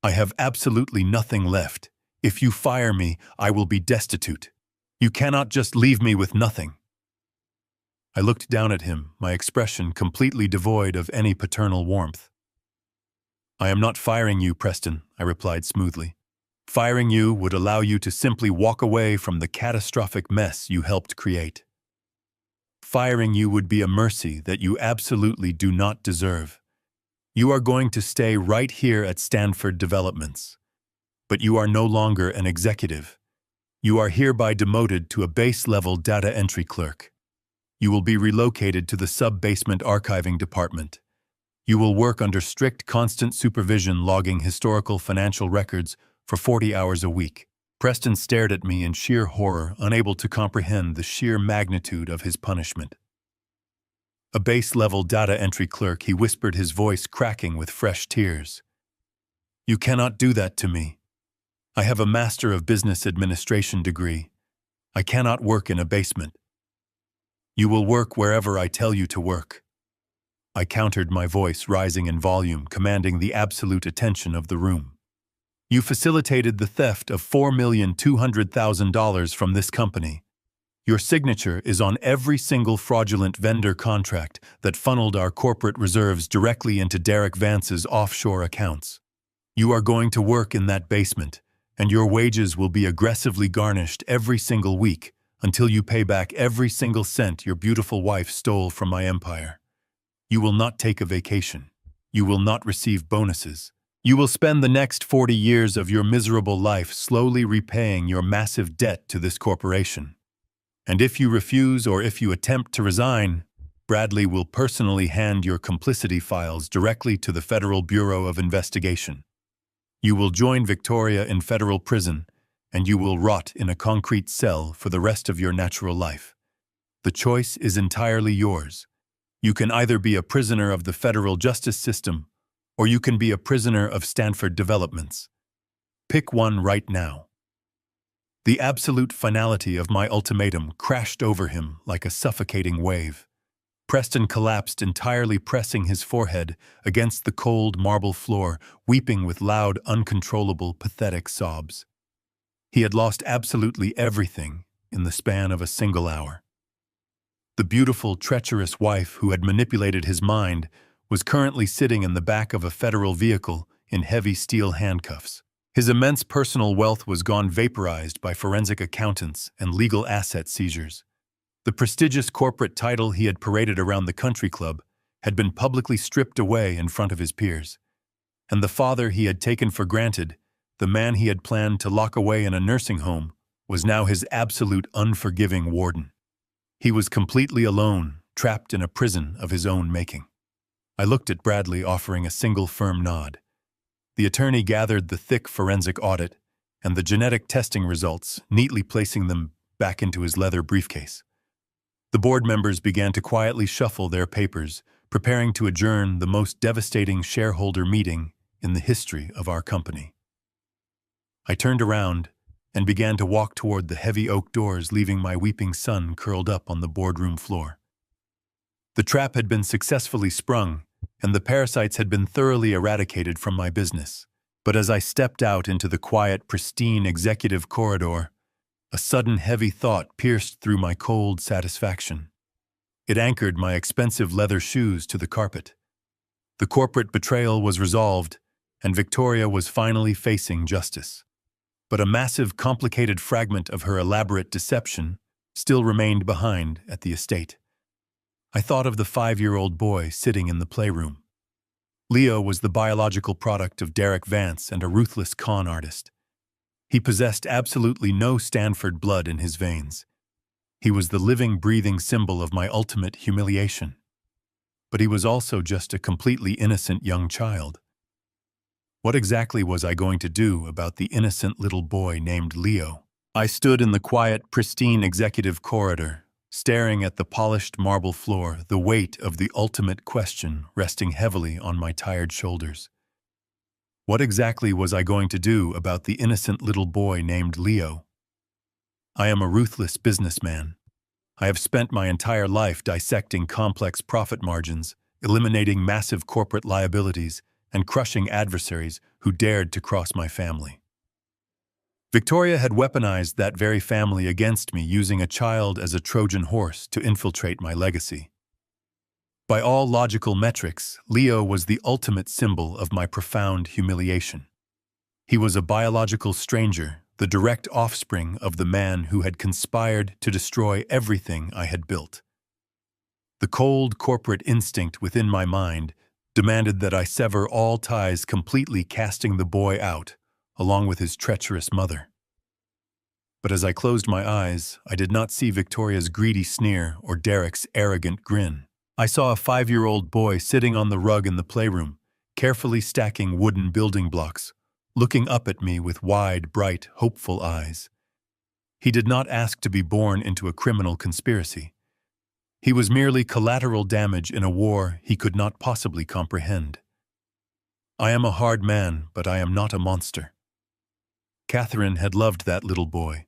"I have absolutely nothing left. If you fire me, I will be destitute. You cannot just leave me with nothing." I looked down at him, my expression completely devoid of any paternal warmth. "I am not firing you, Preston," I replied smoothly. "Firing you would allow you to simply walk away from the catastrophic mess you helped create. Firing you would be a mercy that you absolutely do not deserve. You are going to stay right here at Stanford Developments. But you are no longer an executive. You are hereby demoted to a base-level data entry clerk. You will be relocated to the sub-basement archiving department. You will work under strict constant supervision, logging historical financial records for 40 hours a week." Preston stared at me in sheer horror, unable to comprehend the sheer magnitude of his punishment. "A base-level data entry clerk," he whispered, his voice cracking with fresh tears. "You cannot do that to me. I have a Master of Business Administration degree. I cannot work in a basement. You will work wherever I tell you to work." I countered, my voice rising in volume, commanding the absolute attention of the room. "You facilitated the theft of $4,200,000 from this company. Your signature is on every single fraudulent vendor contract that funneled our corporate reserves directly into Derek Vance's offshore accounts. You are going to work in that basement, and your wages will be aggressively garnished every single week until you pay back every single cent your beautiful wife stole from my empire. You will not take a vacation. You will not receive bonuses. You will spend the next 40 years of your miserable life slowly repaying your massive debt to this corporation. And if you refuse or if you attempt to resign, Bradley will personally hand your complicity files directly to the Federal Bureau of Investigation. You will join Victoria in federal prison, and you will rot in a concrete cell for the rest of your natural life. The choice is entirely yours. You can either be a prisoner of the federal justice system, or you can be a prisoner of Stanford Developments. Pick one right now." The absolute finality of my ultimatum crashed over him like a suffocating wave. Preston collapsed entirely, pressing his forehead against the cold marble floor, weeping with loud, uncontrollable, pathetic sobs. He had lost absolutely everything in the span of a single hour. The beautiful, treacherous wife who had manipulated his mind was currently sitting in the back of a federal vehicle in heavy steel handcuffs. His immense personal wealth was gone, vaporized by forensic accountants and legal asset seizures. The prestigious corporate title he had paraded around the country club had been publicly stripped away in front of his peers. And the father he had taken for granted, the man he had planned to lock away in a nursing home, was now his absolute unforgiving warden. He was completely alone, trapped in a prison of his own making. I looked at Bradley, offering a single firm nod. The attorney gathered the thick forensic audit and the genetic testing results, neatly placing them back into his leather briefcase. The board members began to quietly shuffle their papers, preparing to adjourn the most devastating shareholder meeting in the history of our company. I turned around and began to walk toward the heavy oak doors, leaving my weeping son curled up on the boardroom floor. The trap had been successfully sprung, and the parasites had been thoroughly eradicated from my business. But as I stepped out into the quiet, pristine executive corridor, a sudden heavy thought pierced through my cold satisfaction. It anchored my expensive leather shoes to the carpet. The corporate betrayal was resolved, and Victoria was finally facing justice. But a massive, complicated fragment of her elaborate deception still remained behind at the estate. I thought of the 5-year-old boy sitting in the playroom. Leo was the biological product of Derek Vance and a ruthless con artist. He possessed absolutely no Stanford blood in his veins. He was the living, breathing symbol of my ultimate humiliation. But he was also just a completely innocent young child. What exactly was I going to do about the innocent little boy named Leo? I stood in the quiet, pristine executive corridor, staring at the polished marble floor, the weight of the ultimate question resting heavily on my tired shoulders. What exactly was I going to do about the innocent little boy named Leo? I am a ruthless businessman. I have spent my entire life dissecting complex profit margins, eliminating massive corporate liabilities, and crushing adversaries who dared to cross my family. Victoria had weaponized that very family against me, using a child as a Trojan horse to infiltrate my legacy. By all logical metrics, Leo was the ultimate symbol of my profound humiliation. He was a biological stranger, the direct offspring of the man who had conspired to destroy everything I had built. The cold corporate instinct within my mind demanded that I sever all ties, completely casting the boy out, along with his treacherous mother. But as I closed my eyes, I did not see Victoria's greedy sneer or Derek's arrogant grin. I saw a 5-year-old boy sitting on the rug in the playroom, carefully stacking wooden building blocks, looking up at me with wide, bright, hopeful eyes. He did not ask to be born into a criminal conspiracy. He was merely collateral damage in a war he could not possibly comprehend. I am a hard man, but I am not a monster. Catherine had loved that little boy.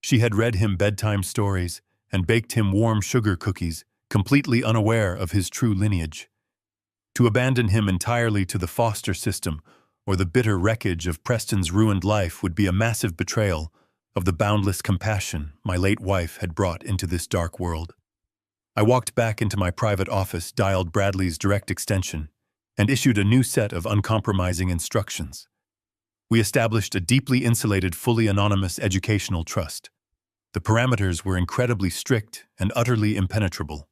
She had read him bedtime stories and baked him warm sugar cookies, completely unaware of his true lineage. To abandon him entirely to the foster system or the bitter wreckage of Preston's ruined life would be a massive betrayal of the boundless compassion my late wife had brought into this dark world. I walked back into my private office, dialed Bradley's direct extension, and issued a new set of uncompromising instructions. We established a deeply insulated, fully anonymous educational trust. The parameters were incredibly strict and utterly impenetrable.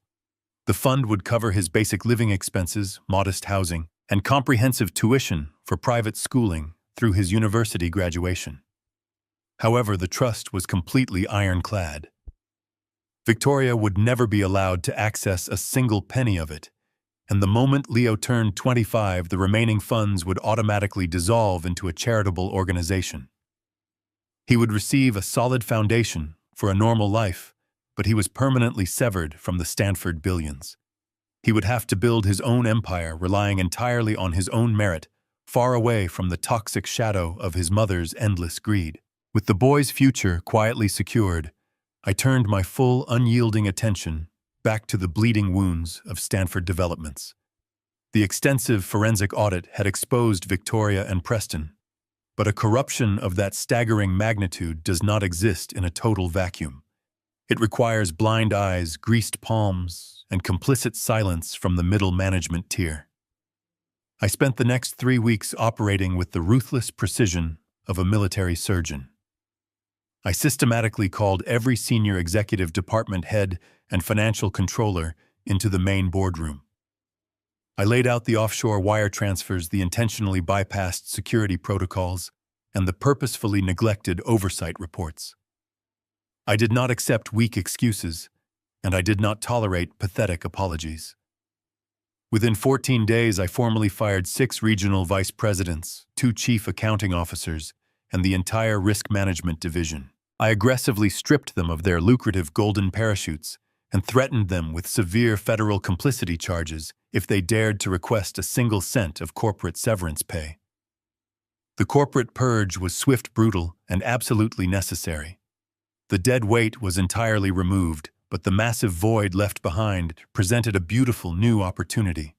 The fund would cover his basic living expenses, modest housing, and comprehensive tuition for private schooling through his university graduation. However, the trust was completely ironclad. Victoria would never be allowed to access a single penny of it, and the moment Leo turned 25, the remaining funds would automatically dissolve into a charitable organization. He would receive a solid foundation for a normal life, but he was permanently severed from the Stanford billions. He would have to build his own empire, relying entirely on his own merit, far away from the toxic shadow of his mother's endless greed. With the boy's future quietly secured, I turned my full, unyielding attention back to the bleeding wounds of Stanford developments. The extensive forensic audit had exposed Victoria and Preston, but a corruption of that staggering magnitude does not exist in a total vacuum. It requires blind eyes, greased palms, and complicit silence from the middle management tier. I spent the next 3 weeks operating with the ruthless precision of a military surgeon. I systematically called every senior executive department head and financial controller into the main boardroom. I laid out the offshore wire transfers, the intentionally bypassed security protocols, and the purposefully neglected oversight reports. I did not accept weak excuses, and I did not tolerate pathetic apologies. Within 14 days, I formally fired 6 regional vice presidents, 2 chief accounting officers, and the entire risk management division. I aggressively stripped them of their lucrative golden parachutes and threatened them with severe federal complicity charges if they dared to request a single cent of corporate severance pay. The corporate purge was swift, brutal, and absolutely necessary. The dead weight was entirely removed, but the massive void left behind presented a beautiful new opportunity.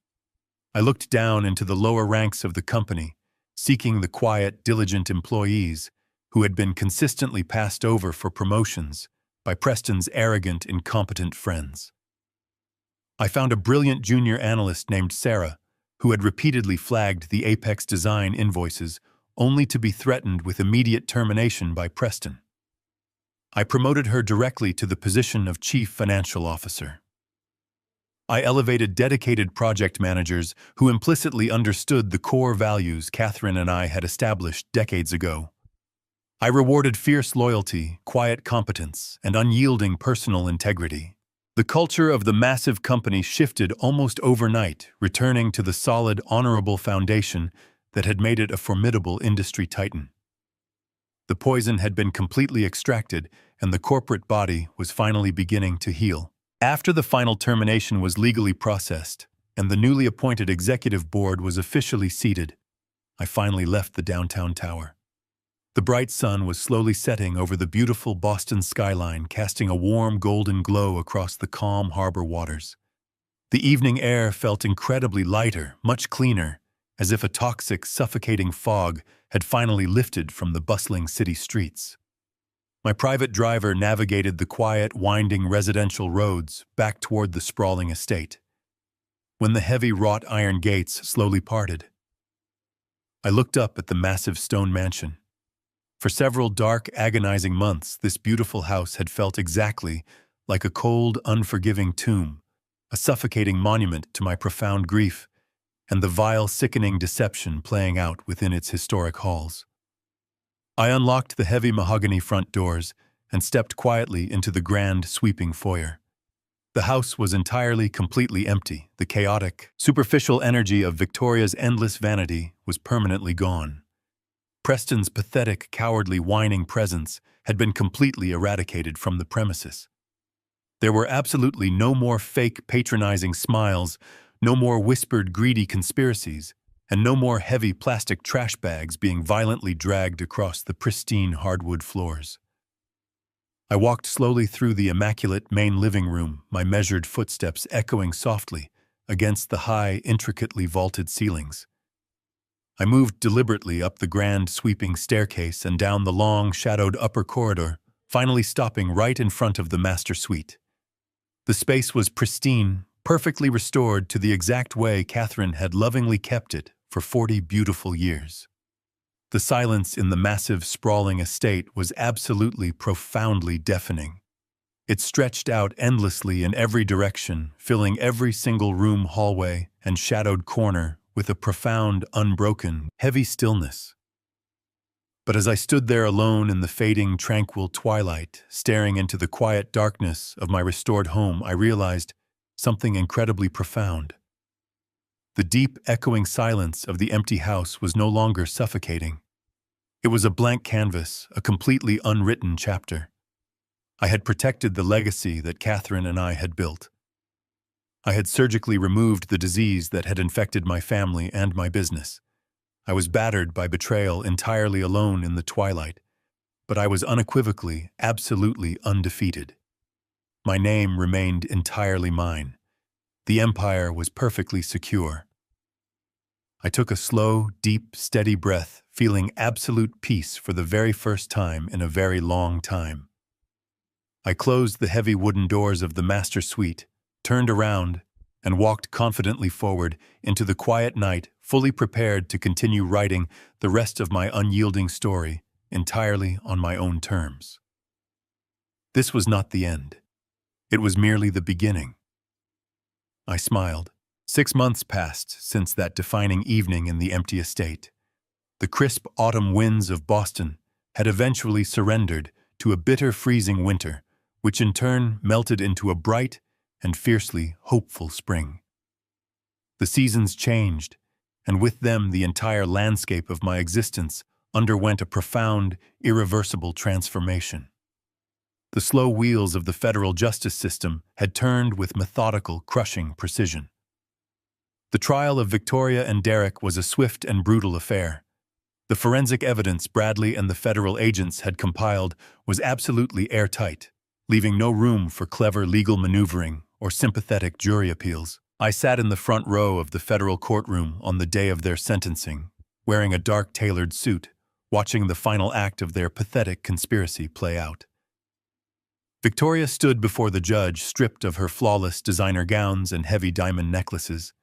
I looked down into the lower ranks of the company, seeking the quiet, diligent employees who had been consistently passed over for promotions by Preston's arrogant, incompetent friends. I found a brilliant junior analyst named Sarah, who had repeatedly flagged the Apex Design invoices only to be threatened with immediate termination by Preston. I promoted her directly to the position of Chief Financial Officer. I elevated dedicated project managers who implicitly understood the core values Catherine and I had established decades ago. I rewarded fierce loyalty, quiet competence, and unyielding personal integrity. The culture of the massive company shifted almost overnight, returning to the solid, honorable foundation that had made it a formidable industry titan. The poison had been completely extracted, and the corporate body was finally beginning to heal. After the final termination was legally processed, and the newly appointed executive board was officially seated, I finally left the downtown tower. The bright sun was slowly setting over the beautiful Boston skyline, casting a warm golden glow across the calm harbor waters. The evening air felt incredibly lighter, much cleaner, as if a toxic, suffocating fog had finally lifted from the bustling city streets. My private driver navigated the quiet, winding residential roads back toward the sprawling estate. When the heavy wrought iron gates slowly parted, I looked up at the massive stone mansion. For several dark, agonizing months, this beautiful house had felt exactly like a cold, unforgiving tomb, a suffocating monument to my profound grief and the vile, sickening deception playing out within its historic halls. I unlocked the heavy mahogany front doors and stepped quietly into the grand, sweeping foyer. The house was entirely, completely empty. The chaotic, superficial energy of Victoria's endless vanity was permanently gone. Preston's pathetic, cowardly, whining presence had been completely eradicated from the premises. There were absolutely no more fake, patronizing smiles, no more whispered, greedy conspiracies, and no more heavy plastic trash bags being violently dragged across the pristine hardwood floors. I walked slowly through the immaculate main living room, my measured footsteps echoing softly against the high, intricately vaulted ceilings. I moved deliberately up the grand, sweeping staircase and down the long, shadowed upper corridor, finally stopping right in front of the master suite. The space was pristine, perfectly restored to the exact way Catherine had lovingly kept it for 40 beautiful years. The silence in the massive, sprawling estate was absolutely, profoundly deafening. It stretched out endlessly in every direction, filling every single room, hallway, and shadowed corner with a profound, unbroken, heavy stillness. But as I stood there alone in the fading, tranquil twilight, staring into the quiet darkness of my restored home, I realized something incredibly profound. The deep, echoing silence of the empty house was no longer suffocating. It was a blank canvas, a completely unwritten chapter. I had protected the legacy that Catherine and I had built. I had surgically removed the disease that had infected my family and my business. I was battered by betrayal, entirely alone in the twilight, but I was unequivocally, absolutely undefeated. My name remained entirely mine. The empire was perfectly secure. I took a slow, deep, steady breath, feeling absolute peace for the very first time in a very long time. I closed the heavy wooden doors of the master suite, turned around, and walked confidently forward into the quiet night, fully prepared to continue writing the rest of my unyielding story entirely on my own terms. This was not the end. It was merely the beginning. I smiled. 6 months passed since that defining evening in the empty estate. The crisp autumn winds of Boston had eventually surrendered to a bitter, freezing winter, which in turn melted into a bright and fiercely hopeful spring. The seasons changed, and with them the entire landscape of my existence underwent a profound, irreversible transformation. The slow wheels of the federal justice system had turned with methodical, crushing precision. The trial of Victoria and Derek was a swift and brutal affair. The forensic evidence Bradley and the federal agents had compiled was absolutely airtight, leaving no room for clever legal maneuvering or sympathetic jury appeals. I sat in the front row of the federal courtroom on the day of their sentencing, wearing a dark tailored suit, watching the final act of their pathetic conspiracy play out. Victoria stood before the judge, stripped of her flawless designer gowns and heavy diamond necklaces.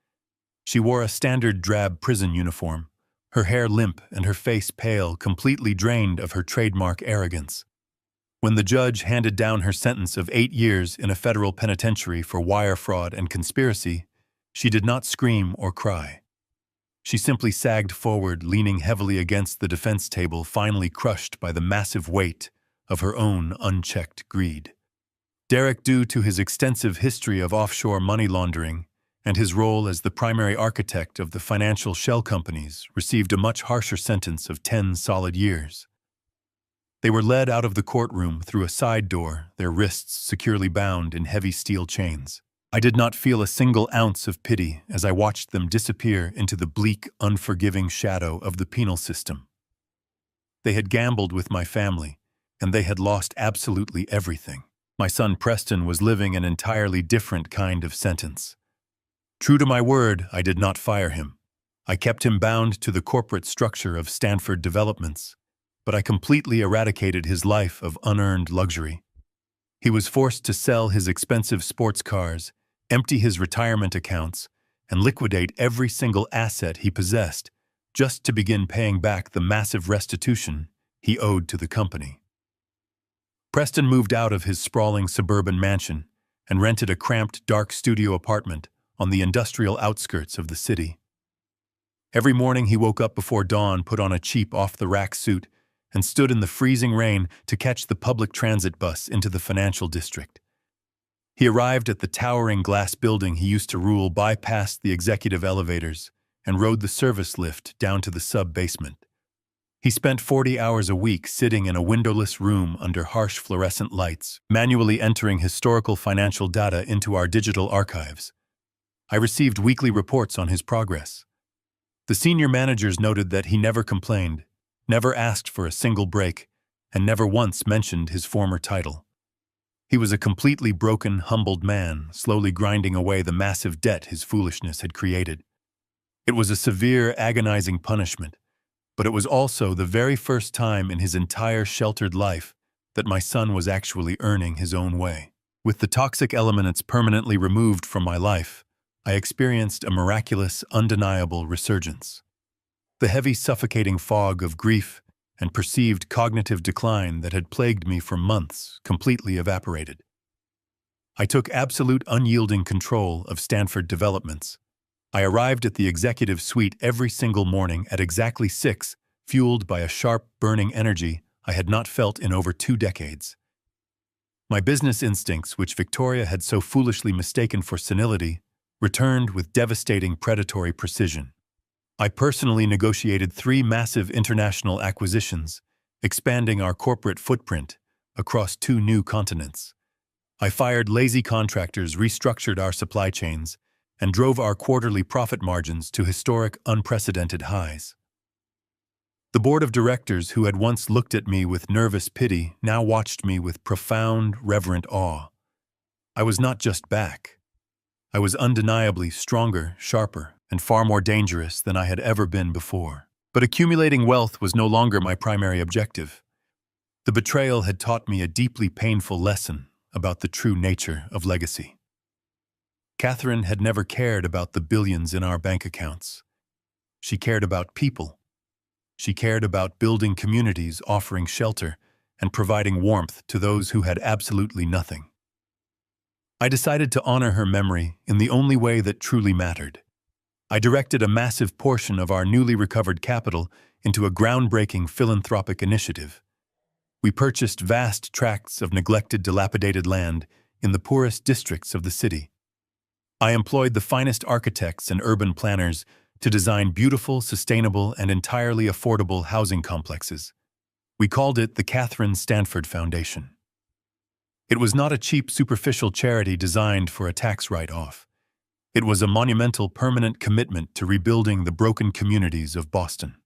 She wore a standard drab prison uniform, her hair limp and her face pale, completely drained of her trademark arrogance. When the judge handed down her sentence of 8 years in a federal penitentiary for wire fraud and conspiracy, she did not scream or cry. She simply sagged forward, leaning heavily against the defense table, finally crushed by the massive weight of her own unchecked greed. Derek, due to his extensive history of offshore money laundering and his role as the primary architect of the financial shell companies, received a much harsher sentence of 10 solid years. They were led out of the courtroom through a side door, their wrists securely bound in heavy steel chains. I did not feel a single ounce of pity as I watched them disappear into the bleak, unforgiving shadow of the penal system. They had gambled with my family, and they had lost absolutely everything. My son Preston was living an entirely different kind of sentence. True to my word, I did not fire him. I kept him bound to the corporate structure of Stanford Developments, but I completely eradicated his life of unearned luxury. He was forced to sell his expensive sports cars, empty his retirement accounts, and liquidate every single asset he possessed just to begin paying back the massive restitution he owed to the company. Preston moved out of his sprawling suburban mansion and rented a cramped, dark studio apartment on the industrial outskirts of the city. Every morning he woke up before dawn, put on a cheap, off-the-rack suit, and stood in the freezing rain to catch the public transit bus into the financial district. He arrived at the towering glass building he used to rule, bypassed the executive elevators, and rode the service lift down to the sub-basement. He spent 40 hours a week sitting in a windowless room under harsh fluorescent lights, manually entering historical financial data into our digital archives. I received weekly reports on his progress. The senior managers noted that he never complained, never asked for a single break, and never once mentioned his former title. He was a completely broken, humbled man, slowly grinding away the massive debt his foolishness had created. It was a severe, agonizing punishment, but it was also the very first time in his entire sheltered life that my son was actually earning his own way. With the toxic elements permanently removed from my life, I experienced a miraculous, undeniable resurgence. The heavy, suffocating fog of grief and perceived cognitive decline that had plagued me for months completely evaporated. I took absolute unyielding control of Stanford Developments. I arrived at the executive suite every single morning at exactly 6, fueled by a sharp, burning energy I had not felt in over 2 decades. My business instincts, which Victoria had so foolishly mistaken for senility, returned with devastating predatory precision. I personally negotiated 3 massive international acquisitions, expanding our corporate footprint across 2 new continents. I fired lazy contractors, restructured our supply chains, and drove our quarterly profit margins to historic, unprecedented highs. The board of directors, who had once looked at me with nervous pity, now watched me with profound, reverent awe. I was not just back. I was undeniably stronger, sharper, and far more dangerous than I had ever been before. But accumulating wealth was no longer my primary objective. The betrayal had taught me a deeply painful lesson about the true nature of legacy. Catherine had never cared about the billions in our bank accounts. She cared about people. She cared about building communities, offering shelter, and providing warmth to those who had absolutely nothing. I decided to honor her memory in the only way that truly mattered. I directed a massive portion of our newly recovered capital into a groundbreaking philanthropic initiative. We purchased vast tracts of neglected, dilapidated land in the poorest districts of the city. I employed the finest architects and urban planners to design beautiful, sustainable, and entirely affordable housing complexes. We called it the Catherine Stanford Foundation. It was not a cheap, superficial charity designed for a tax write-off. It was a monumental, permanent commitment to rebuilding the broken communities of Boston.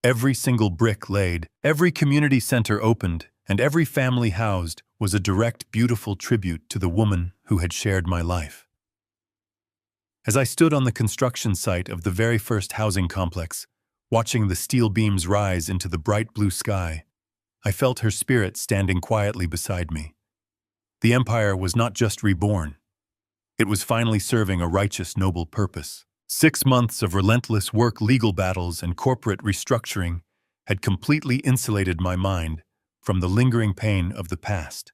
Every single brick laid, every community center opened, and every family housed was a direct, beautiful tribute to the woman who had shared my life. As I stood on the construction site of the very first housing complex, watching the steel beams rise into the bright blue sky, I felt her spirit standing quietly beside me. The empire was not just reborn. It was finally serving a righteous, noble purpose. 6 months of relentless work, legal battles, and corporate restructuring had completely insulated my mind from the lingering pain of the past.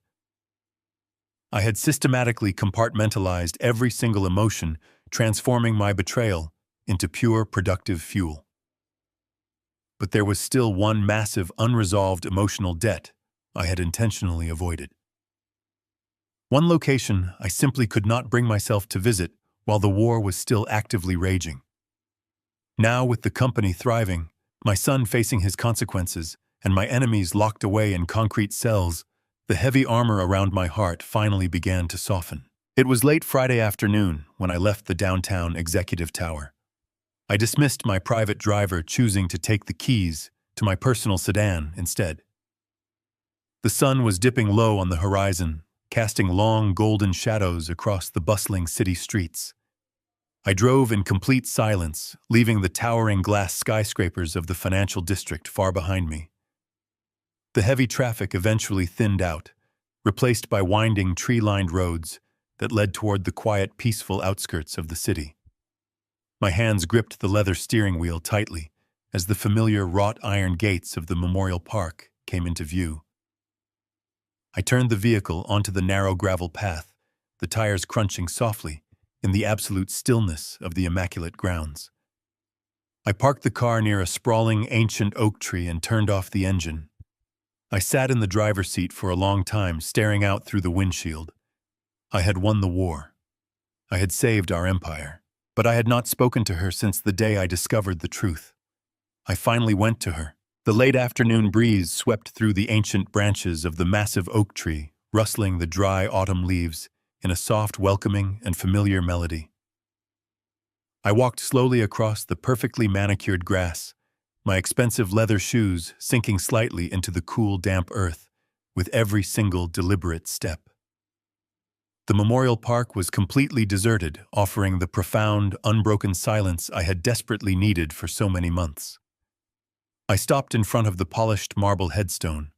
I had systematically compartmentalized every single emotion, transforming my betrayal into pure, productive fuel. But there was still one massive, unresolved emotional debt I had intentionally avoided. One location I simply could not bring myself to visit while the war was still actively raging. Now, with the company thriving, my son facing his consequences, and my enemies locked away in concrete cells, the heavy armor around my heart finally began to soften. It was late Friday afternoon when I left the downtown executive tower. I dismissed my private driver, choosing to take the keys to my personal sedan instead. The sun was dipping low on the horizon, casting long golden shadows across the bustling city streets. I drove in complete silence, leaving the towering glass skyscrapers of the financial district far behind me. The heavy traffic eventually thinned out, replaced by winding tree-lined roads that led toward the quiet, peaceful outskirts of the city. My hands gripped the leather steering wheel tightly as the familiar wrought iron gates of the Memorial Park came into view. I turned the vehicle onto the narrow gravel path, the tires crunching softly in the absolute stillness of the immaculate grounds. I parked the car near a sprawling ancient oak tree and turned off the engine. I sat in the driver's seat for a long time, staring out through the windshield. I had won the war. I had saved our empire. But I had not spoken to her since the day I discovered the truth. I finally went to her. The late afternoon breeze swept through the ancient branches of the massive oak tree, rustling the dry autumn leaves in a soft, welcoming, and familiar melody. I walked slowly across the perfectly manicured grass, my expensive leather shoes sinking slightly into the cool, damp earth with every single deliberate step. The Memorial Park was completely deserted, offering the profound, unbroken silence I had desperately needed for so many months. I stopped in front of the polished marble headstone.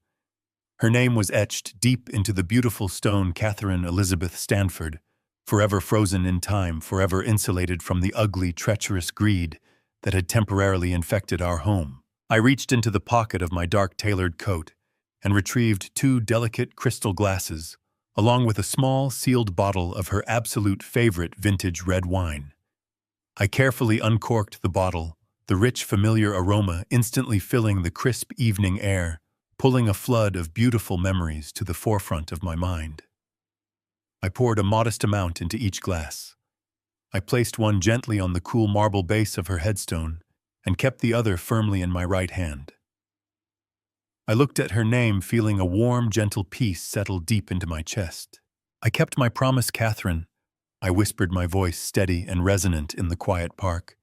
Her name was etched deep into the beautiful stone, Catherine Elizabeth Stanford, forever frozen in time, forever insulated from the ugly, treacherous greed that had temporarily infected our home. I reached into the pocket of my dark tailored coat and retrieved 2 delicate crystal glasses, along with a small, sealed bottle of her absolute favorite vintage red wine. I carefully uncorked the bottle, the rich, familiar aroma instantly filling the crisp evening air, pulling a flood of beautiful memories to the forefront of my mind. I poured a modest amount into each glass. I placed one gently on the cool marble base of her headstone and kept the other firmly in my right hand. I looked at her name, feeling a warm, gentle peace settle deep into my chest. I kept my promise, Catherine, I whispered, my voice steady and resonant in the quiet park.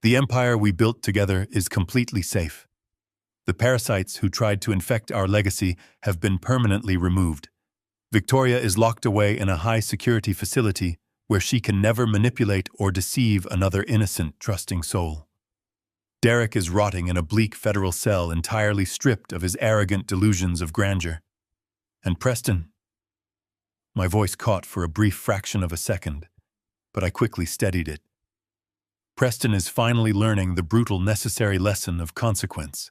The empire we built together is completely safe. The parasites who tried to infect our legacy have been permanently removed. Victoria is locked away in a high-security facility where she can never manipulate or deceive another innocent, trusting soul. Derek is rotting in a bleak federal cell, entirely stripped of his arrogant delusions of grandeur. And Preston? My voice caught for a brief fraction of a second, but I quickly steadied it. Preston is finally learning the brutal, necessary lesson of consequence.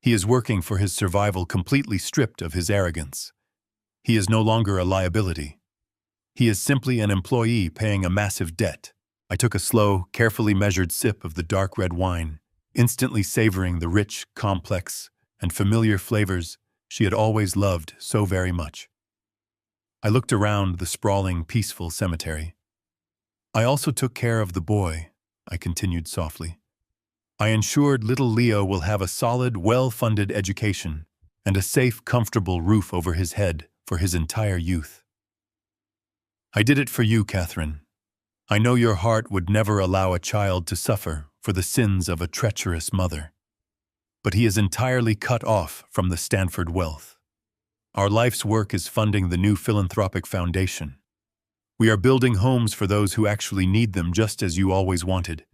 He is working for his survival, completely stripped of his arrogance. He is no longer a liability. He is simply an employee paying a massive debt. I took a slow, carefully measured sip of the dark red wine, instantly savoring the rich, complex, and familiar flavors she had always loved so very much. I looked around the sprawling, peaceful cemetery. I also took care of the boy, I continued softly. I ensured little Leo will have a solid, well-funded education and a safe, comfortable roof over his head for his entire youth. I did it for you, Catherine. I know your heart would never allow a child to suffer for the sins of a treacherous mother. But he is entirely cut off from the Stanford wealth. Our life's work is funding the new philanthropic foundation. We are building homes for those who actually need them, just as you always wanted.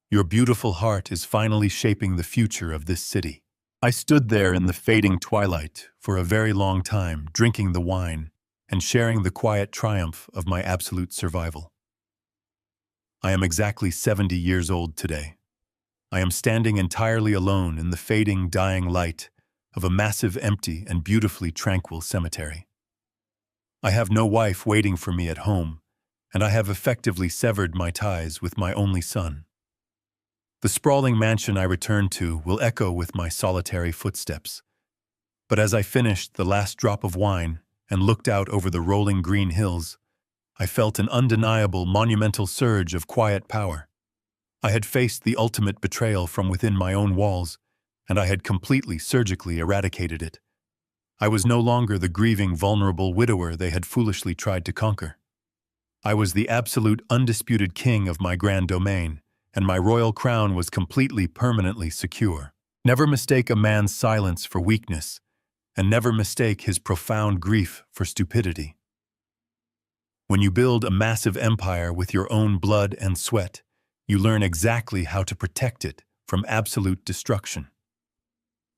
Your beautiful heart is finally shaping the future of this city. I stood there in the fading twilight for a very long time, drinking the wine and sharing the quiet triumph of my absolute survival. I am exactly 70 years old today. I am standing entirely alone in the fading, dying light of a massive, empty, and beautifully tranquil cemetery. I have no wife waiting for me at home, and I have effectively severed my ties with my only son. The sprawling mansion I return to will echo with my solitary footsteps. But as I finished the last drop of wine and looked out over the rolling green hills, I felt an undeniable, monumental surge of quiet power. I had faced the ultimate betrayal from within my own walls, and I had completely, surgically eradicated it. I was no longer the grieving, vulnerable widower they had foolishly tried to conquer. I was the absolute, undisputed king of my grand domain, and my royal crown was completely, permanently secure. Never mistake a man's silence for weakness, and never mistake his profound grief for stupidity. When you build a massive empire with your own blood and sweat, you learn exactly how to protect it from absolute destruction.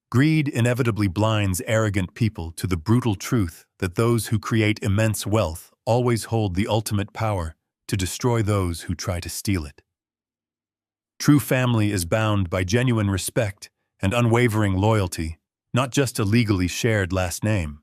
Greed inevitably blinds arrogant people to the brutal truth that those who create immense wealth always hold the ultimate power to destroy those who try to steal it. True family is bound by genuine respect and unwavering loyalty, not just a legally shared last name.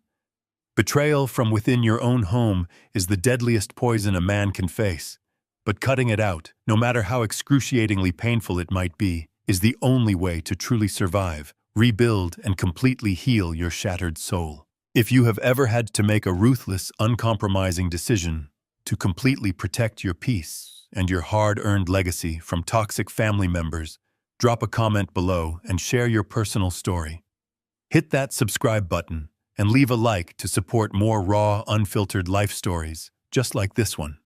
Betrayal from within your own home is the deadliest poison a man can face, but cutting it out, no matter how excruciatingly painful it might be, is the only way to truly survive, rebuild, and completely heal your shattered soul. If you have ever had to make a ruthless, uncompromising decision to completely protect your peace and your hard-earned legacy from toxic family members, drop a comment below and share your personal story. Hit that subscribe button and leave a like to support more raw, unfiltered life stories just like this one.